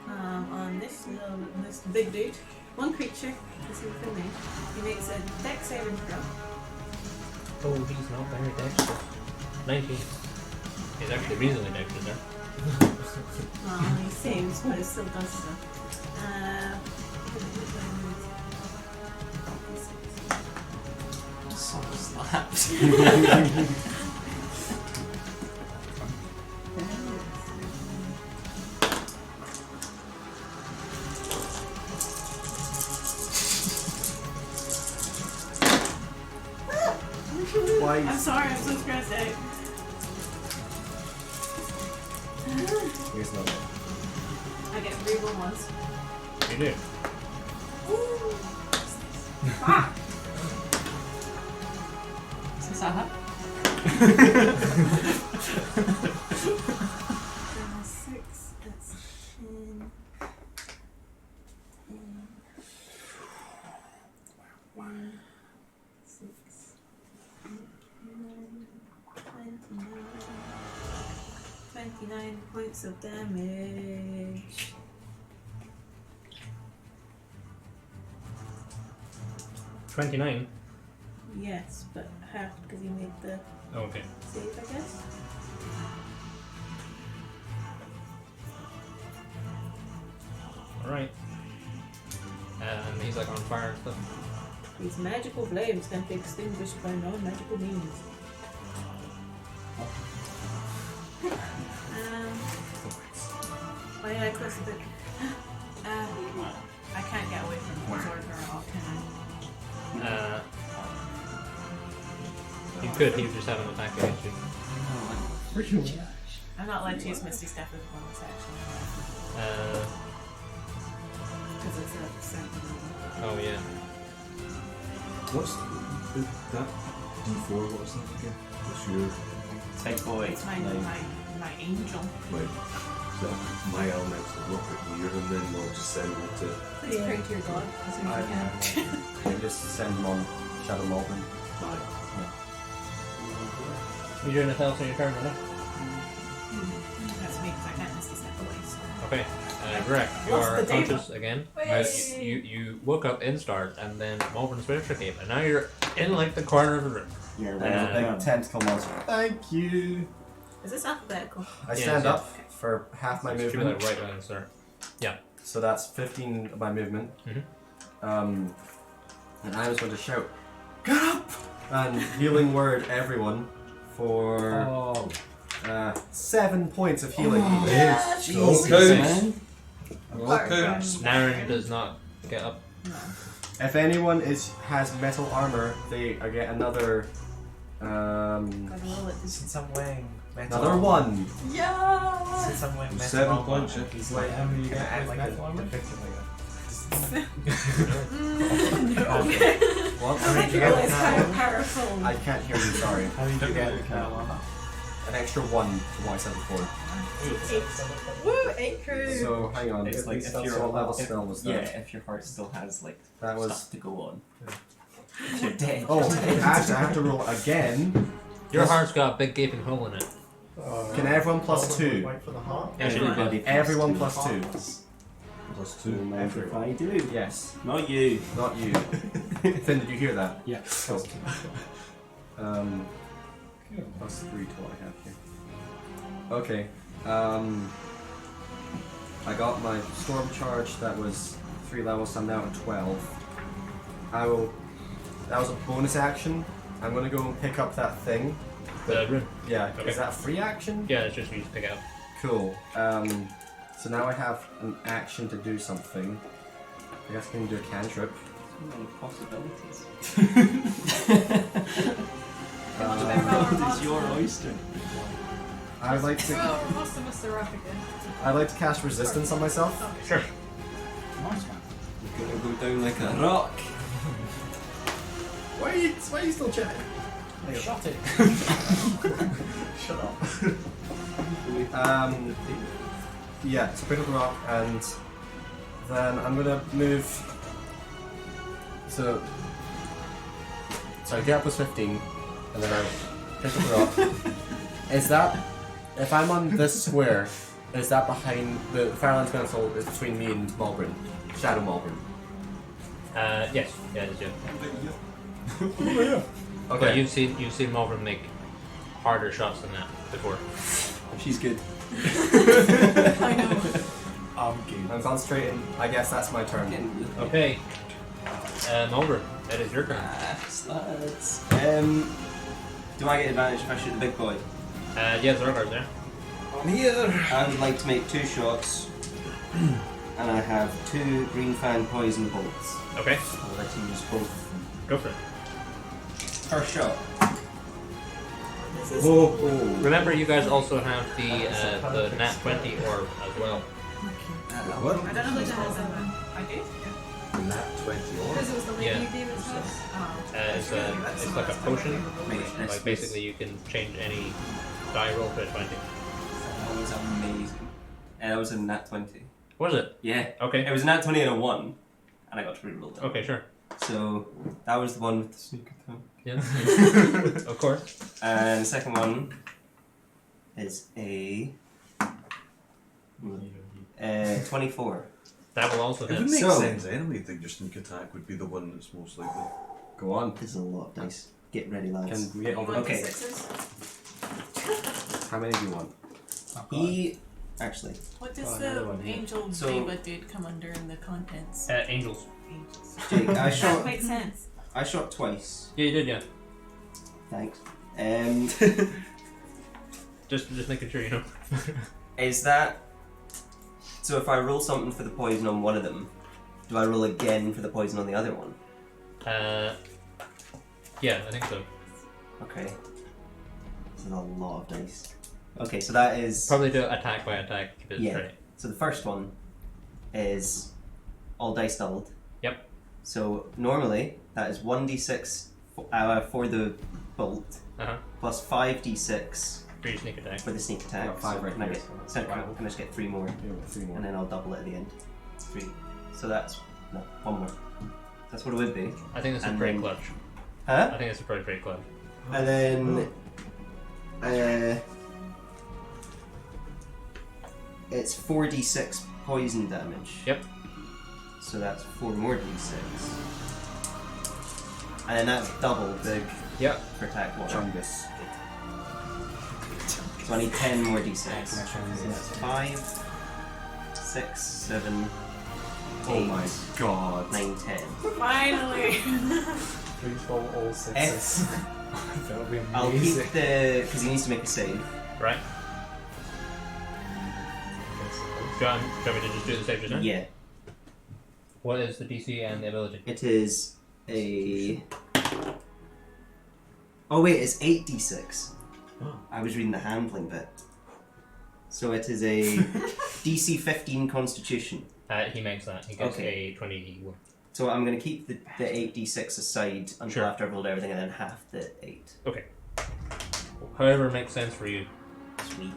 on this big dude. One creature. This is the name. He makes a dex saving throw. Oh, he's not very dexterous. 19. He's actually reasonably dexterous there. Well, he seems, but it still does stuff. So slapped. I'm sorry, I'm so stressed out. Here's another one. I get reroll once. You do. Ah! Is this a hut? 6, that's 10. 6, 29 points of damage. 29. Yes, but half because you made the Oh, okay. save, I guess. Alright. And he's like on fire and stuff. These magical flames can be extinguished by non-magical means. Why did I close the book? I can't get away from the sword very often. You could, he would just have an attack against you. I'm not allowed to use Misty Step as a bonus action. Because it's a certain Oh yeah. What's that D4? What's that again? What's your Take away. It's my angel. like? So my elemental look at weird, and then we'll just send it to. Please pray to your god as soon as you can. Can you just send them on Shadow Malvern? You doing anything else on your turn, right? That's me because I can't Misty Step away. So. Okay. Greg, you Lost are the data. conscious again. Whee! You woke up in start, and then Malvern switched came, and now you're in like the corner of the room. You're There's a laying big down. tentacle monster. Thank you. Is this alphabetical? I Yes, stand yes. up for half my Should be movement. like right when start. So that's 15 of my movement. Mhm. And I was going to shout, "Get up!" and healing word everyone for 7 points of healing. Yes. Jesus, Okay. man. Okay. Naren does not get up. No. If anyone has metal armor, they get another Gotta roll it. Since I'm wearing metal another armor- one. Yeah! Since I'm wearing metal 7 armor, points, yeah. he's Wait, like, how many you can I get add with like metal a armor? defective like What? How many do you Well, get it's with kind of metal? powerful. I can't hear you. Sorry. How many do you get with metal armor? An extra 1 to what I said before. Woo! 8 crew! So hang on. It's like if what you're level spell was that? Yeah, if your heart still has like That was. stuff to go on. You're dead. Oh, actually, I have to roll again. Your heart's got a big gaping hole in it. Can everyone plus 2? Wait for the heart. Everybody. Everyone plus 2. Plus 2. If I do. Yes, Not you. not you. Finn, did you hear that? Yeah. Cool. Plus 3 to what I have here. Okay. I got my storm charge. That was 3 levels. So I'm now at 12. That was a bonus action. I'm gonna go and pick up that thing. The room. Yeah. Okay. Is that a free action? Yeah, it's just for you to pick it up. Cool. So now I have an action to do something. I guess I can do a cantrip. So many possibilities. It's your oyster. I'd like to. Oh, Mr. Raffigan. I'd like to cast resistance on myself. Sure. Nice man. You're gonna go down like a rock. Why are you still chatting? Shut it. Shut up. Yeah, so pick up the rock and then I'm gonna move. So I get up was 15 and then I pick up the rock. Is that if I'm on this square? Is that behind the Firelands Council? Is between me and Malvern, Shadow Malvern. Yes. Yeah, it is. Yeah. But Okay. you've seen Malvern make harder shots than that before. She's good. I know. I'm concentrating. I guess that's my turn. Okay. Malvern, it is your turn. Sluts. Do I get advantage if I shoot the big boy? Yeah, Zergar's there. I'm here. I would like to make 2 shots, and I have 2 green fan poison bolts. Okay, I'll let you use both. go for it. First shot. Remember, you guys also have the nat 20 orb as well. What? I don't know who to has that one. I do? Nat 20 or? Because it was the lady Yeah. David's house. It's like a potion. Like basically, you can change any die roll to a 20. That was amazing. And that was a nat 20. Was it? Yeah. Okay. It was a nat 20 and a 1, and I got to reroll that. Okay, sure. So that was the one with the sneak attack. Yeah. Of course. And the second one is a 24. That will also It hit. would make So- sense anyway that your sneak attack would be the one that's most likely. Go on. This is a lot of dice. Get ready, lads. Can we get all the Okay. How many do you want? He actually. What does another the one here. angel So- David dude come under in the contents? Angels. Angels. Jake, I That shot. makes sense. I shot twice. Yeah, you did, yeah. Thanks. Just making sure you know. Is that so? If I roll something for the poison on one of them, do I roll again for the poison on the other one? Yeah, I think so. Okay. This is a lot of dice. Okay, so that is Probably do attack by attack. Keep it Yeah. straight. So the first one is all dice doubled. Yep. So normally that is 1d6 for the bolt Uh-huh. plus 5d6 For your sneak attack. for the sneak attack. Got 5 right can I here, get, so that's can I five. just get 3 more, Yeah, we've got 3 more. and then I'll double it at the end. 3. So that's no 1 more. That's what it would be. I think that's a And pretty then- clutch. Huh? I think that's a pretty clutch. And then it's 4d6 poison damage. Yep. So that's 4 more d6. And then that's double big Yep. for attack 1. Chungus. So I need 10 more d6. So Chungus. that's 5, 6, 7, 8, Oh my god. 9, 10. Finally! Please roll all 6s. That would be I'll amazing. keep the. Because he needs to make a save. Right? Do you want me to just do the save just now? Yeah. What is the DC and the ability? It is a. Oh wait, it's 8d6. I was reading the handling bit. So it is a DC 15 Constitution. He makes that. He gets Okay. a 21. So I'm going to keep the 8d6 aside until Sure. after I've rolled everything and then half the 8. Okay. However makes sense for you. Sweet.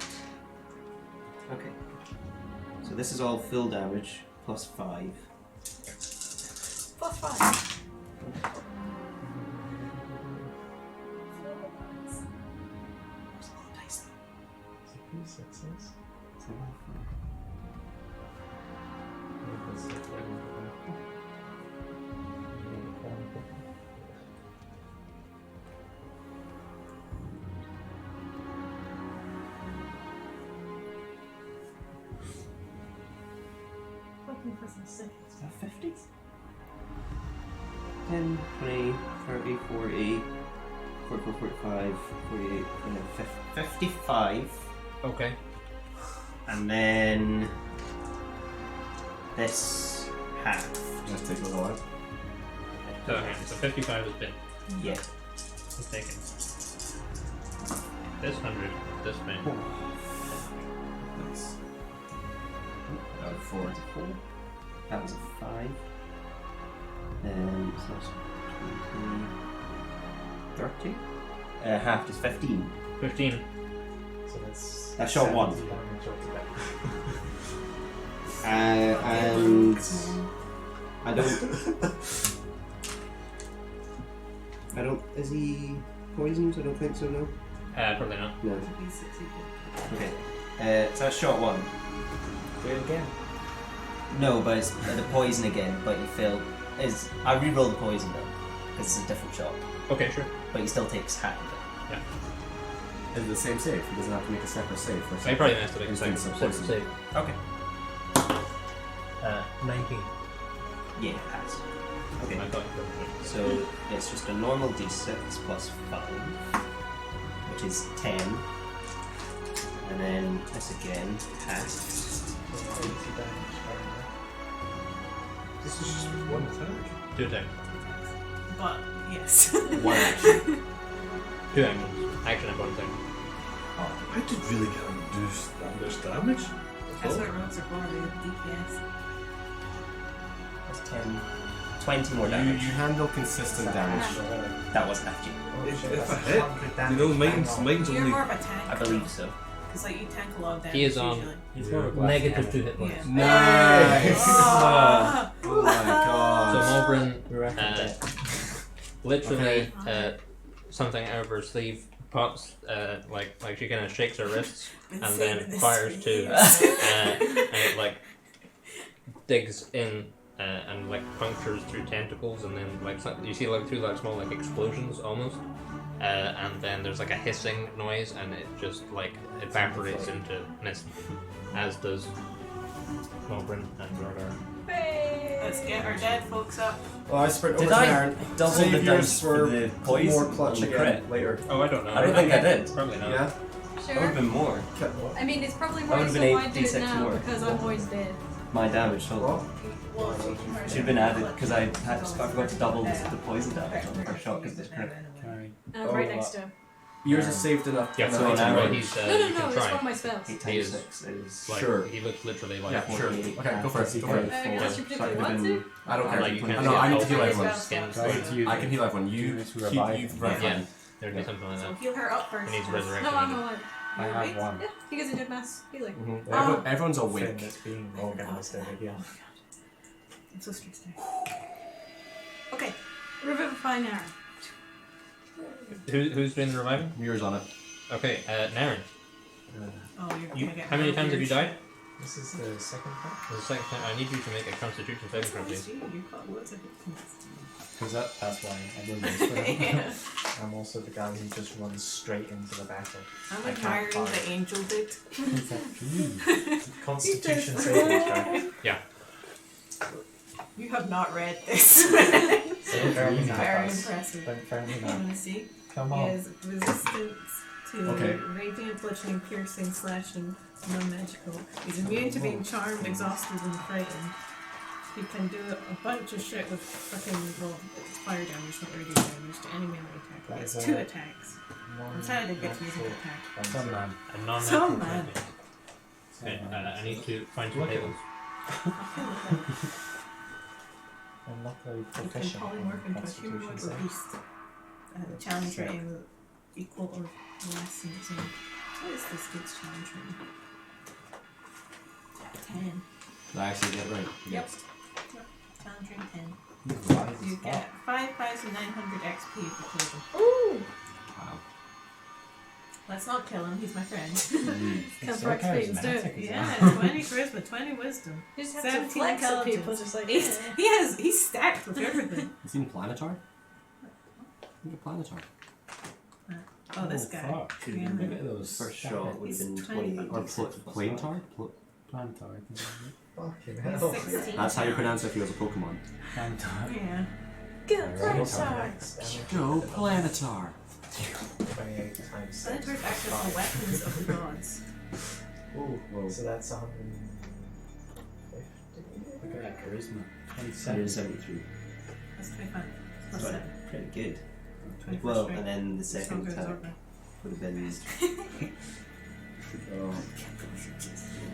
Okay. So this is all full damage plus 5. Plus 5. Hoping for some six. Is that 50? 10, 20, 30, 40, 44, 45, 48, 55. Okay. And then this half. Let's take a little while. So, okay, so 55 has been Yeah. taken. This 100, this been. Nice. 4 is a 4. That was a 5. And so that's 20, 30. Half is 15. 15. So that's. I shot 1. 70 damage altogether. And I don't. Is he poisoned? I don't think so. No. Probably not. No. He's 60. Okay. So that's shot 1. Do it again. No, but it's the poison again. But you failed. I re-rolled the poison though. because it's a different shop. Okay, sure. But he still takes half of it. Is it the same save? He doesn't have to make a separate save for I probably messed it up. He's doing some Separate poison. save. Okay. 19. Yeah, it has. Okay. I thought you So it's just a normal d6 plus 5, which is 10. And then this again, half. This is just one attack. 2 attacks. But yes. 1 action. 2 actions. Action and 1 attack. I did really get him to do that much damage. That's what rogues are for, the DPS. That's 10. 20 more You damage. handle consistent damage. That was half G. If I hit, you know, mine's You're only. more of a tank. I believe so. Because like you tank a lot of damage He is on usually. He's more of a glass negative cannon. 2 hit points. Yeah. Nice! Ah. Oh my So god. Malbrin, We're at the literally, something out of her sleeve pops, like she kind of shakes her wrists Been and saving then this fires for 2, years. and it like digs in and like punctures through tentacles, and then like you see like 2 like small like explosions almost, and then there's like a hissing noise, and it just like evaporates into mist, as does Malbrin and Rordar. Let's get our dead folks up. Well, I sprint Did over to I Aaron. double Save the yours dice for the more poison clutch and the again crit? later. Oh, I don't know. I don't think I did. Probably not. Yeah? That would have Sure. been more. I mean, it's probably That more would've so been why do it 8d6 now more. because I'm always dead. My damage total. Should have been added because I forgot to double the poison damage on the first shot because it's crit. Carry. And I'm right next to him. Yours is saved enough. Yeah, to so on now average. he's No, you no, can no, it's try. one of my spells. 8 He times is- 6 is Like, Sure. he looks literally like Yeah, sure. 48. Okay, go for it. Go for it. Unless you So I particularly could have want been. to. I don't care. Like, you I can't know, see I need to how heal his everyone. skin's Guys, going. you- I can heal everyone. You to keep revive. you Yeah, fine. there'd be something like So that. heal her up first. He needs No, resurrection. I'm alright. I have one. Yeah, he gets a good mass healing. Mhm. Oh. Everyone's thing awake. that's being organised over here. I'm so stressed out. Okay. Revivify Naren. Who's doing the reviving? Yours on it. Okay, Naren. Oh, you're You, gonna get how many times have you died? This is the second part. The second time. I need you to make a Constitution saving throw, please. You've got loads of hit points. Because that's why I didn't know. Yeah. I'm also the guy who just runs straight into the battle. I'm I can't admiring fight. the angel did. Constitution saving throw. You have not read this. Don't fail me now, Very guys. impressive. Don't fail me You now. want to see? Come He on. has resistance to Okay. radiant, bludgeoning, piercing, slashing, non-magical. He's immune to being charmed, exhausted, and frightened. He can do a bunch of shit with fucking, well, it's fire damage, not radiant damage, to any melee attack. He has That's 2 a- attacks. I'm sad I didn't get to use an attack. Some man. A non-natural Some man. 20. Okay, I need to find some Look at tables. I'm not very You can proficient polymorph in into a humanoid Constitution or saving. beast. The challenge rating will equal or less than its own. What is this dude's challenge rating? 10. Did I actually get it right? Yep. Challenge rating 10. Rise You up. get 5,900 XP for killing him. Ooh! Wow. Let's not kill him, he's my friend. Comes so for XP charismatic instead. as Yeah, well. 20 charisma, 20 wisdom. You just have to 17 flex at people, intelligence. just like, He's stacked with everything. You seen Planetar? Look at Planetar. Oh, this guy. Fuck. Yeah. Look at those. First shot would have been He's 28 Or d6 plus Planetar? Plantar, I think. Fucking He's hell. 16. That's how you pronounce it if he was a Pokemon. Plantar. Yeah. Good Alright, Planetar. Go Planetar! 28 times 6. Planetars act as the weapons of the gods. Ooh, so that's 150. Look at that charisma. 27. 173. That's 25. Plus Right. 7. Pretty good. 24 Well, straight. and then the second Stronger as attack Orca. would have been. Oh.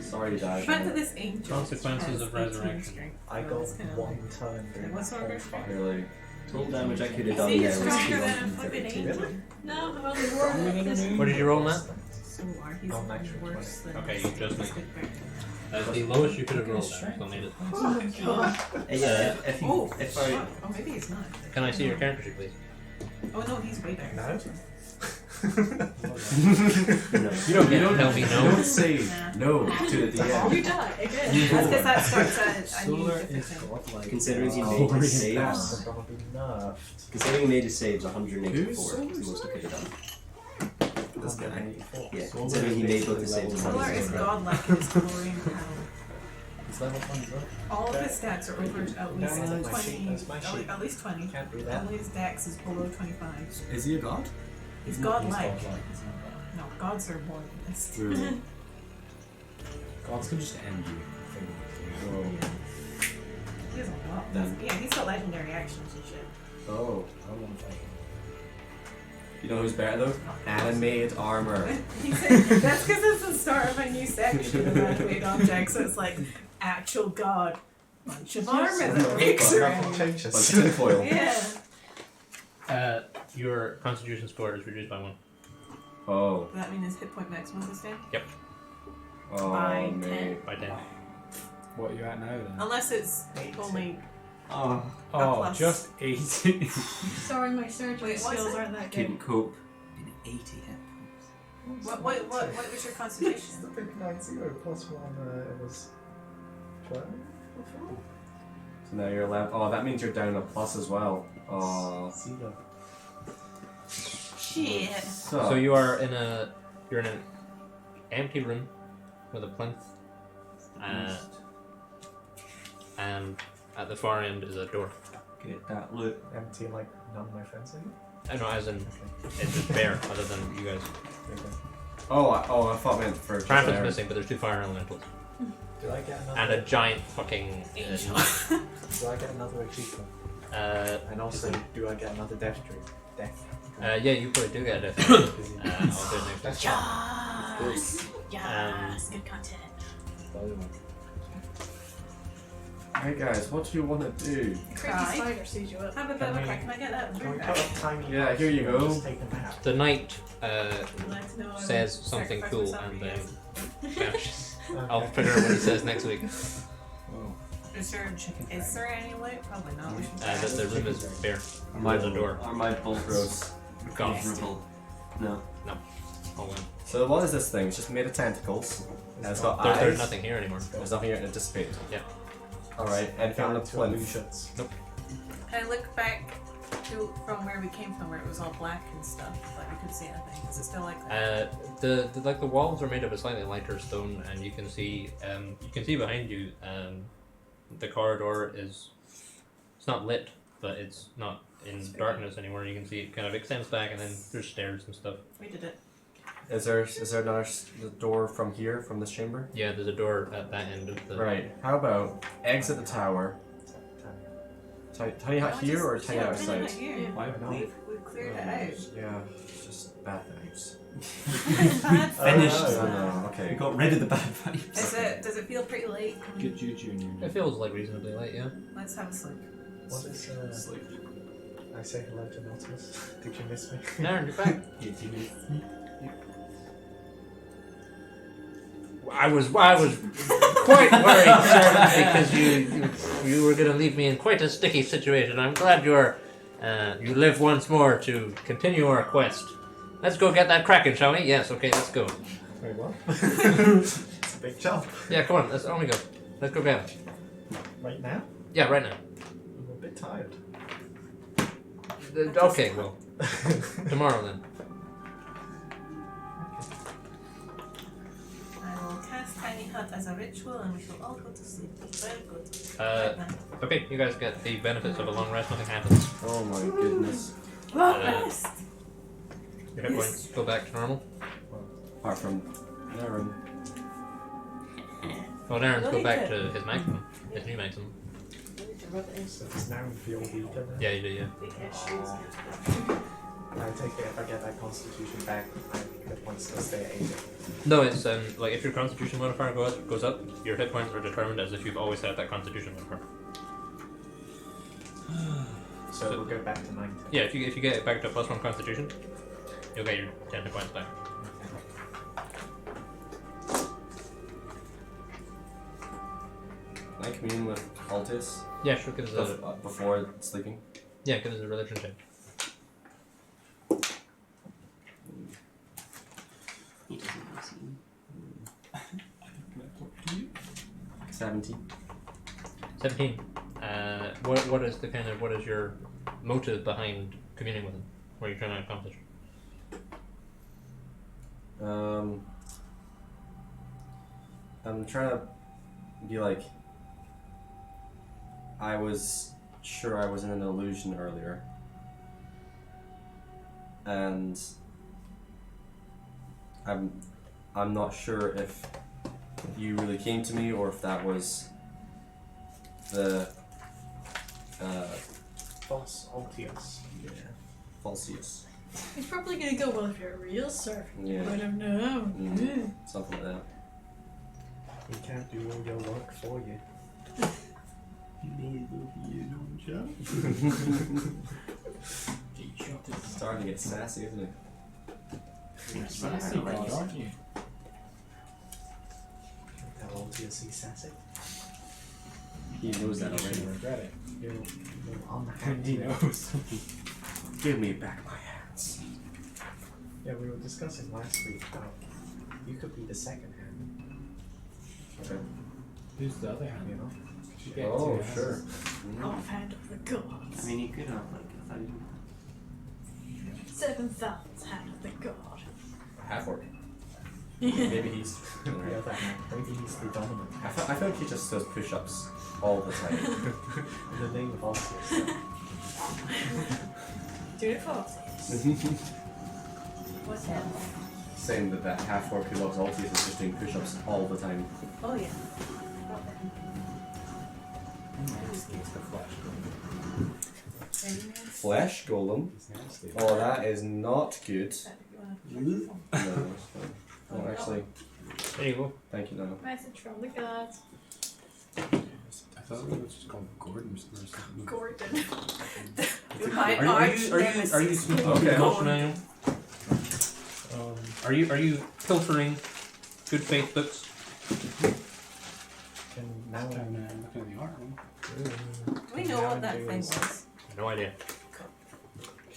Sorry, Dad. Back to this angel. Consequences has of 18 resurrection. strength. I So got it's kinda one like- turn during What's that order? whole fight. Really. Total damage I could have done See, there he's was stronger than a fucking 232. angel. No, I'm only worth What did you roll, Matt? So are he's Oh, natural worse than Okay, you just this made good bear. That's the lowest you could have rolled. Still made it. Yeah, if you, Oh, if I, fuck. Oh, maybe he's not. Can I see your character sheet, please? Oh no, he's way better. No? You don't tell me no. You don't say Nah. no to the DM. You die again. That's because that starts at a new Solar different is thing. godlike. Considering he Oh, made his really? saves, They're gonna be nerfed. considering he made his saves 184, Who's the most he could have done. This guy. 184. Yeah, Solar considering he is made both basically his saves level Solar is 184. godlike in his chlorine power. It's level 20, bro. All of his stats are over at least No, that's my 20. sheet, that's my sheet. At least 20. Can't do that. Only his dex is below 25. Is he a god? He's He's godlike. godlike, he's not No, gods are more than this. True. Gods can just end you. He has a lot. Then- Yeah, he's got legendary actions and shit. Oh. I want to fight him. You know who's better though? Animated armor. He said, that's because it's the start of a new section of animated objects, so it's like actual god. Bunch of armor that breaks Nothing around. Bunch changes. of tinfoil. Yeah. Your constitution score is reduced by 1. Oh. Does that mean his hit point maximum this time? Oh, By mate. By 10. What are you at now then? Unless it's 80. only. Oh. Oh, plus. just 80. Sorry, my surgery Wait, what's skills it? aren't that good. Couldn't cope. In 80 hit points. What was your constitution? The big 90 plus 1, it was 12 before? So now you're 11. Oh, that means you're down a plus as well. Oh. Zero. Shit. So you're in an empty room with a plinth, and at the far end is a door. Get that loot. Empty, like none of my friends are here? I know, as in it's just bare, other than you guys. Oh, I thought meant for. Trampin's there. missing, but there's 2 fire elementals Do I get another? and a giant fucking. Do I get another achievement? And also, do I get another death tree? Death. Yeah, you probably do get a death. I'll do it next week. That's Yes! Yes! Good content. Hey guys, what do you want to do? Creepy Cry. spider sees you up. Have a bit of a crack. Can I get that Can we room put back? a tiny Yeah, house here you and go. Just take a nap? The knight I'd like to know I says would something sacrifice cool myself and for you then guys. vanishes. I'll Okay. figure out what he says next week. Is there any loot? Probably not. We should The room is bare. Are my, There's a door. Are my bolts Gross. Gone. comfortable? No. Hold on. So what is this thing? It's just made of tentacles. And it's got eyes. There's nothing here anymore. There's nothing here, and it dissipated. Yeah. Alright, anything on the Back to plinth? illusions. Can I look back to from where we came from, where it was all black and stuff, like we could see anything? Is it still like that? The walls are made of a slightly lighter stone, and you can see behind you. The corridor is it's not lit, but it's not in darkness anymore. You can see it kind of extends back, and then there's stairs and stuff. We did it. Is there another door from here, from this chamber? Yeah, there's a door at that end of the. Right. How about exit the tower? Tiny hut here or tiny outside? Here. Why not? We've cleared it out. Yeah, it's just bad vibes. Bad Finished. vibes. No, We okay. got rid of the bad vibes. Does it feel pretty late? Good juju in your It feels like reasonably late, yeah. Let's have a sleep. What is sleep. I say hello to Nautilus. Did you miss me? Darren, you're back. I was quite worried, sir, because you were going to leave me in quite a sticky situation. I'm glad you live once more to continue our quest. Let's go get that kraken, shall we? Yes. Okay, let's go. Very well. It's a big jump. Yeah, come on. Let's only go. Let's go get it. Right now? Yeah, right now. I'm a bit tired. Okay, well, tomorrow then. I will cast Tiny Hut as a ritual and we shall all go to sleep. Very good. Uh, Okay, you guys get the benefits of a long rest. Nothing happens. Oh my goodness. Long uh, rest! Your hit points go back to normal. Apart from Aaron. Well, Darren's go Really back good. to his maximum, his new maximum. So it's now feel weaker then? Yeah, you do, yeah. Big issues. I take it if I get that constitution back, my hit points still stay at 80. No, it's like if your Constitution modifier goes up, your hit points are determined as if you've always had that Constitution modifier. So we'll go back to 90. Yeah, if you get it back to +1 Constitution, you'll get your 10 hit points back. Can I commune with Altis Yeah, sure. Give us a before sleeping? give us a religion check. 17. 17. What is your motive behind communing with him? What are you trying to accomplish? I'm trying to be like, I was sure I was in an illusion earlier, and I'm not sure if you really came to me or if that was the False obvious. yeah, falsius. He's probably gonna go, well, if you're a real surfer, you Yeah. would have known. Mm. Something like that. He can't do all your work for you. Starting to get sassy, isn't it? You're sassy, aren't you? How old is he sassy? He knows that You already. should regret it. You're on the hand. He knows. Give me back my hands. Yeah, we were discussing last week how you could be the second hand, Okay. Who's the other hand? you know? You get Oh, two hands. sure. Offhand of the I gods. mean, you could have like 1,000. 7,000 hand of the god. Half orc. Maybe he's. The other hand. Maybe he's the dominant I hand. feel like he just does push-ups all the time. In the name of Arceus. Do it for us. What's that? Saying that half orc who loves Altius is just doing push-ups all the time. Oh yeah. Not bad. This gives the flash. Flesh golem. He's nasty. Oh, that is not good. No, Message it's fine. No, actually, There you go. thank you, no. from the gods. I thought it was just called Gordon or something. Gordon. Are you Okay. okay? Manual. Are you filtering good faith books? And now I'm looking at the art one. We know what that thing was. No idea.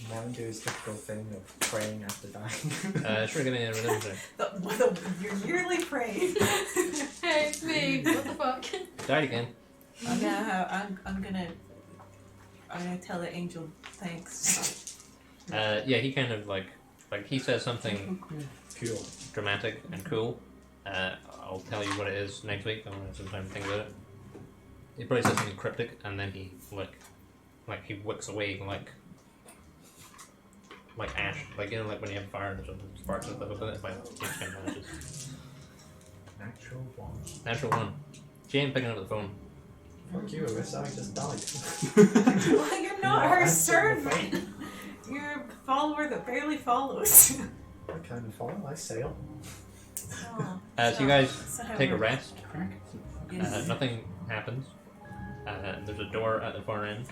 Now do his typical thing of praying after dying. Sure, give me a religion check. Your yearly praise. Hey, it's me. What the fuck? Died again. I'm gonna tell the angel thanks. Yeah, he kind of like he says something Cool. dramatic and cool. I'll tell you what it is next week. I want to have some time to think about it. He probably says something cryptic, and then he like he wicks away like ash, like you know, like when you have fire and something sparks and stuff like that. It's like it kind of vanishes. Natural one. Natural one. Jane picking up the phone. Fuck you, Arissa, I just died. Well, you're not No, her I'm still servant. You're a follower that barely follows. I kind of follow, I sail. So you guys so how take a we're- rest. Yes. Nothing happens. There's a door at the far end.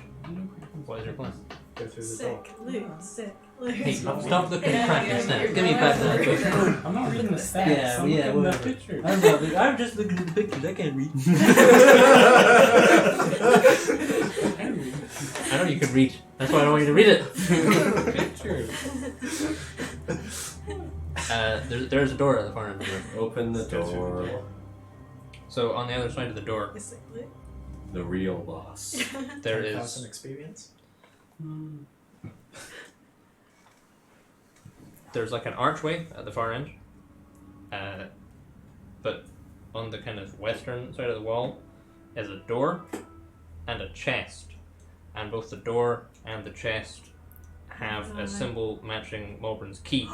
What is your plan? Go through the door. Sick, loot, sick, loot. Hey, stop looking at crack Yeah, stats. you're Give me going back for that it. book. I'm not reading the stats. Yeah, I'm yeah, looking at whatever. the picture. I'm just looking at the pictures. I can't read. I know you can read. That's why I don't want you to read it. Picture. There's a door at the far end of the room. Open the Go through the door. door. So on the other side of the door, Sick, loot. The real boss. there 10,000 is experience. there's like an archway at the far end, but on the kind of western side of the wall is a door and a chest, and both the door and the chest have a symbol matching Malburn's key.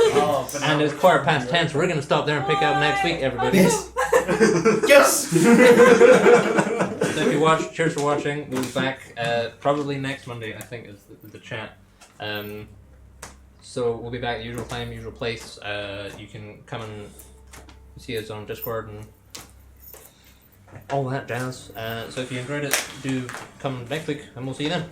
Oh, but And it's 10:15, so we're gonna stop there and pick up next week, everybody. Yes! So if you watch, cheers for watching. We'll be back probably next Monday, I think, is the chat. So we'll be back at the usual time, usual place. You can come and see us on Discord and all that jazz. So if you enjoyed it, do come next week, and we'll see you then.